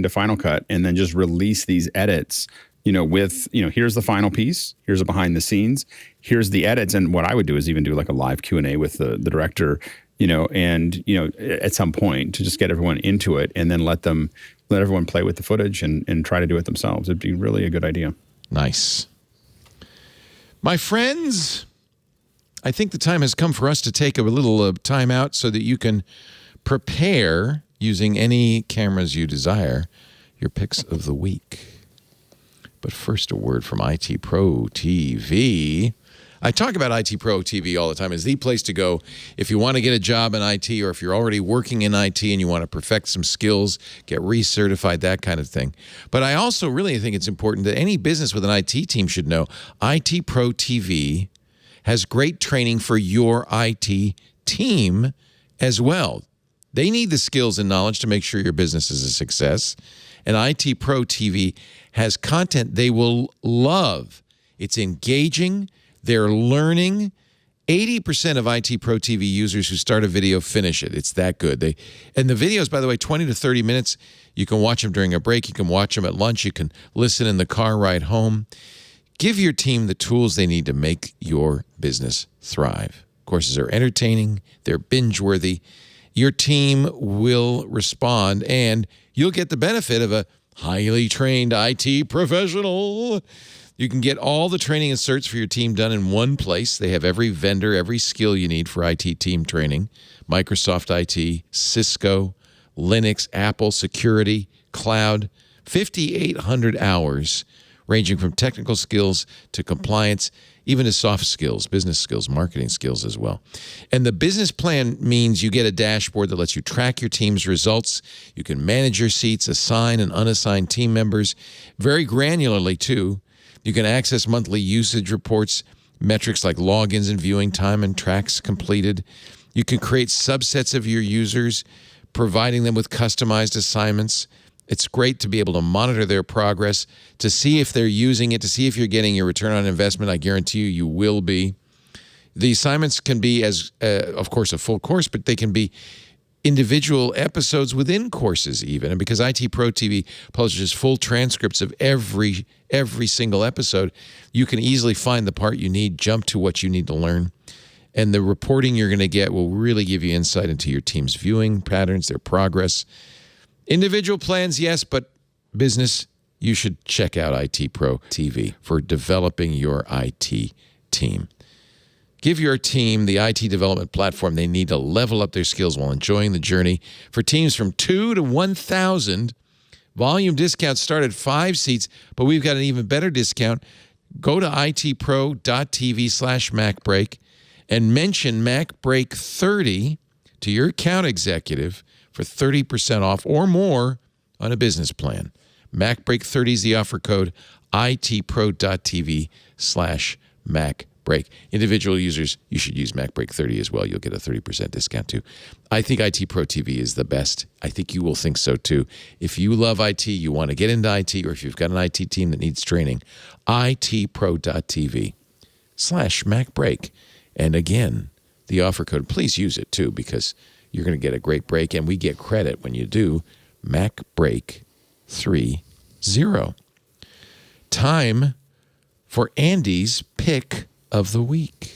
Final Cut and then just release these edits. Here's the final piece. Here's a behind the scenes. Here's the edits. And what I would do is even do like a live Q&A with the director, at some point to just get everyone into it and then let everyone play with the footage and try to do it themselves. It'd be really a good idea. Nice. My friends, I think the time has come for us to take a little time out so that you can prepare, using any cameras you desire, your picks of the week. But first, a word from IT Pro TV. I talk about IT Pro TV all the time as the place to go if you want to get a job in IT, or if you're already working in IT and you want to perfect some skills, get recertified, that kind of thing. But I also really think it's important that any business with an IT team should know IT Pro TV has great training for your IT team as well. They need the skills and knowledge to make sure your business is a success. And IT Pro TV has content they will love. It's engaging. They're learning. 80% of IT Pro TV users who start a video finish it. It's that good. And the videos, by the way, 20 to 30 minutes. You can watch them during a break. You can watch them at lunch. You can listen in the car ride home. Give your team the tools they need to make your business thrive. Courses are entertaining. They're binge-worthy. Your team will respond, and you'll get the benefit of a highly trained IT professional. You can get all the training and certs for your team done in one place. They have every vendor, every skill you need for IT team training. Microsoft IT, Cisco, Linux, Apple, security, cloud. 5,800 hours ranging from technical skills to compliance, even to soft skills, business skills, marketing skills as well. And the business plan means you get a dashboard that lets you track your team's results. You can manage your seats, assign and unassigned team members, very granularly too. You can access monthly usage reports, metrics like logins and viewing time and tracks completed. You can create subsets of your users, providing them with customized assignments. It's great to be able to monitor their progress, to see if they're using it, to see if you're getting your return on investment. I guarantee you will be. The assignments can be, of course, a full course, but they can be individual episodes within courses even. And because IT Pro TV publishes full transcripts of every single episode, you can easily find the part you need, jump to what you need to learn. And the reporting you're going to get will really give you insight into your team's viewing patterns, their progress. Individual plans, yes, but business, you should check out IT Pro TV for developing your IT team. Give your team the IT development platform they need to level up their skills while enjoying the journey. For teams from 2 to 1,000, volume discounts start at 5 seats, but we've got an even better discount. Go to itpro.tv/MacBreak and mention MacBreak 30 to your account executive for 30% off or more on a business plan. MacBreak 30 is the offer code, itpro.tv/MacBreak. Individual users, you should use MacBreak 30 as well. You'll get a 30% discount too. I think IT Pro TV is the best. I think you will think so too. If you love IT, you want to get into IT, or if you've got an IT team that needs training, itpro.tv/MacBreak. And again, the offer code, please use it too, because you're going to get a great break, and we get credit when you do. MacBreak 30. Time for Andy's pick of the week.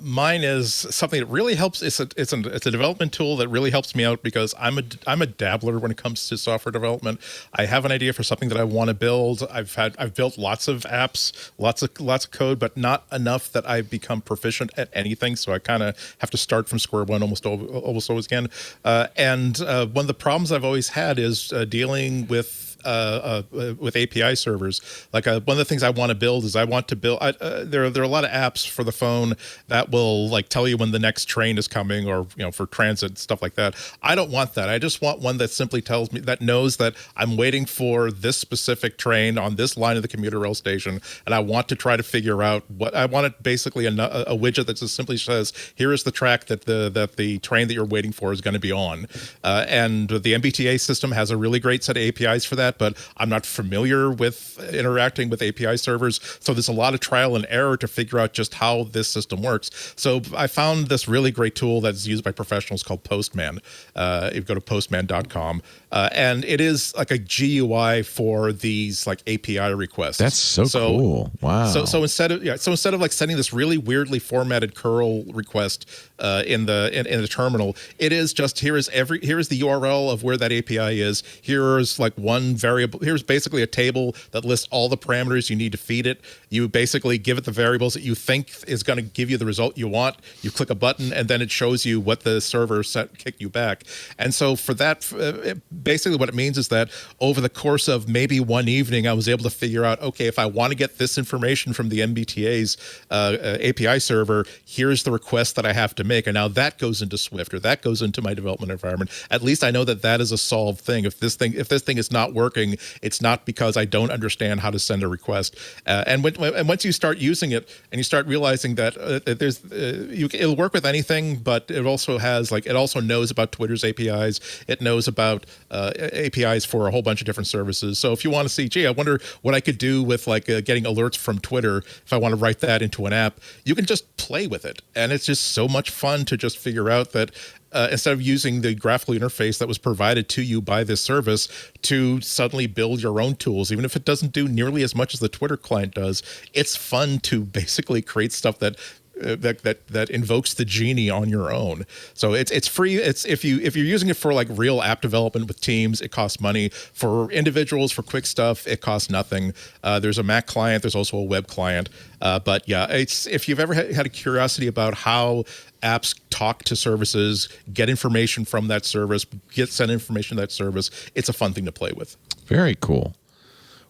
Mine is something that really helps. It's a development tool that really helps me out because I'm a dabbler when it comes to software development. I have an idea for something that I want to build. I've built lots of apps, lots of code, but not enough that I've become proficient at anything. So I kind of have to start from square one almost always again. And one of the problems I've always had is dealing with API servers. Like one of the things I want to build is there are a lot of apps for the phone that will like tell you when the next train is coming, or for transit stuff like that. I don't want that. I just want one that simply tells me, that knows that I'm waiting for this specific train on this line of the commuter rail station, and I want to try to figure out what I want. It basically a widget that just simply says, here is the track that the train that you're waiting for is going to be on. And the MBTA system has a really great set of APIs for that, but I'm not familiar with interacting with API servers. So there's a lot of trial and error to figure out just how this system works. So I found this really great tool that's used by professionals called Postman. You go to postman.com, and it is like a GUI for these like API requests. That's so cool. Wow. So instead of like sending this really weirdly formatted curl request in the terminal, it is just here is the URL of where that API is. Here's like one variable. Here's basically a table that lists all the parameters you need to feed it. You basically give it the variables that you think is going to give you the result you want. You click a button, and then it shows you what the server kicked you back. And so for that, basically what it means is that over the course of maybe one evening, I was able to figure out, okay, if I want to get this information from the MBTA's API server, here's the request that I have to make. And now that goes into Swift, or that goes into my development environment. At least I know that is a solved thing. If this thing is not working, it's not because I don't understand how to send a request. And once you start using it and you start realizing that it'll work with anything, but it also knows about Twitter's APIs. It knows about APIs for a whole bunch of different services. So if you want to see, gee, I wonder what I could do with like getting alerts from Twitter, if I want to write that into an app, you can just play with it. And it's just so much fun to just figure out that instead of using the graphical interface that was provided to you by this service, to suddenly build your own tools, even if it doesn't do nearly as much as the Twitter client does. It's fun to basically create stuff that invokes the genie on your own. So it's free. It's if you're using it for like real app development with teams, it costs money. For individuals, for quick stuff, it costs nothing. There's a Mac client. There's also a web client. But yeah, if you've ever had a curiosity about how apps talk to services, get information from that service, send information to that service, it's a fun thing to play with. Very cool.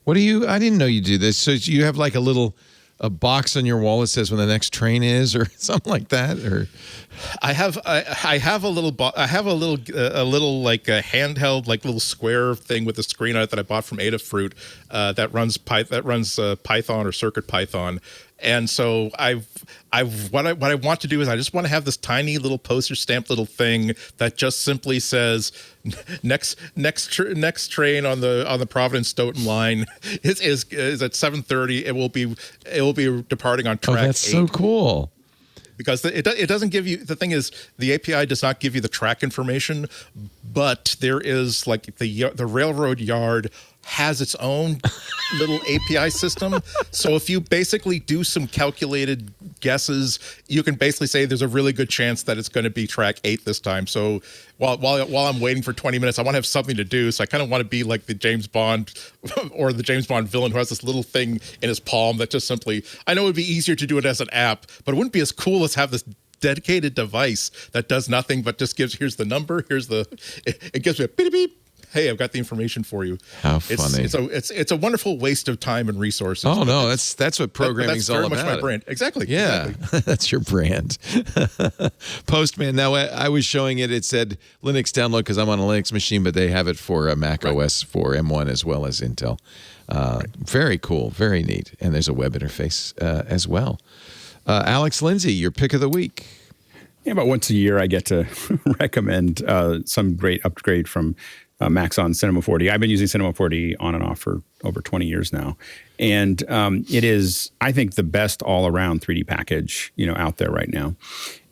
I didn't know you do this. So you have like a box on your wall that says when the next train is, or something like that, or I have a little like a handheld like little square thing with a screen on it that I bought from Adafruit that runs Python or Circuit Python. And so what I want to do is I just want to have this tiny little poster stamped little thing that just simply says next train on the Providence Stoughton line is at 7:30. It will be departing on track 8. That's so cool. Because it doesn't give you, the thing is, the API does not give you the track information, but there is like the railroad yard has its own little API system. So if you basically do some calculated guesses, you can basically say there's a really good chance that it's going to be track 8 this time. So while I'm waiting for 20 minutes, I want to have something to do. So I kind of want to be like the James Bond or the James Bond villain who has this little thing in his palm that just simply, I know it would be easier to do it as an app, but it wouldn't be as cool as have this dedicated device that does nothing but just gives, here's the number, it gives me a beep beep. Hey, I've got the information for you. How funny! It's a wonderful waste of time and resources. Oh no, that's what programming's all about. That's very much my brand. Exactly. Yeah, exactly. That's your brand. Postman. Now I was showing it. It said Linux download because I'm on a Linux machine, but they have it for macOS for M1 as well as Intel. Very cool, very neat. And there's a web interface as well. Alex Lindsay, your pick of the week. Yeah, about once a year I get to recommend some great upgrade from Macs on Cinema 4D. I've been using Cinema 4D on and off for over 20 years now. And it is, I think, the best all-around 3D package, out there right now.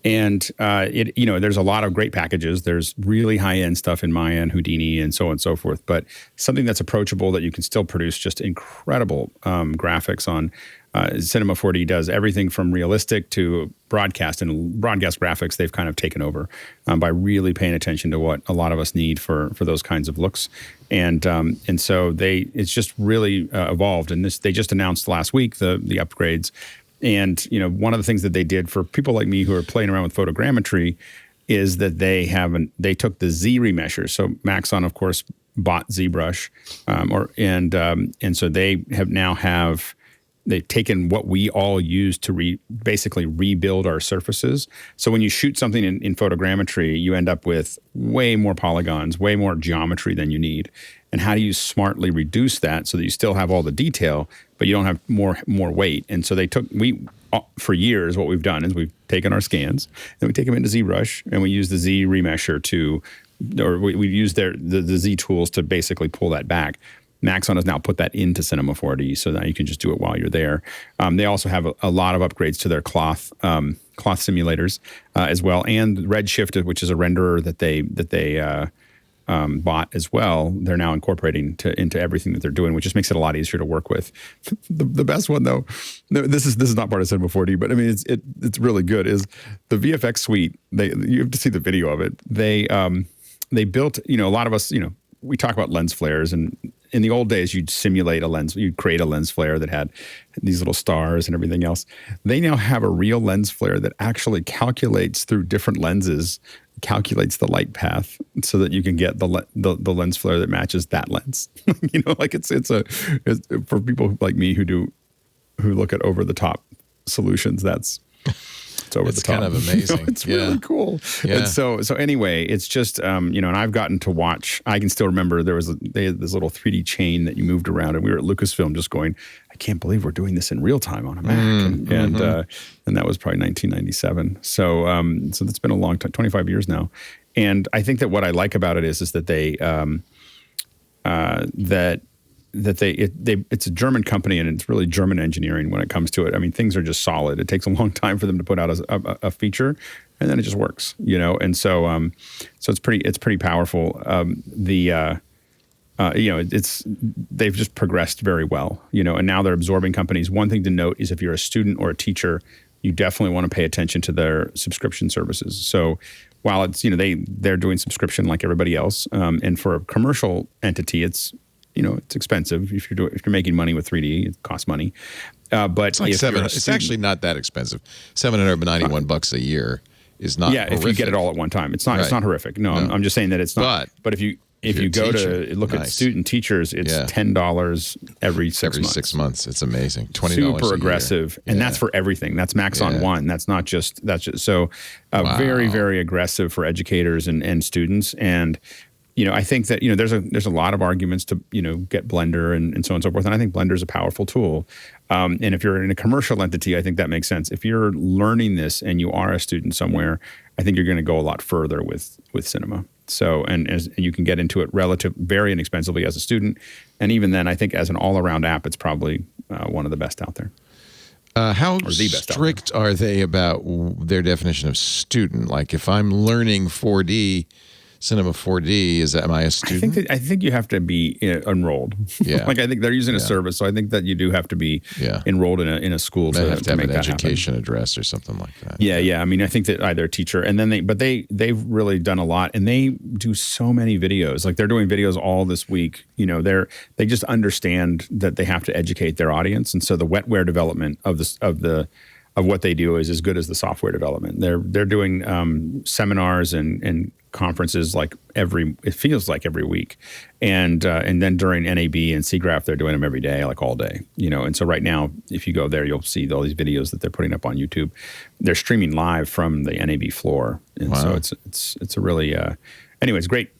And there's a lot of great packages. There's really high-end stuff in Maya and Houdini and so on and so forth. But something that's approachable that you can still produce just incredible graphics on. Cinema 4D does everything from realistic to broadcast, and broadcast graphics they've kind of taken over by really paying attention to what a lot of us need for those kinds of looks. And so it's just really evolved. And they just announced last week the upgrades. And, one of the things that they did for people like me who are playing around with photogrammetry is that they took the Z remesher. So Maxon, of course, bought ZBrush, and so they've taken what we all use to basically rebuild our surfaces. So when you shoot something in photogrammetry, you end up with way more polygons, way more geometry than you need. And how do you smartly reduce that so that you still have all the detail, but you don't have more weight? And so for years, what we've done is we've taken our scans and we take them into ZBrush and we use the Z remesher we use the Z tools to basically pull that back. Maxon has now put that into Cinema 4D, so now you can just do it while you're there. They also have a lot of upgrades to their cloth simulators as well, and Redshift, which is a renderer that they bought as well. They're now incorporating into everything that they're doing, which just makes it a lot easier to work with. The best one though, this is not part of Cinema 4D, but I mean it's really good. Is the VFX suite? You have to see the video of it. They built. A lot of us. We talk about lens flares, and in the old days, you'd simulate a lens. You'd create a lens flare that had these little stars and everything else. They now have a real lens flare that actually calculates through different lenses, calculates the light path so that you can get the lens flare that matches that lens. It's for people like me who look at over the top solutions. It's over the top. It's kind of amazing. It's really cool. Yeah. And so anyway, it's just, and I've gotten to watch, I can still remember they had this little 3D chain that you moved around, and we were at Lucasfilm just going, I can't believe we're doing this in real time on a Mac. And that was probably 1997. So that's been a long time, 25 years now. And I think that what I like about it is that they, it's a German company, and it's really German engineering when it comes to it. I mean, things are just solid. It takes a long time for them to put out a feature, and then it just works, and so it's pretty powerful. They've just progressed very well, and now they're absorbing companies. One thing to note is if you're a student or a teacher, you definitely want to pay attention to their subscription services. So while it's they're doing subscription like everybody else, and for a commercial entity, it's expensive. If you're making money with 3D, it costs money. But it's like it's actually not that expensive. $791 a year is not. Yeah, horrific. If you get it all at one time, it's not. Right. It's not horrific. No, I'm just saying that it's not. But if you go to look at student teachers, it's $10 every 6 months. 6 months. It's amazing. $20 super aggressive, and that's for everything. That's Maxon One. That's just so very, very aggressive for educators and students. And I think that there's a lot of arguments to get Blender and so on and so forth, and I think Blender is a powerful tool. And if you're in a commercial entity, I think that makes sense. If you're learning this and you are a student somewhere, I think you're going to go a lot further with cinema. So and you can get into it very inexpensively as a student, and even then, I think as an all-around app, it's probably one of the best out there. How strict are they about their definition of student? Like if I'm learning 4D. Cinema 4D, am I a student? I think you have to be enrolled. Yeah. I think they're using a service, so I think that you do have to be enrolled in a school. They have to have an education address or something like that. Yeah. I mean, I think that either a teacher, and then they've really done a lot, and they do so many videos. Like they're doing videos all this week. They just understand that they have to educate their audience, and so the wetware development of what they do is as good as the software development. They're doing seminars and conferences it feels like every week, and then during NAB and SIGGRAPH they're doing them every day, like all day, And so right now, if you go there, you'll see all these videos that they're putting up on YouTube. They're streaming live from the NAB floor, and so it's a really anyways, great,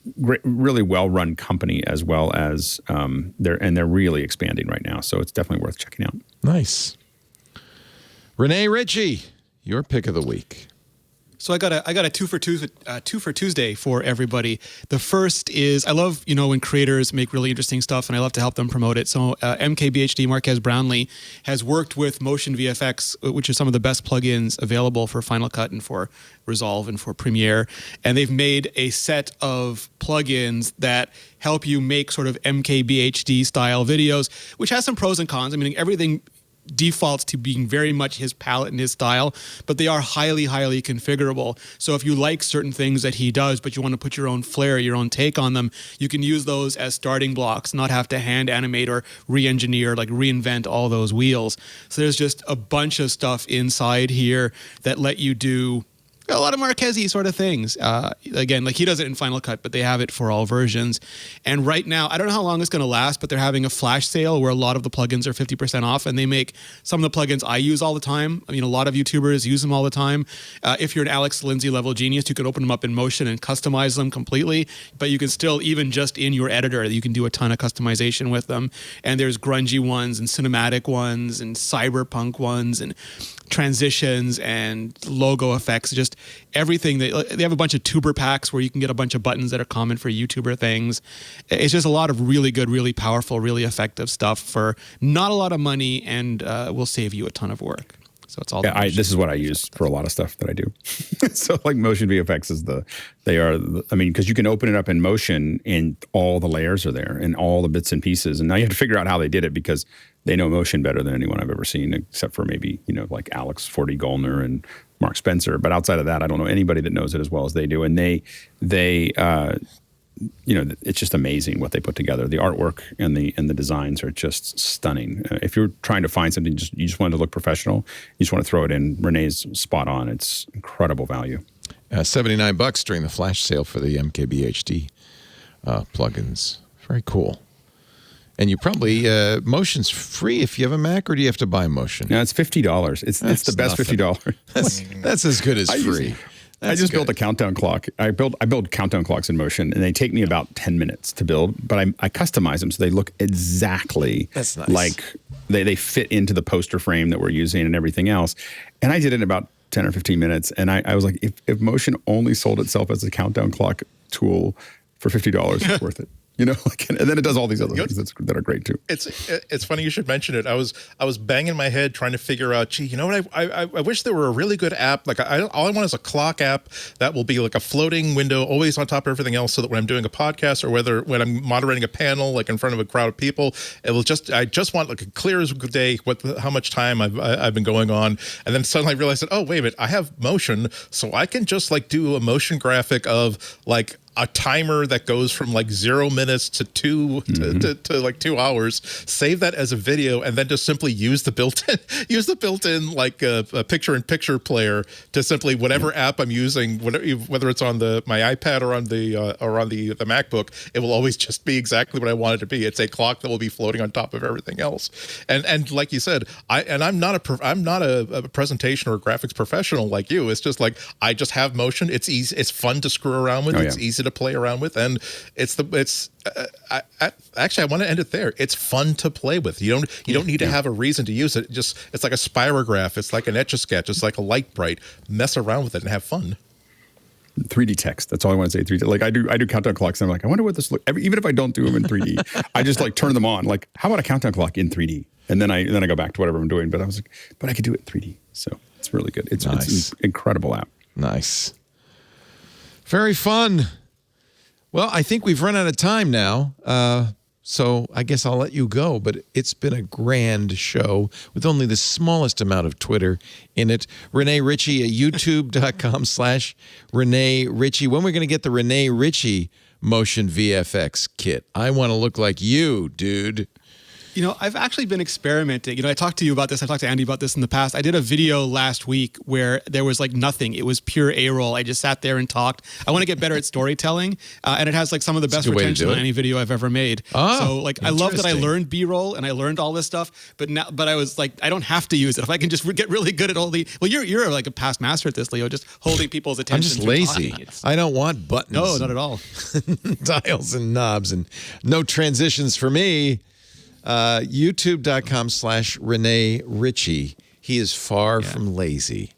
really well-run company, as well as they're really expanding right now. So it's definitely worth checking out. Nice. Renee Ritchie, your pick of the week. So I got a two for Tuesday for everybody. The first is I love when creators make really interesting stuff, and I love to help them promote it. So MKBHD Marquez Brownlee has worked with Motion VFX, which is some of the best plugins available for Final Cut and for Resolve and for Premiere, and they've made a set of plugins that help you make sort of MKBHD style videos, which has some pros and cons. I mean, everything defaults to being very much his palette and his style, but they are highly, highly configurable. So if you like certain things that he does, but you want to put your own flair, your own take on them, you can use those as starting blocks, not have to hand animate or re-engineer, like reinvent all those wheels. So there's just a bunch of stuff inside here that let you do a lot of Marquez-y sort of things. Again, like he does it in Final Cut, but they have it for all versions. And right now, I don't know how long it's going to last, but they're having a flash sale where a lot of the plugins are 50% off, and they make some of the plugins I use all the time. I mean, a lot of YouTubers use them all the time. If you're an Alex Lindsay level genius, you can open them up in Motion and customize them completely, but you can still, even just in your editor, you can do a ton of customization with them. And there's grungy ones and cinematic ones and cyberpunk ones and transitions and logo effects, just everything. They have a bunch of tuber packs where you can get a bunch of buttons that are common for YouTuber things. It's just a lot of really good, really powerful, really effective stuff for not a lot of money, and will save you a ton of work. So it's all. Yeah, this is what I use for a lot of stuff that I do. So like Motion VFX is because you can open it up in Motion and all the layers are there and all the bits and pieces. And now you have to figure out how they did it, because they know Motion better than anyone I've ever seen, except for maybe, like Alex Forty Gollner and Mark Spencer. But outside of that, I don't know anybody that knows it as well as they do. And they it's just amazing what they put together. The artwork and the designs are just stunning. If you're trying to find something, you just want it to look professional, you just want to throw it in. Renee's spot on. It's incredible value. $79 during the flash sale for the MKBHD plugins. Very cool. And you probably, Motion's free if you have a Mac, or do you have to buy Motion? No, it's $50. It's the best nothing. $50. That's as good as free. I just built a countdown clock. I build countdown clocks in Motion, and they take me about 10 minutes to build, but I customize them so they look exactly like they fit into the poster frame that we're using and everything else. And I did it in about 10 or 15 minutes. And I was like, if Motion only sold itself as a countdown clock tool for $50, it's worth it. And then it does all these other things that are great too. It's funny you should mention it. I was banging my head trying to figure out, gee, you know what? I wish there were a really good app. Like all I want is a clock app that will be like a floating window, always on top of everything else, so that when I'm doing a podcast or when I'm moderating a panel, like in front of a crowd of people, I just want like a clear as day how much time I've been going on. And then suddenly I realized that, oh, wait a minute, I have Motion, so I can just like do a motion graphic of like a timer that goes from like 0 minutes to 2 to like 2 hours, save that as a video, and then just simply use the built-in like a picture-in-picture player to simply whatever app I'm using, whether it's on my iPad or on the MacBook, it will always just be exactly what I want it to be. It's a clock that will be floating on top of everything else. And like you said, I'm not a presentation or a graphics professional like you. It's just like I just have Motion. It's easy. It's fun to screw around with. It's easy to play around with, and actually I want to end it there. It's fun to play with. You don't need to have a reason to use it. It's like a spirograph. It's like an Etch-a-Sketch. It's like a Light Bright. Mess around with it and have fun. 3D text. That's all I want to say. 3D. Like I do countdown clocks, and I'm like, I wonder what this looks. Even if I don't do them in 3D, I just like turn them on. Like, how about a countdown clock in 3D? And then I go back to whatever I'm doing. But I was like, but I could do it in 3D. So it's really good. It's an incredible app. Nice. Very fun. Well, I think we've run out of time now, so I guess I'll let you go. But it's been a grand show with only the smallest amount of Twitter in it. Renee Ritchie at youtube.com/Renee Ritchie. When we're going to get the Renee Ritchie Motion VFX kit? I want to look like you, dude. I've actually been experimenting. I talked to you about this. I talked to Andy about this in the past. I did a video last week where there was like nothing. It was pure A-roll. I just sat there and talked. I want to get better at storytelling. And it has like some of the best retention on any video I've ever made. So like, I love that I learned B-roll and I learned all this stuff, but I was like, I don't have to use it. If I can just get really good at all you're like a past master at this, Leo, just holding people's attention. I'm just lazy. I don't want buttons. No, not at all. Dials and knobs and no transitions for me. youtube.com/Renee Ritchie. He is far from lazy.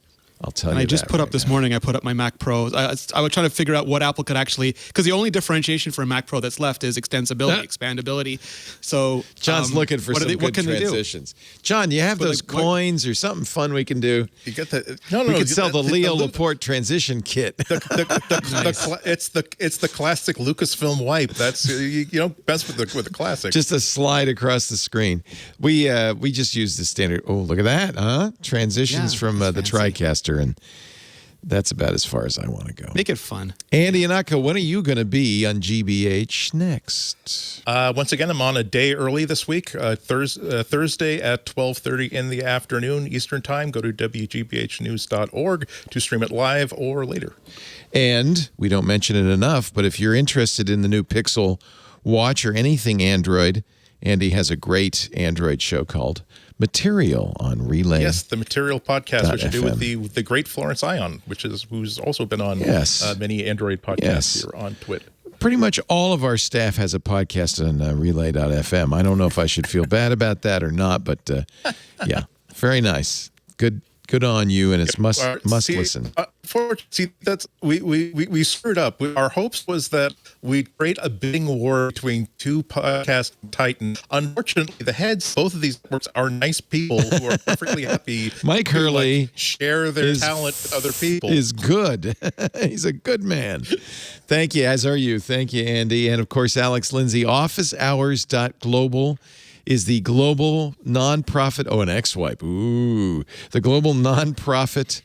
I'll tell and you. I just put up this morning. I put up my Mac Pro. I was trying to figure out what Apple could actually, because the only differentiation for a Mac Pro that's left is extensibility, expandability. So John's looking for some good transitions. John, you have those coins or something fun we can do? You get the we could sell the Leo Laporte transition kit. It's the classic Lucasfilm wipe. That's best with the classic. Just a slide across the screen. We just use the standard. Oh, look at that, huh? Transitions from the TriCaster, and that's about as far as I want to go. Make it fun. Andy Anaka, when are you going to be on GBH next? Once again, I'm on a day early this week. Thursday at 12:30 in the afternoon Eastern Time. Go to wgbhnews.org to stream it live or later. And we don't mention it enough, but if you're interested in the new Pixel Watch or anything Android, Andy has a great Android show called Material on Relay. Yes, the Material podcast, which I do with the great Florence Ion, who's also been on many Android podcasts here on Twit. Pretty much all of our staff has a podcast on relay.fm. I don't know if I should feel bad about that or not, but yeah, very nice. Good on you, and it's must listen. That's we screwed up. Our hopes was that we'd create a bidding war between two podcast titans. Unfortunately, the heads, both of these networks are nice people who are perfectly happy. Mike Hurley share their talent with other people. Is good. He's a good man. Thank you, as are you. Thank you, Andy, and of course, Alex Lindsay. OfficeHours.global is the global nonprofit. Oh, an X-Wipe. Ooh. The global nonprofit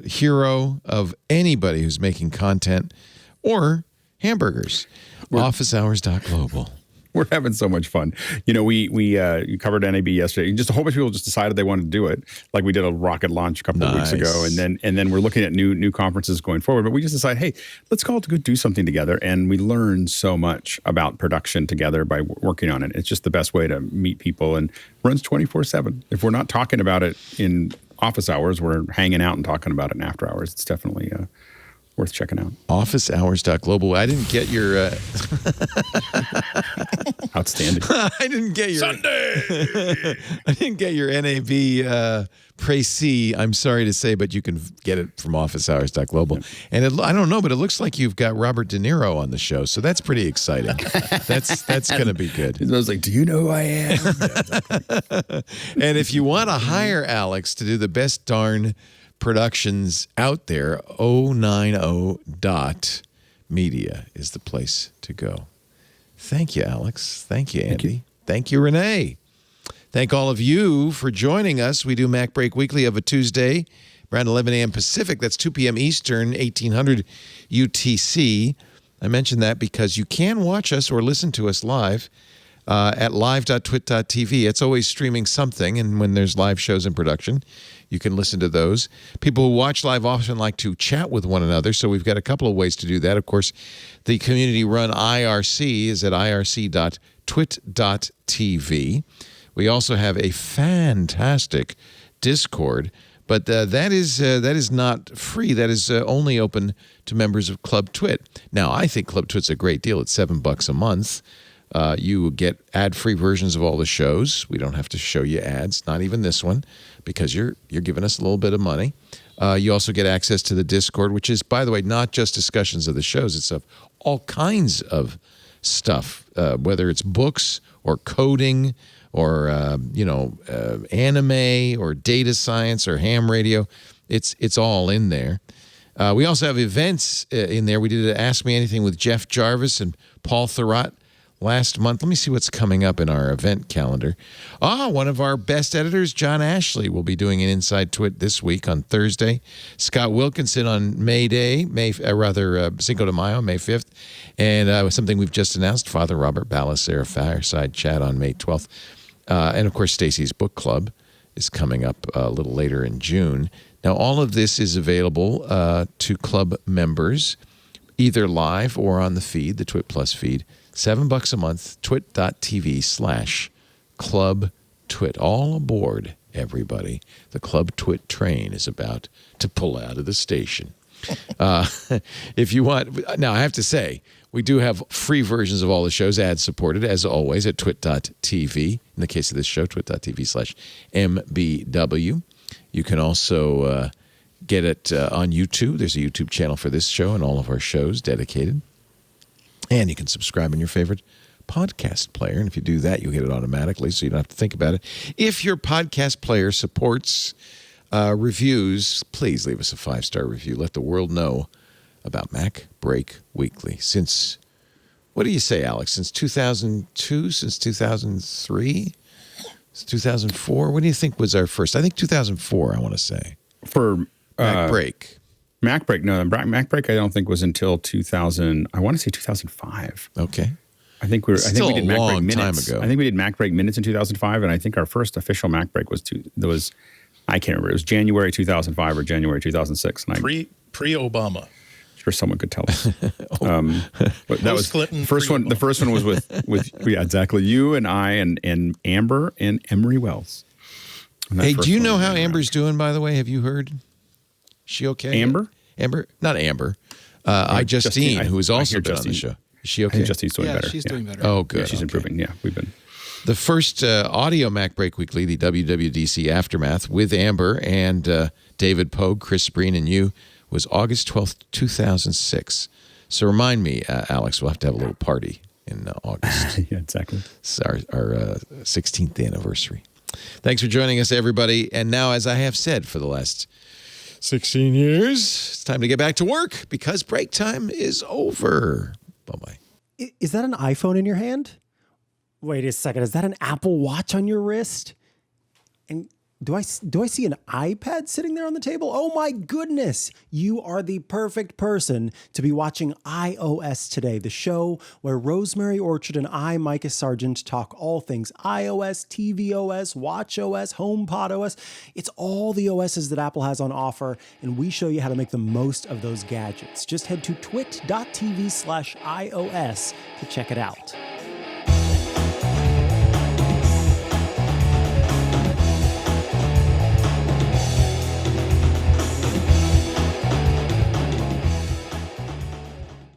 hero of anybody who's making content or hamburgers. OfficeHours.global. We're having so much fun. We covered NAB yesterday. Just a whole bunch of people just decided they wanted to do it, like we did a rocket launch a couple of weeks ago, and then we're looking at new conferences going forward. But we just decided, hey, let's go do something together, and we learn so much about production together by working on it. It's just the best way to meet people, and runs 24/7. If we're not talking about it in office hours, we're hanging out and talking about it in after hours. It's definitely worth checking out. OfficeHours.global. I didn't get your... Outstanding. I didn't get your... Sunday! I didn't get your NAB précis. I'm sorry to say, but you can get it from OfficeHours.global. And I don't know, but it looks like you've got Robert De Niro on the show, so that's pretty exciting. That's going to be good. I was like, do you know who I am? And if you want to hire Alex to do the best darn productions out there, 090.media is the place to go. Thank you, Alex. Thank you, Andy. Thank you, Renee. Thank all of you for joining us. We do MacBreak Weekly of a Tuesday, around 11 a.m. Pacific. That's 2 p.m. Eastern, 1800 UTC. I mentioned that because you can watch us or listen to us live at live.twit.tv. It's always streaming something, and when there's live shows in production, you can listen to those. People who watch live often like to chat with one another, so we've got a couple of ways to do that. Of course, the community-run IRC is at irc.twit.tv. We also have a fantastic Discord, but that is not free. That is only open to members of Club Twit. Now, I think Club Twit's a great deal. It's $7 a month. You get ad-free versions of all the shows. We don't have to show you ads, not even this one, because you're giving us a little bit of money. You also get access to the Discord, which is, by the way, not just discussions of the shows. It's of all kinds of stuff, whether it's books or coding or anime or data science or ham radio. It's all in there. We also have events in there. We did an Ask Me Anything with Jeff Jarvis and Paul Thurrott last month. Let me see what's coming up in our event calendar. One of our best editors, John Ashley, will be doing an Inside Twit this week on Thursday. Scott Wilkinson on Cinco de Mayo, May 5th. And something we've just announced, Father Robert Balaser, Fireside Chat on May 12th. And, of course, Stacy's Book Club is coming up a little later in June. Now, all of this is available to club members, either live or on the feed, the Twit Plus feed. $7 a month, twit.tv/clubtwit. All aboard, everybody. The Club Twit train is about to pull out of the station. If you want, now I have to say, we do have free versions of all the shows, ad-supported, as always, at twit.tv. In the case of this show, twit.tv/MBW. You can also get it on YouTube. There's a YouTube channel for this show and all of our shows dedicated. And you can subscribe in your favorite podcast player. And if you do that, you'll get it automatically, so you don't have to think about it. If your podcast player supports reviews, please leave us a 5-star review. Let the world know about MacBreak Weekly. Since, what do you say, Alex? Since 2002? Since 2003? Since 2004? What do you think was our first? I think 2004, I want to say. For MacBreak. MacBreak I don't think was until 2000. I want to say 2005. Okay. I think we did MacBreak Minutes. Time ago. I think we did MacBreak Minutes in 2005, and I think our first official MacBreak was I can't remember. It was January 2005 or January 2006. And Pre-Obama. Sure, someone could tell us. But that was Clinton, the first one. The first one was with yeah, exactly, you and I and Amber and Emery Wells. Hey, do you know how Amber's doing, by the way? Have you heard? She okay? Amber, not Amber. Justine, who has also been on the show. Is she okay? I think Justine's doing better. She's doing better. Oh, good. Yeah, she's improving. Yeah, we've been. The first audio MacBreak Weekly, the WWDC Aftermath, with Amber and David Pogue, Chris Breen, and you, was August 12th, 2006. So remind me, Alex, we'll have to have a little party in August. Yeah, exactly. It's our 16th anniversary. Thanks for joining us, everybody. And now, as I have said for the last 16 years, it's time to get back to work because break time is over. Bye-bye. Is that an iPhone in your hand? Wait a second. Is that an Apple Watch on your wrist? And do I see an iPad sitting there on the table? Oh my goodness. You are the perfect person to be watching iOS Today, the show where Rosemary Orchard and I, Micah Sargent, talk all things iOS, tvOS, watchOS, HomePod OS. It's all the OSs that Apple has on offer, and we show you how to make the most of those gadgets. Just head to twit.tv/iOS to check it out.